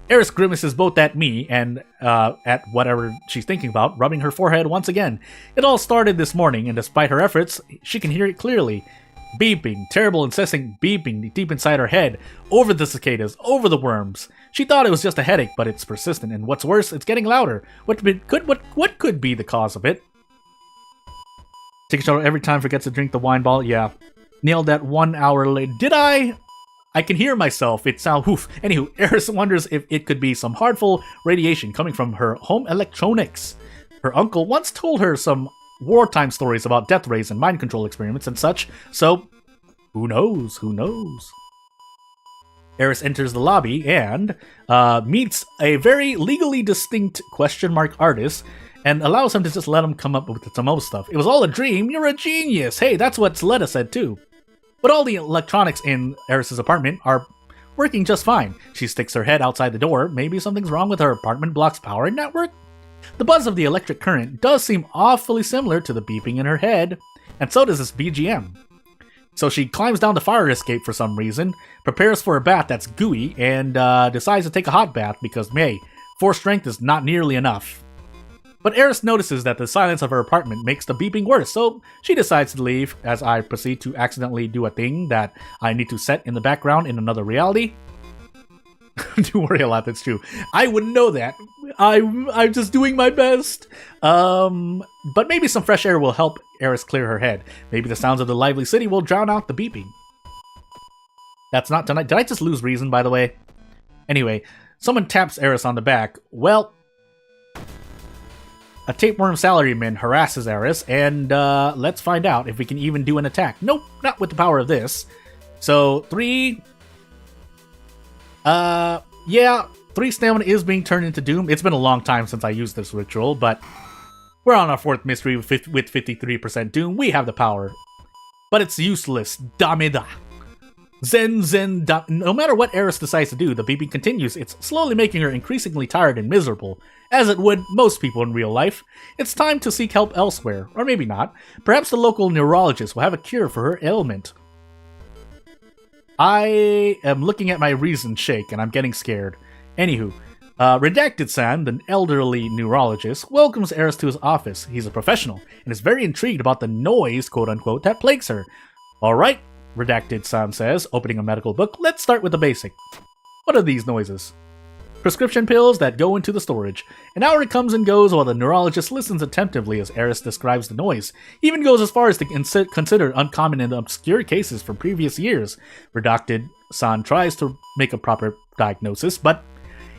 Eris grimaces both at me and at whatever she's thinking about, rubbing her forehead once again. It all started this morning, and despite her efforts, she can hear it clearly. Beeping, terrible incessant beeping deep inside her head, over the cicadas, over the worms. She thought it was just a headache, but it's persistent, and what's worse, it's getting louder. What could be the cause of it? Take a shower every time, forgets to drink the wine bottle. Yeah. Nailed that 1 hour late. Did I? I can hear myself. It sounds oof. Anywho, Eris wonders if it could be some harmful radiation coming from her home electronics. Her uncle once told her some wartime stories about death rays and mind control experiments and such, so who knows? Who knows? Eris enters the lobby and meets a very legally distinct question mark artist and allows him to just let him come up with some old stuff. It was all a dream. You're a genius. Hey, that's what Sletta said too. But all the electronics in Eris's apartment are working just fine. She sticks her head outside the door. Maybe something's wrong with her apartment block's power network? The buzz of the electric current does seem awfully similar to the beeping in her head, and so does this BGM. So she climbs down the fire escape for some reason, prepares for a bath that's gooey, and decides to take a hot bath because, hey, 4 strength is not nearly enough. But Eris notices that the silence of her apartment makes the beeping worse, so she decides to leave as I proceed to accidentally do a thing that I need to set in the background in another reality. Don't worry a lot, that's true. I wouldn't know that. I'm just doing my best. But maybe some fresh air will help Eris clear her head. Maybe the sounds of the lively city will drown out the beeping. That's not tonight. Did I just lose reason, by the way? Anyway, someone taps Eris on the back. Well, a tapeworm salaryman harasses Eris, and let's find out if we can even do an attack. Nope, not with the power of this. So, 3... yeah, 3 stamina is being turned into doom. It's been a long time since I used this ritual, but we're on our 4th mystery with 53% doom. We have the power. But it's useless. Dameda. Zen, no matter what Eris decides to do, the beeping continues. It's slowly making her increasingly tired and miserable, as it would most people in real life. It's time to seek help elsewhere, or maybe not. Perhaps the local neurologist will have a cure for her ailment. I am looking at my reason shake, and I'm getting scared. Anywho, Redacted-san, the elderly neurologist, welcomes Eris to his office. He's a professional and is very intrigued about the noise, quote-unquote, that plagues her. Alright, Redacted-san says, opening a medical book, let's start with the basic. What are these noises? Prescription pills that go into the storage. An hour comes and goes while the neurologist listens attentively as Eris describes the noise. He even goes as far as to consider uncommon and obscure cases from previous years. Redacted-san tries to make a proper diagnosis, but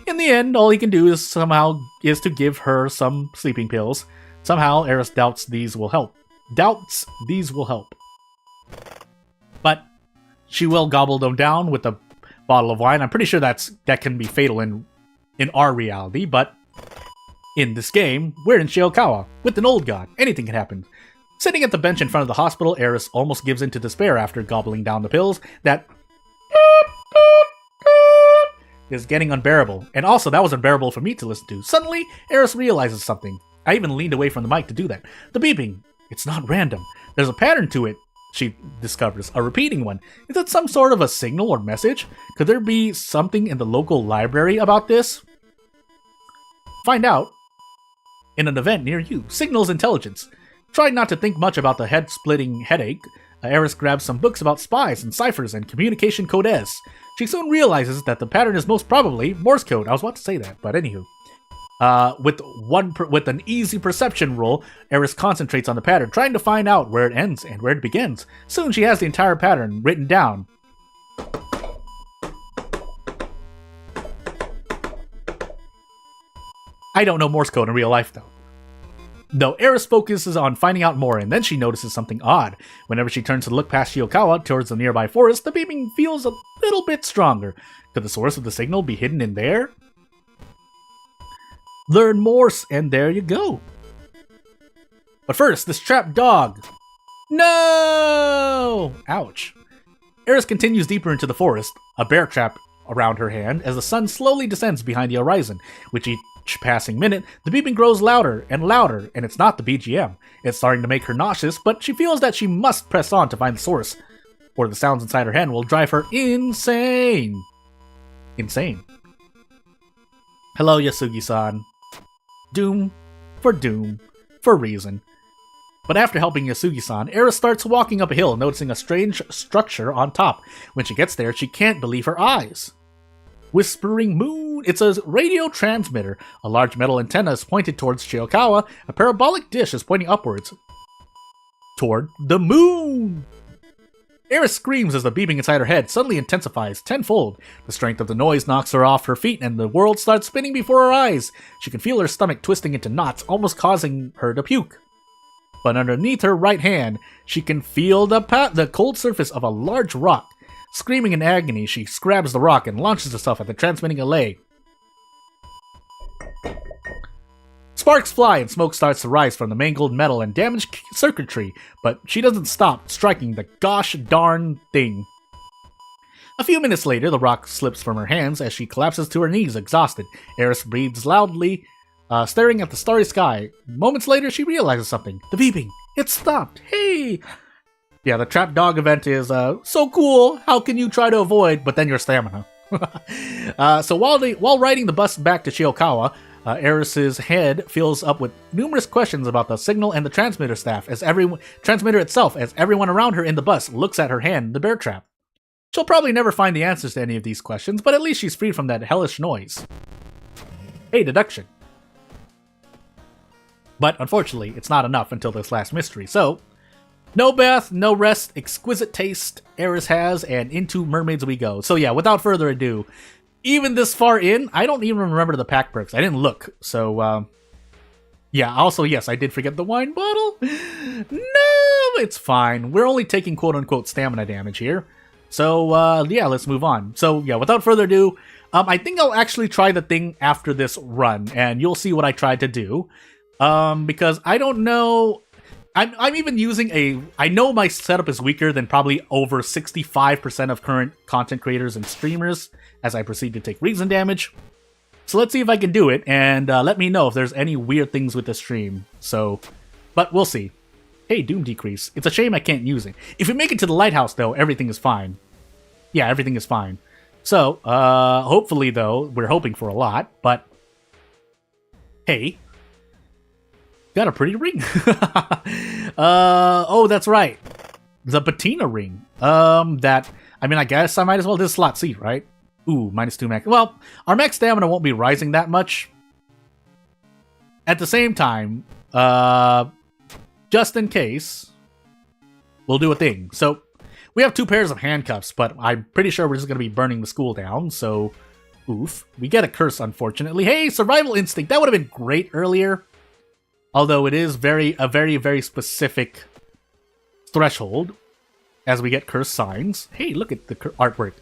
in the end, all he can do is to give her some sleeping pills. Somehow, Eris doubts these will help. But she will gobble them down with a bottle of wine. I'm pretty sure that can be fatal in our reality, but in this game, we're in Shiokawa, with an old god. Anything can happen. Sitting at the bench in front of the hospital, Eris almost gives into despair after gobbling down the pills. That is getting unbearable. And also, that was unbearable for me to listen to. Suddenly, Eris realizes something. I even leaned away from the mic to do that. The beeping. It's not random. There's a pattern to it, she discovers. A repeating one. Is it some sort of a signal or message? Could there be something in the local library about this? Find out in an event near you. Signals intelligence. Try not to think much about the head-splitting headache. Eris grabs some books about spies and ciphers and communication codes. She soon realizes that the pattern is most probably Morse code. I was about to say that, but anywho. With an easy perception roll, Eris concentrates on the pattern, trying to find out where it ends and where it begins. Soon she has the entire pattern written down. I don't know Morse code in real life, though. Eris focuses on finding out more, and then she notices something odd. Whenever she turns to look past Shiokawa towards the nearby forest, the beeping feels a little bit stronger. Could the source of the signal be hidden in there? Learn Morse, and there you go. But first, this trapped dog. No! Ouch. Eris continues deeper into the forest, a bear trap around her hand, as the sun slowly descends behind the horizon. With each passing minute, the beeping grows louder, and it's not the BGM. It's starting to make her nauseous, but she feels that she must press on to find the source, or the sounds inside her hand will drive her insane. Hello, Yasugi-san. Doom for reason. But after helping Yasugi-san, Eris starts walking up a hill, noticing a strange structure on top. When she gets there, she can't believe her eyes. Whispering Moon. It's a radio transmitter. A large metal antenna is pointed towards Shiokawa. A parabolic dish is pointing upwards toward the moon. Eris screams as the beeping inside her head suddenly intensifies tenfold. The strength of the noise knocks her off her feet and the world starts spinning before her eyes. She can feel her stomach twisting into knots, almost causing her to puke. But underneath her right hand, she can feel the cold surface of a large rock. Screaming in agony, she grabs the rock and launches herself at the transmitting allay. Sparks fly and smoke starts to rise from the mangled metal and damaged circuitry, but she doesn't stop striking the gosh darn thing. A few minutes later, the rock slips from her hands as she collapses to her knees, exhausted. Eris breathes loudly, staring at the starry sky. Moments later, she realizes something. The beeping. It stopped. Hey! Yeah, the trap dog event is so cool. How can you try to avoid, but then your stamina? So while riding the bus back to Shiokawa, Eris's head fills up with numerous questions about the signal and the transmitter staff, as transmitter itself, as everyone around her in the bus looks at her hand in the bear trap. She'll probably never find the answers to any of these questions, but at least she's free from that hellish noise. Hey, deduction. But unfortunately, it's not enough until this last mystery, so no bath, no rest, exquisite taste Eris has, and into mermaids we go. So yeah, without further ado, even this far in, I don't even remember the pack perks. I didn't look, so yeah, also, yes, I did forget the wine bottle. No, it's fine. We're only taking quote-unquote stamina damage here. So, yeah, let's move on. So, yeah, without further ado, I think I'll actually try the thing after this run, and you'll see what I tried to do. Because I don't know... I'm even using I know my setup is weaker than probably over 65% of current content creators and streamers as I proceed to take reason damage. So let's see if I can do it, and let me know if there's any weird things with the stream. So, but we'll see. Hey, Doom Decrease. It's a shame I can't use it. If we make it to the lighthouse, though, everything is fine. Yeah, everything is fine. So, hopefully, though, we're hoping for a lot, but Hey, got a pretty ring. Oh, that's right. The patina ring. I guess I might as well do slot C, right? Ooh, -2 max. Well, our max stamina won't be rising that much. At the same time, just in case, we'll do a thing. So, we have 2 pairs of handcuffs, but I'm pretty sure we're just going to be burning the school down, so oof. We get a curse, unfortunately. Hey, survival instinct! That would have been great earlier. Although it is a very, very specific threshold as we get curse signs. Hey, look at the artwork.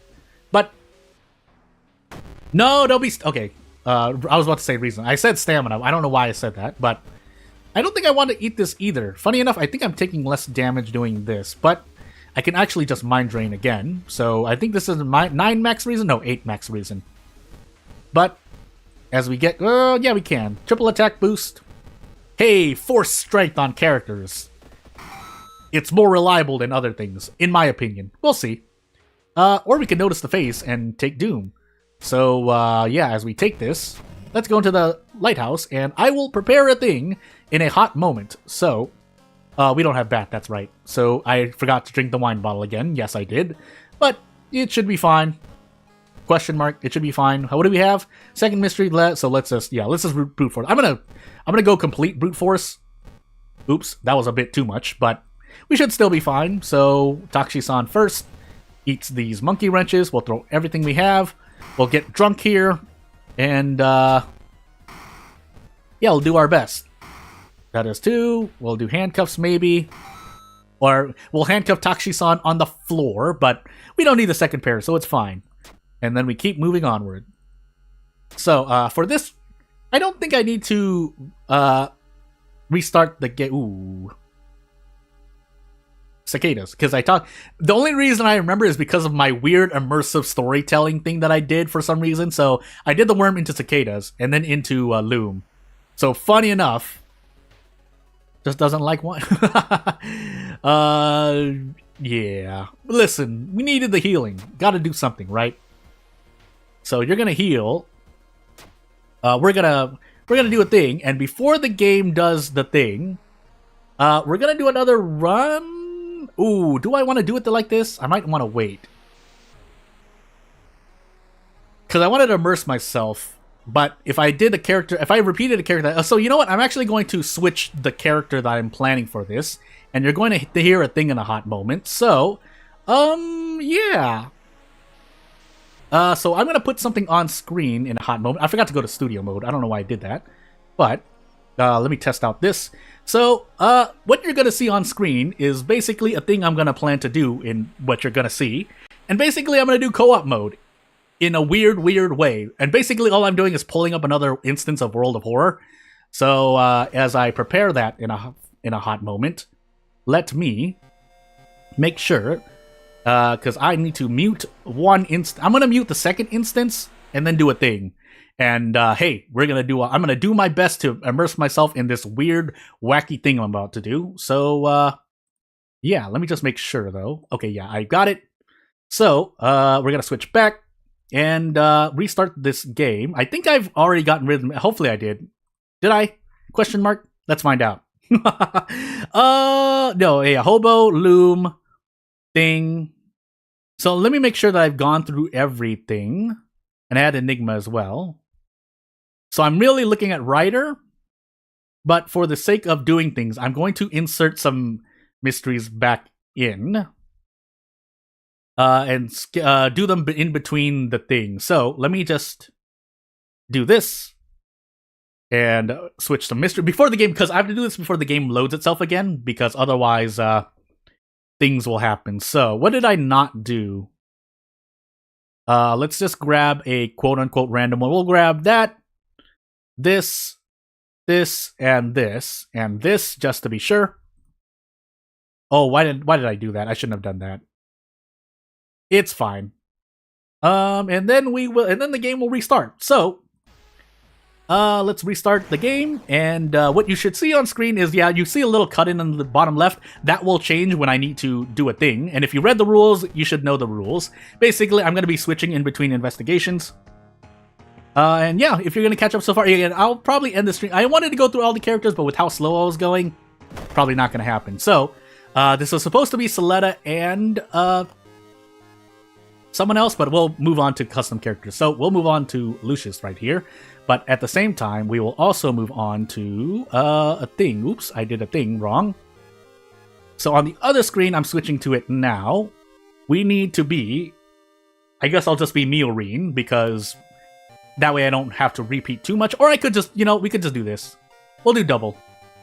But, no, don't be... Okay, I was about to say reason. I said stamina. I don't know why I said that, but I don't think I want to eat this either. Funny enough, I think I'm taking less damage doing this, but I can actually just mind drain again. So I think this is 9 max reason? No, 8 max reason. But as we get... yeah, we can. Triple attack boost. Hey, force strength on characters. It's more reliable than other things, in my opinion. We'll see. Or we can notice the face and take Doom. So, yeah, as we take this, let's go into the lighthouse, and I will prepare a thing in a hot moment. So, we don't have bat, that's right. So, I forgot to drink the wine bottle again. Yes, I did. But it should be fine. Question mark, it should be fine. What do we have? Second mystery, so let's just brute force. I'm gonna go complete brute force. Oops, that was a bit too much, but we should still be fine. So, Takushi-san first eats these monkey wrenches. We'll throw everything we have. We'll get drunk here, and yeah, we'll do our best. That is 2. We'll do handcuffs maybe, or we'll handcuff Takushi-san on the floor, but we don't need the second pair, so it's fine. And then we keep moving onward. So for this, I don't think I need to restart the game. Ooh. Cicadas, because the only reason I remember is because of my weird immersive storytelling thing that I did for some reason. So I did the worm into cicadas and then into loom. So funny enough, just doesn't like one. Yeah. Listen, we needed the healing. Got to do something, right? So you're gonna heal. We're gonna do a thing, and before the game does the thing, we're gonna do another run. Ooh, do I want to do it like this? I might want to wait. Because I wanted to immerse myself, but if I repeated a character... So you know what? I'm actually going to switch the character that I'm planning for this, and you're going to hear a thing in a hot moment. So, yeah. So I'm going to put something on screen in a hot moment. I forgot to go to studio mode. I don't know why I did that. But, let me test out this. So, what you're going to see on screen is basically a thing I'm going to plan to do in what you're going to see. And basically, I'm going to do co-op mode in a weird way. And basically, all I'm doing is pulling up another instance of World of Horror. So, as I prepare that in a hot moment, let me make sure, because I need to mute one instance. I'm going to mute the second instance and then do a thing. And, hey, I'm going to do my best to immerse myself in this weird, wacky thing I'm about to do. So, yeah, let me just make sure, though. Okay, yeah, I got it. So, we're going to switch back and restart this game. I think I've already gotten rid of... Hopefully I did. Did I? Question mark? Let's find out. No, yeah, hobo, loom, thing. So, let me make sure that I've gone through everything. And I had Enigma as well. So I'm really looking at writer, but for the sake of doing things, I'm going to insert some mysteries back in and do them in between the things. So let me just do this and switch some mystery before the game, because I have to do this before the game loads itself again, because otherwise things will happen. So what did I not do? Let's just grab a quote-unquote random one. We'll grab that, this, and this, just to be sure. Oh, why did I do that? I shouldn't have done that. It's fine. And then the game will restart. So, let's restart the game, and what you should see on screen is, yeah, you see a little cut in the bottom left. That will change when I need to do a thing, and if you read the rules, you should know the rules. Basically, I'm going to be switching in between investigations. And yeah, if you're gonna catch up so far, again, I'll probably end the stream. I wanted to go through all the characters, but with how slow I was going, probably not gonna happen. So, this was supposed to be Soletta and someone else, but we'll move on to custom characters. So we'll move on to Lucius right here. But at the same time, we will also move on to a thing. Oops, I did a thing wrong. So on the other screen, I'm switching to it now. We need to be... I guess I'll just be Miorine, because that way I don't have to repeat too much. Or I could just, we could just do this. We'll do double.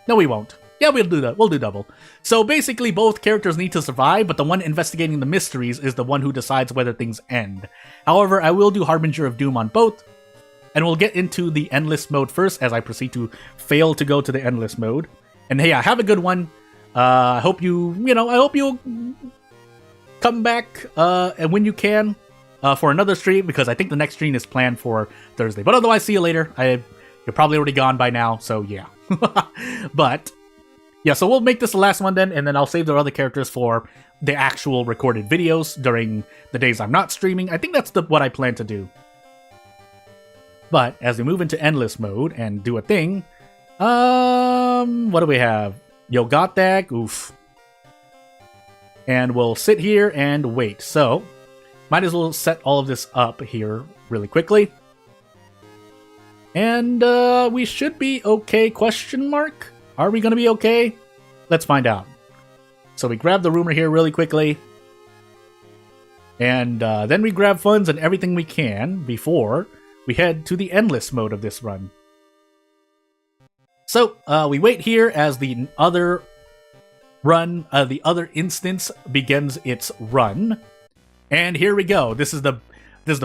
No, we won't. Yeah, we'll do that. We'll do double. So basically, both characters need to survive, but the one investigating the mysteries is the one who decides whether things end. However, I will do Harbinger of Doom on both, and we'll get into the endless mode first as I proceed to fail to go to the endless mode. And hey, have a good one. I hope you come back and when you can for another stream, because I think the next stream is planned for Thursday. But otherwise, see you later. You're probably already gone by now, so yeah. But yeah, so we'll make this the last one then, and then I'll save the other characters for the actual recorded videos during the days I'm not streaming. I think that's what I plan to do. But as we move into endless mode and do a thing, what do we have? Yo got that? Oof. And we'll sit here and wait. So, might as well set all of this up here really quickly. And we should be okay, question mark? Are we going to be okay? Let's find out. So we grab the rumor here really quickly. And then we grab funds and everything we can before we head to the endless mode of this run. So we wait here as the other run, the other instance begins its run. And here we go. This is the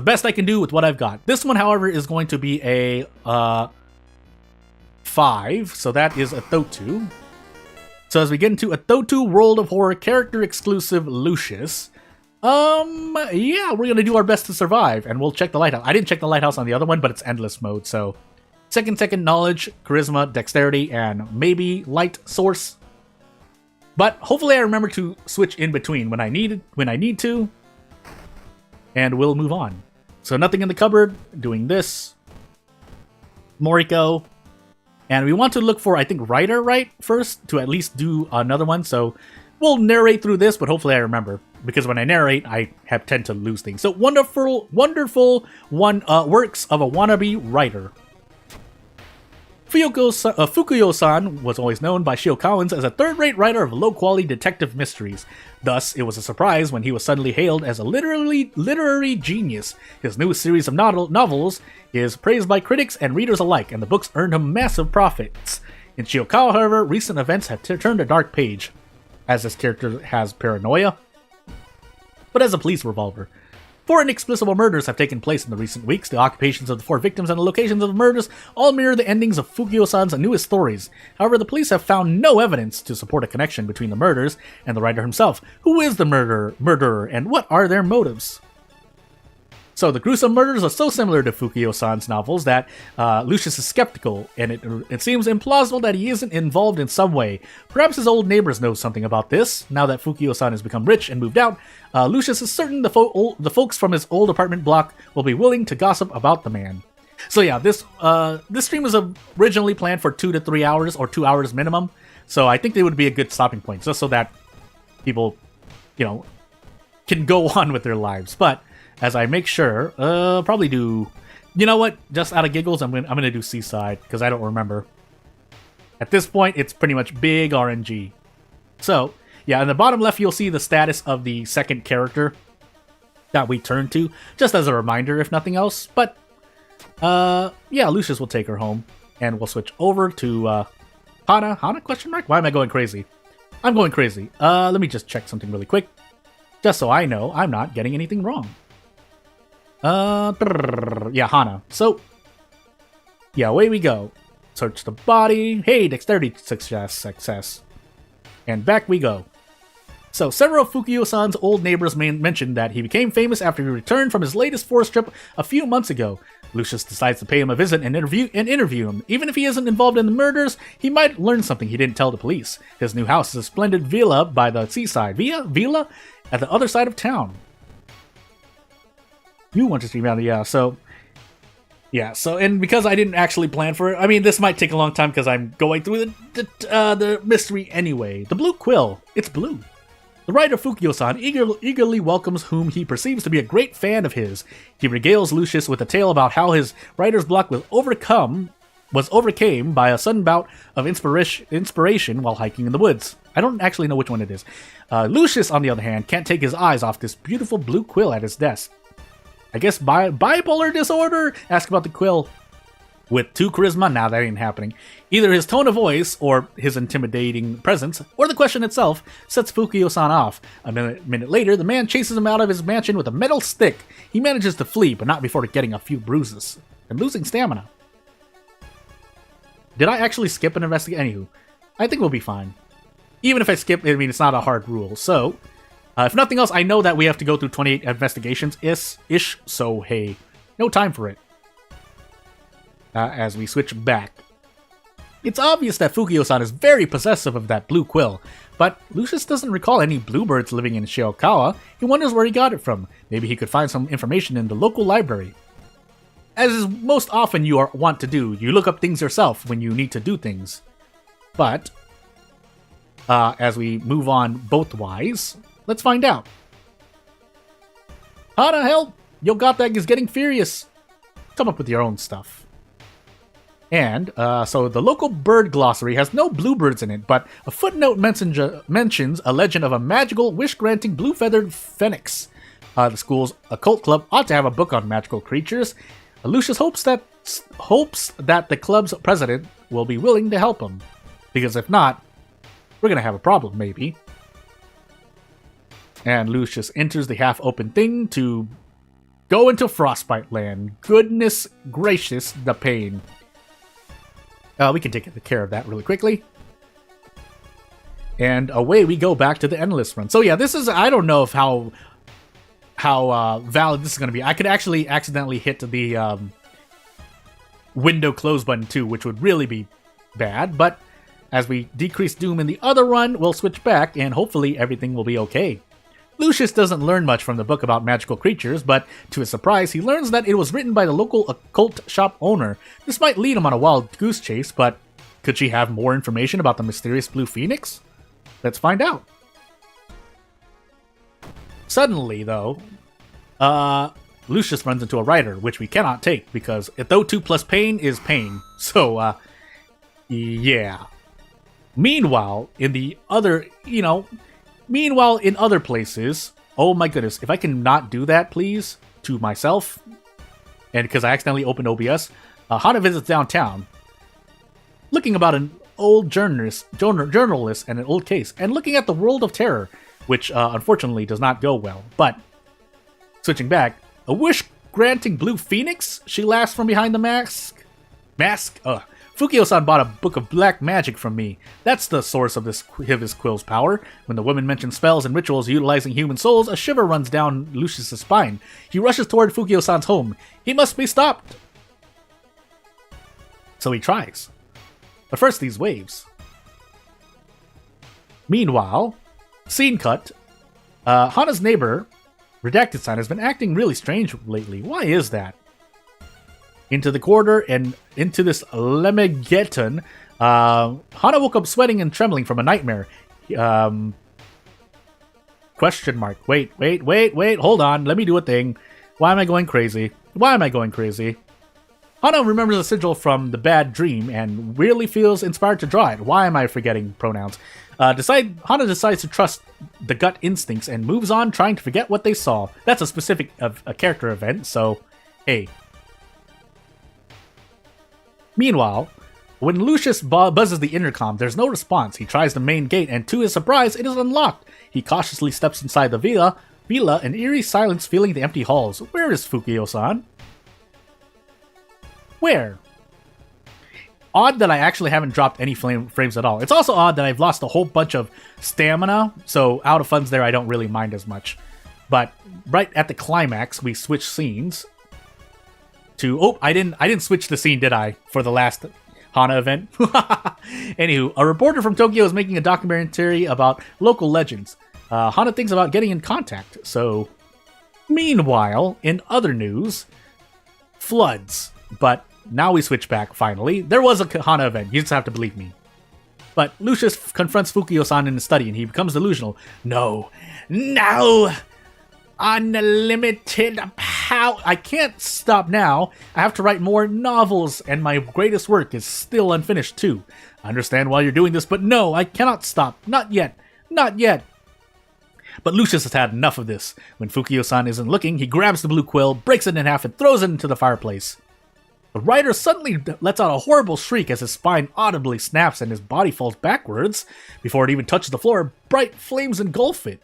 best I can do with what I've got. This one, however, is going to be a 5, so that is a Thotu. So as we get into a Thotu World of Horror character exclusive Lucius, yeah, we're gonna do our best to survive, and we'll check the lighthouse. I didn't check the lighthouse on the other one, but it's endless mode, so second knowledge, charisma, dexterity, and maybe light source. But hopefully I remember to switch in between when I need to, and we'll move on. So nothing in the cupboard, doing this. Moriko. And we want to look for, I think, writer right first to at least do another one. So we'll narrate through this, but hopefully I remember. Because when I narrate, I tend to lose things. So wonderful works of a wannabe writer. Fukuyo-san was always known by Shio as a third-rate writer of low-quality detective mysteries. Thus, it was a surprise when he was suddenly hailed as a literary genius. His newest series of novels is praised by critics and readers alike, and the books earned him massive profits. In Shiokawa, however, recent events have turned a dark page, as this character has paranoia, but as a police revolver. 4 inexplicable murders have taken place in the recent weeks. The occupations of the 4 victims and the locations of the murders all mirror the endings of Fukuyo-san's newest stories. However, the police have found no evidence to support a connection between the murders and the writer himself. Who is the murderer, and what are their motives? So the gruesome murders are so similar to Fukuyo-san's novels that Lucius is skeptical, and it seems implausible that he isn't involved in some way. Perhaps his old neighbors know something about this. Now that Fukuyo-san has become rich and moved out, Lucius is certain the folks from his old apartment block will be willing to gossip about the man. So yeah, this stream was originally planned for 2 to 3 hours, or 2 hours minimum. So I think they would be a good stopping point, just so that people, can go on with their lives. But as I make sure, probably do... You know what? Just out of giggles, I'm gonna do Seaside, because I don't remember. At this point, it's pretty much big RNG. So, yeah, in the bottom left, you'll see the status of the second character that we turn to, just as a reminder, if nothing else. But, yeah, Lucius will take her home, and we'll switch over to Hana. Hana, question mark? Why am I going crazy? I'm going crazy. Let me just check something really quick, just so I know I'm not getting anything wrong. Yeah, Hana. So, yeah, away we go. Search the body. Hey, dexterity success. And back we go. So, several of Fukuyo-san's old neighbors mentioned that he became famous after he returned from his latest forest trip a few months ago. Lucius decides to pay him a visit and interview him. Even if he isn't involved in the murders, he might learn something he didn't tell the police. His new house is a splendid villa by the seaside. Villa? At the other side of town. You want to stream out, yeah, so Yeah, so, and because I didn't actually plan for it, I mean, this might take a long time because I'm going through the mystery anyway. The blue quill. It's blue. The writer Fukio-san eagerly welcomes whom he perceives to be a great fan of his. He regales Lucius with a tale about how his writer's block was overcame by a sudden bout of inspiration while hiking in the woods. I don't actually know which one it is. Lucius, on the other hand, can't take his eyes off this beautiful blue quill at his desk. I guess bipolar disorder? Ask about the quill. With 2 charisma? Nah, that ain't happening. Either his tone of voice, or his intimidating presence, or the question itself, sets Fukio-san off. A minute later, the man chases him out of his mansion with a metal stick. He manages to flee, but not before getting a few bruises, and losing stamina. Did I actually skip an investigation? Anywho, I think we'll be fine. Even if I skip, I mean, it's not a hard rule, so... if nothing else, I know that we have to go through 28 investigations-ish, so hey, no time for it. As we switch back. It's obvious that Fukio-san is very possessive of that blue quill, but Lucius doesn't recall any bluebirds living in Shiokawa. He wonders where he got it from. Maybe he could find some information in the local library. As is most often you want to do, you look up things yourself when you need to do things. But, as we move on both ways, let's find out. How the hell? Yogatag is getting furious. Come up with your own stuff. And, so the local bird glossary has no bluebirds in it, but a footnote mentions a legend of a magical, wish-granting blue-feathered phoenix. The school's occult club ought to have a book on magical creatures. Lucius hopes that the club's president will be willing to help him. Because if not, we're gonna have a problem, maybe. And Lucius enters the half-open thing to go into Frostbite Land. Goodness gracious, the pain. We can take care of that really quickly. And away we go back to the Endless Run. So yeah, this is, I don't know if how valid this is going to be. I could actually accidentally hit the window close button too, which would really be bad. But as we decrease doom in the other run, we'll switch back and hopefully everything will be okay. Lucius doesn't learn much from the book about magical creatures, but to his surprise, he learns that it was written by the local occult shop owner. This might lead him on a wild goose chase, but could she have more information about the mysterious blue phoenix? Let's find out. Suddenly, though, Lucius runs into a rider, which we cannot take, because though 2 plus pain is pain. So, yeah. Meanwhile, in other places, oh my goodness, if I can not do that, please, to myself, and because I accidentally opened OBS, Hana visits downtown, looking about an old journalist and an old case, and looking at the World of Terror, which unfortunately does not go well. But, switching back, a wish-granting blue phoenix? She laughs from behind the mask? Fukio-san bought a book of black magic from me. That's the source of his quill's power. When the woman mentions spells and rituals utilizing human souls, a shiver runs down Lucius' spine. He rushes toward Fukio-san's home. He must be stopped! So he tries. But first, these waves. Meanwhile, scene cut. Hana's neighbor, Redacted Sign, has been acting really strange lately. Why is that? Into the corridor and into this Lemegeton, Hana woke up sweating and trembling from a nightmare. Question mark. Wait, hold on. Let me do a thing. Why am I going crazy? Hana remembers a sigil from the bad dream and weirdly feels inspired to draw it. Why am I forgetting pronouns? Hana decides to trust the gut instincts and moves on, trying to forget what they saw. That's a specific a character event, so hey. Meanwhile, when Lucius buzzes the intercom, there's no response. He tries the main gate, and to his surprise, it is unlocked. He cautiously steps inside the villa, an eerie silence filling the empty halls. Where is Fukio-san? Where? Odd that I actually haven't dropped any frames at all. It's also odd that I've lost a whole bunch of stamina, so out of funds there I don't really mind as much. But right at the climax, we switch scenes to... Oh, I didn't switch the scene, did I? For the last Hana event? Anywho, a reporter from Tokyo is making a documentary about local legends. Hana thinks about getting in contact, so... Meanwhile, in other news, floods. But now we switch back, finally. There was a Hana event, you just have to believe me. But Lucius confronts Fukuyo-san in his study and he becomes delusional. No! Unlimited power! I can't stop now. I have to write more novels and my greatest work is still unfinished too. I understand why you're doing this, but no, I cannot stop. Not yet. Not yet. But Lucius has had enough of this. When Fukuyo-san isn't looking, he grabs the blue quill, breaks it in half, and throws it into the fireplace. The writer suddenly lets out a horrible shriek as his spine audibly snaps and his body falls backwards. Before it even touches the floor, bright flames engulf it.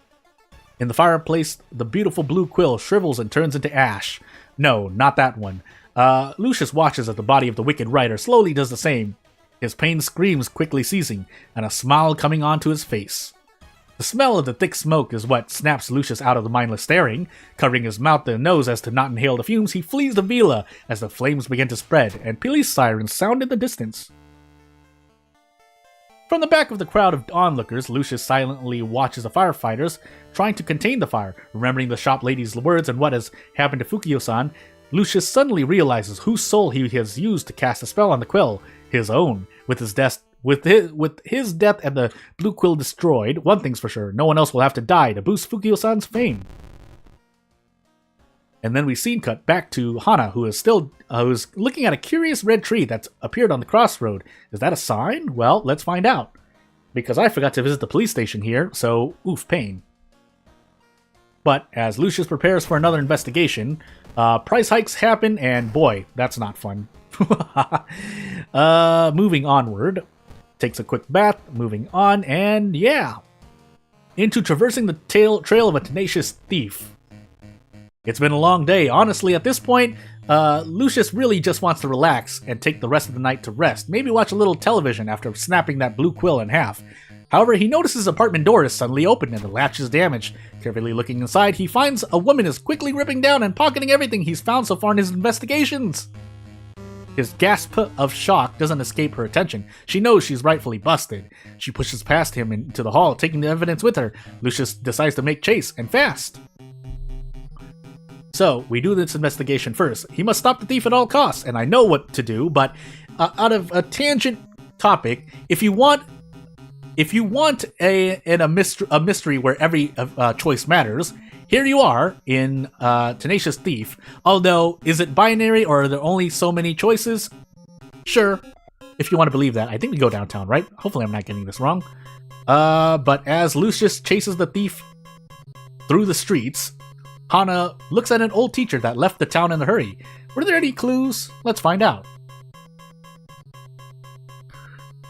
In the fireplace, the beautiful blue quill shrivels and turns into ash. No, not that one. Lucius watches as the body of the wicked writer slowly does the same, his pain screams quickly ceasing, and a smile coming onto his face. The smell of the thick smoke is what snaps Lucius out of the mindless staring. Covering his mouth and nose as to not inhale the fumes, he flees the villa as the flames begin to spread, and police sirens sound in the distance. From the back of the crowd of onlookers, Lucius silently watches the firefighters trying to contain the fire. Remembering the shop lady's words and what has happened to Fukuyo-san, Lucius suddenly realizes whose soul he has used to cast a spell on the quill. His own. With his death and the blue quill destroyed, one thing's for sure, no one else will have to die to boost Fukuyo-san's fame. And then we scene cut back to Hana, who is looking at a curious red tree that's appeared on the crossroad. Is that a sign? Well, let's find out. Because I forgot to visit the police station here, so oof, pain. But as Lucius prepares for another investigation, price hikes happen, and boy, that's not fun. Moving onward. Takes a quick bath, moving on, and yeah. Into traversing the trail of a tenacious thief. It's been a long day. Honestly, at this point, Lucius really just wants to relax and take the rest of the night to rest. Maybe watch a little television after snapping that blue quill in half. However, he notices his apartment door is suddenly open and the latch is damaged. Carefully looking inside, he finds a woman is quickly ripping down and pocketing everything he's found so far in his investigations. His gasp of shock doesn't escape her attention. She knows she's rightfully busted. She pushes past him into the hall, taking the evidence with her. Lucius decides to make chase, and fast. So, we do this investigation first. He must stop the thief at all costs, and I know what to do, but out of a tangent topic, if you want a mystery where every choice matters, here you are in Tenacious Thief. Although, is it binary or are there only so many choices? Sure, if you want to believe that. I think we go downtown, right? Hopefully I'm not getting this wrong. But as Lucius chases the thief through the streets, Hana looks at an old teacher that left the town in a hurry. Were there any clues? Let's find out.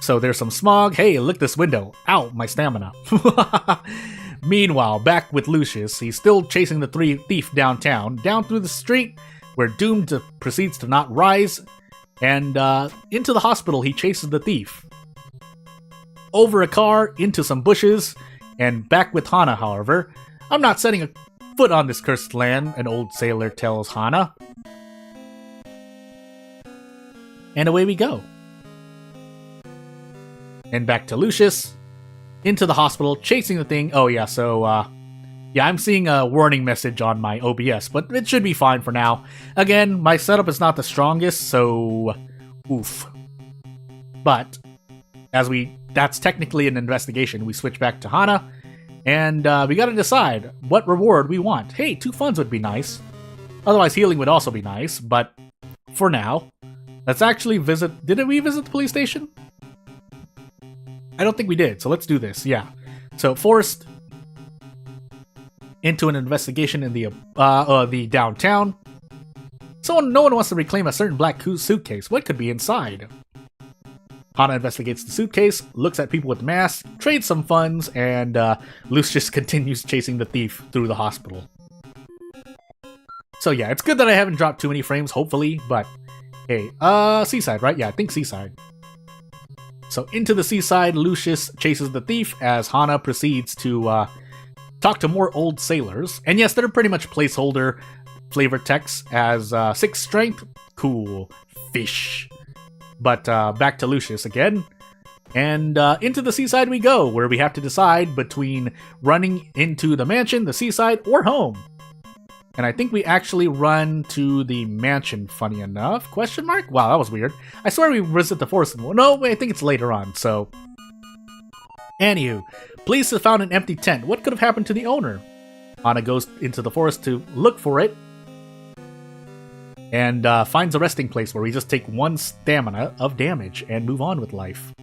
So there's some smog. Hey, look this window. Ow, my stamina. Meanwhile, back with Lucius, he's still chasing the thief downtown, down through the street, where Doom proceeds to not rise, and into the hospital he chases the thief. Over a car, into some bushes, and back with Hana, however. I'm not setting a foot on this cursed land, an old sailor tells Hana. And away we go. And back to Lucius. Into the hospital, chasing the thing. Oh yeah, so, I'm seeing a warning message on my OBS, but it should be fine for now. Again, my setup is not the strongest, so, oof. But, that's technically an investigation. We switch back to Hana, and we gotta decide what reward we want. Hey, 2 funds would be nice. Otherwise, healing would also be nice, but for now, let's actually visit. Did we visit the police station? I don't think we did, so let's do this, yeah. So, forced into an investigation in the downtown. No one wants to reclaim a certain black suitcase. What could be inside? Hana investigates the suitcase, looks at people with masks, trades some funds, and Lucius continues chasing the thief through the hospital. So yeah, it's good that I haven't dropped too many frames, hopefully, but hey, seaside, right? Yeah, I think seaside. So into the seaside, Lucius chases the thief as Hana proceeds to talk to more old sailors. And yes, they're pretty much placeholder flavor texts as 6 strength, cool, fish. But back to Lucius again. And into the seaside we go, where we have to decide between running into the mansion, the seaside, or home. And I think we actually run to the mansion, funny enough. Question mark? Wow, that was weird. I swear we visit the forest. No, I think it's later on, so... Anywho, police have found an empty tent. What could have happened to the owner? Hana goes into the forest to look for it. And finds a resting place where we just take 1 stamina of damage and move on with life.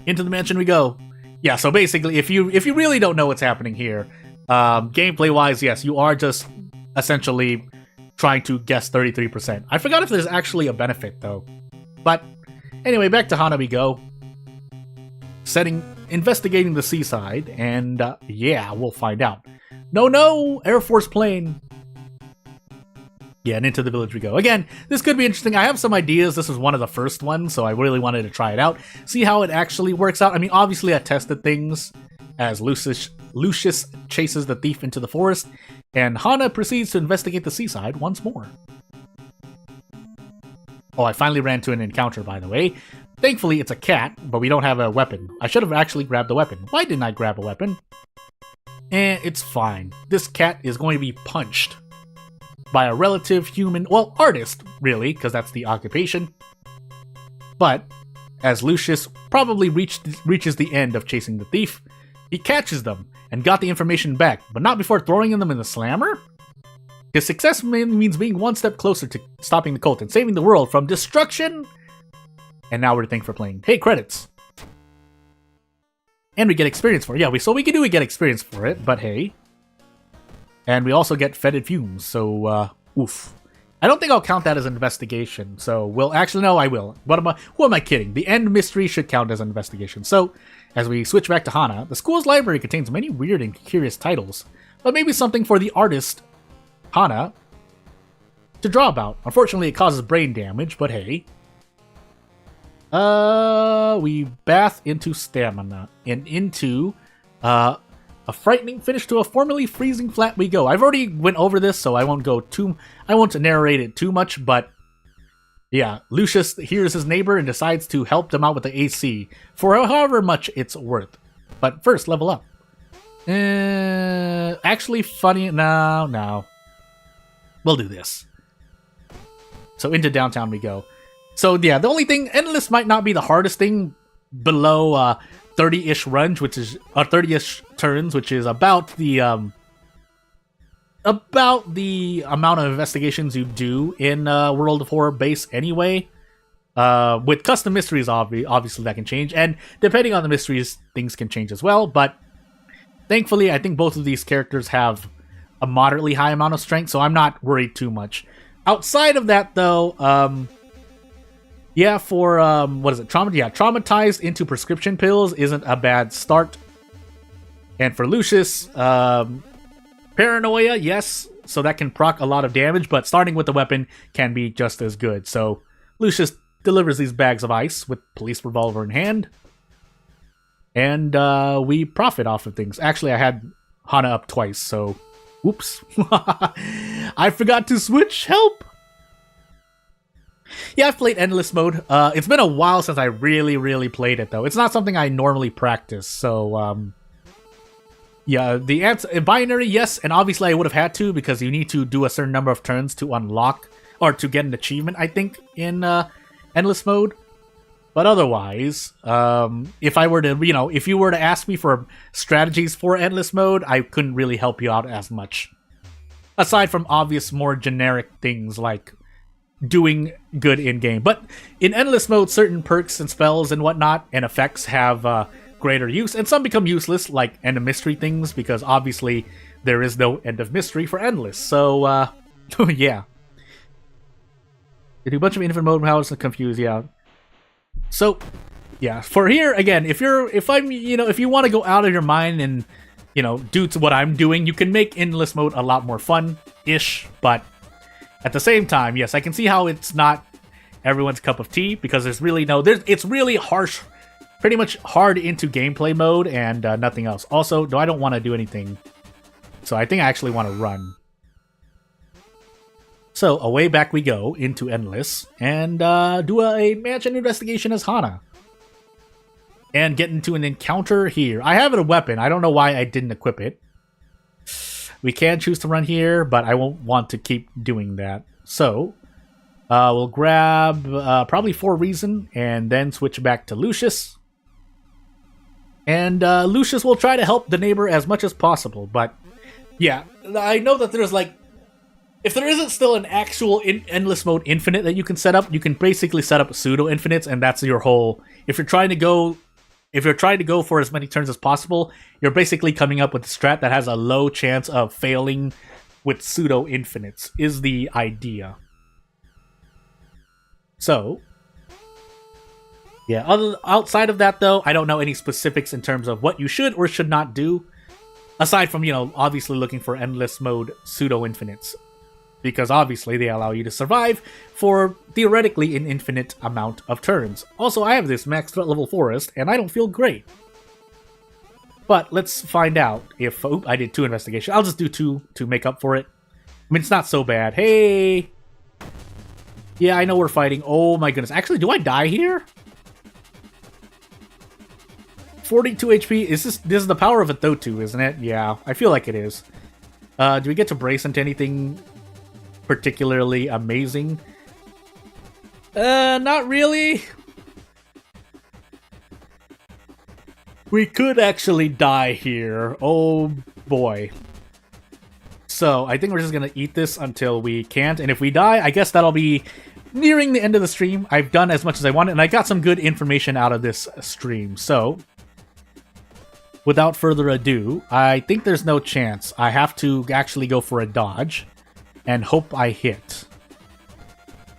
Into the mansion we go. Yeah, so basically, if you really don't know what's happening here, gameplay-wise, yes, you are just essentially trying to guess 33%. I forgot if there's actually a benefit, though. But anyway, back to Hana we go. Investigating the seaside, and yeah, we'll find out. No, Air Force plane. Yeah, and into the village we go. Again, this could be interesting. I have some ideas. This was one of the first ones, so I really wanted to try it out. See how it actually works out. I mean, obviously I tested things as Lucius chases the thief into the forest, and Hana proceeds to investigate the seaside once more. Oh, I finally ran into an encounter, by the way. Thankfully, it's a cat, but we don't have a weapon. I should have actually grabbed a weapon. Why didn't I grab a weapon? It's fine. This cat is going to be punched by a relative human, well, artist, really, because that's the occupation. But, as Lucius probably reaches the end of chasing the thief, he catches them and got the information back, but not before throwing them in the slammer? His success means being 1 step closer to stopping the cult and saving the world from destruction. And now we're thankful for playing. Hey, credits. And we get experience for it. Yeah, we get experience for it, but hey. And we also get fetid fumes, so, oof. I don't think I'll count that as an investigation, so no, I will. Who am I kidding? The end mystery should count as an investigation. So, as we switch back to Hana, the school's library contains many weird and curious titles, but maybe something for the artist, Hana, to draw about. Unfortunately, it causes brain damage, but hey. We bath into stamina, and into, a frightening finish to a formerly freezing flat we go. I've already went over this, so I won't narrate it too much, but yeah, Lucius hears his neighbor and decides to help them out with the AC for however much it's worth. But first, level up. Actually funny, no. We'll do this. So into downtown we go. So yeah, the only thing, Endless might not be the hardest thing below 30-ish runs, which is 30-ish turns, which is about the amount of investigations you do in World of Horror base anyway. With custom mysteries, obviously that can change, and depending on the mysteries, things can change as well. But thankfully, I think both of these characters have a moderately high amount of strength, so I'm not worried too much. Outside of that, though, yeah, for, what is it? Traumatized into prescription pills isn't a bad start. And for Lucius, paranoia, yes, so that can proc a lot of damage, but starting with the weapon can be just as good. So Lucius delivers these bags of ice with police revolver in hand. And we profit off of things. Actually, I had Hana up twice, so... Oops. I forgot to switch. Help! Yeah, I've played Endless Mode. It's been a while since I really played it, though. It's not something I normally practice, so, yeah, the answer, binary, yes, and obviously I would have had to, because you need to do a certain number of turns to unlock, or to get an achievement, I think, in, Endless Mode. But otherwise, if I were to, if you were to ask me for strategies for Endless Mode, I couldn't really help you out as much. Aside from obvious, more generic things like doing good in-game. But in Endless Mode, certain perks and spells and whatnot and effects have greater use, and some become useless, like end of mystery things, because obviously there is no end of mystery for Endless. So, yeah. They do a bunch of infinite mode powers and confuse, yeah. So, yeah, for here, again, if you want to go out of your mind and, do to what I'm doing, you can make Endless Mode a lot more fun-ish, but at the same time, yes, I can see how it's not everyone's cup of tea, because it's really harsh, pretty much hard into gameplay mode and nothing else. Also, I don't want to do anything, so I think I actually want to run. So, away back we go into Endless, and do a mansion investigation as Hana. And get into an encounter here. I have a weapon. I don't know why I didn't equip it. We can choose to run here, but I won't want to keep doing that. So, we'll grab probably For Reason, and then switch back to Lucius. And Lucius will try to help the neighbor as much as possible, but yeah, I know that there's like, if there isn't still an actual endless mode infinite that you can set up, you can basically set up pseudo infinites, and that's your whole. If you're trying to go for as many turns as possible, you're basically coming up with a strat that has a low chance of failing with pseudo infinites. Is the idea. So, yeah. Outside of that, though, I don't know any specifics in terms of what you should or should not do. Aside from, obviously looking for endless mode pseudo infinites. Because obviously they allow you to survive for theoretically an infinite amount of turns. Also, I have this max threat level forest, and I don't feel great. But let's find out if... Oop, I did 2 investigation. I'll just do 2 to make up for it. I mean, it's not so bad. Hey! Yeah, I know we're fighting. Oh my goodness. Actually, do I die here? 42 HP. This is the power of a Thotu, isn't it? Yeah, I feel like it is. Do we get to brace into anything particularly amazing? Not really. We could actually die here. Oh boy. So I think we're just gonna eat this until we can't, and if we die, I guess that'll be nearing the end of the stream. I've done as much as I wanted, and I got some good information out of this stream. So without further ado, I think there's no chance. I have to actually go for a dodge and hope I hit.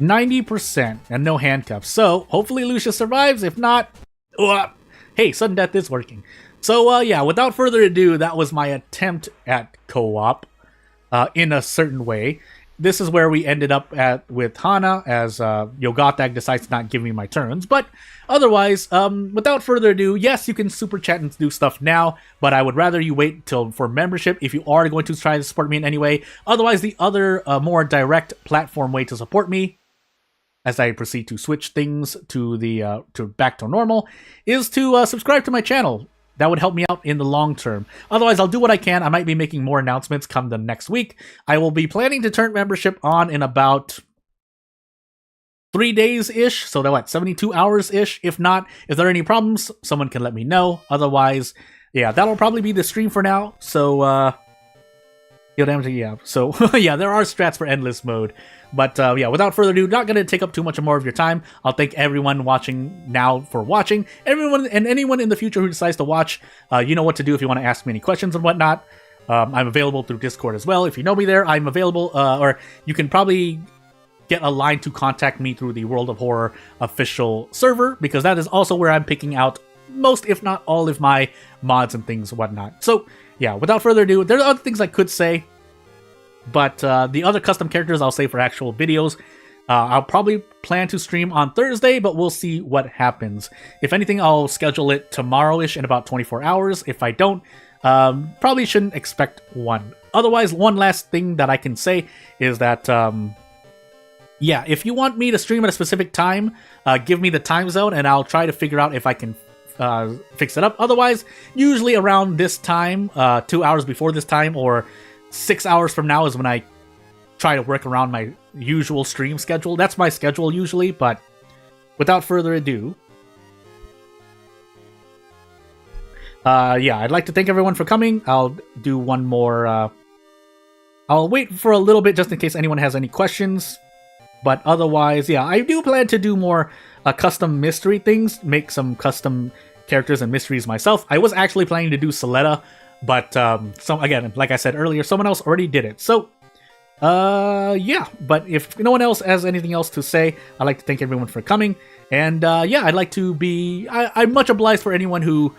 90% and no handcuffs. So hopefully Lucius survives. If not, hey, sudden death is working. So yeah, without further ado, that was my attempt at co-op in a certain way. This is where we ended up with Hana, as Yogathag decides to not give me my turns. But otherwise, without further ado, yes, you can super chat and do stuff now, but I would rather you wait for membership if you are going to try to support me in any way. Otherwise, the other more direct platform way to support me, as I proceed to switch things to the back to normal, is to subscribe to my channel. That would help me out in the long term. Otherwise, I'll do what I can. I might be making more announcements come the next week. I will be planning to turn membership on in about 3 days-ish. So what, 72 hours-ish? If not, if there are any problems, someone can let me know. Otherwise, yeah, that'll probably be the stream for now. So, yeah. So, yeah, there are strats for endless mode. But, yeah, without further ado, not going to take up too much more of your time. I'll thank everyone watching now for watching. Everyone and anyone in the future who decides to watch, you know what to do if you want to ask me any questions and whatnot. I'm available through Discord as well. If you know me there, I'm available, or you can probably get a line to contact me through the World of Horror official server, because that is also where I'm picking out most, if not all, of my mods and things and whatnot. So, yeah, without further ado, there are other things I could say. But the other custom characters I'll save for actual videos. I'll probably plan to stream on Thursday, but we'll see what happens. If anything, I'll schedule it tomorrow-ish in about 24 hours. If I don't, probably shouldn't expect one. Otherwise, one last thing that I can say is that, yeah, if you want me to stream at a specific time, give me the time zone, and I'll try to figure out if I can fix it up. Otherwise, usually around this time, 2 hours before this time, or 6 hours from now is when I try to work around my usual stream schedule. That's my schedule usually, but without further ado, yeah, I'd like to thank everyone for coming. I'll do one more, I'll wait for a little bit just in case anyone has any questions, but otherwise, yeah, I do plan to do more custom mystery things, make some custom characters and mysteries myself. I was actually planning to do Soletta, but, again, like I said earlier, someone else already did it. So, yeah, but if no one else has anything else to say, I'd like to thank everyone for coming. And, yeah, I'd like to be... I'm much obliged for anyone who,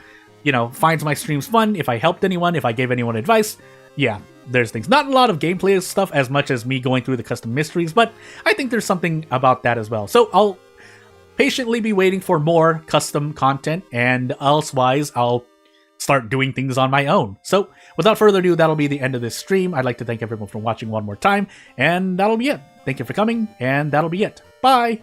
finds my streams fun, if I helped anyone, if I gave anyone advice. Yeah, there's things. Not a lot of gameplay stuff as much as me going through the custom mysteries, but I think there's something about that as well. So, I'll patiently be waiting for more custom content, and elsewise, I'll start doing things on my own. So, without further ado, that'll be the end of this stream. I'd like to thank everyone for watching one more time, and that'll be it. Thank you for coming, and that'll be it. Bye!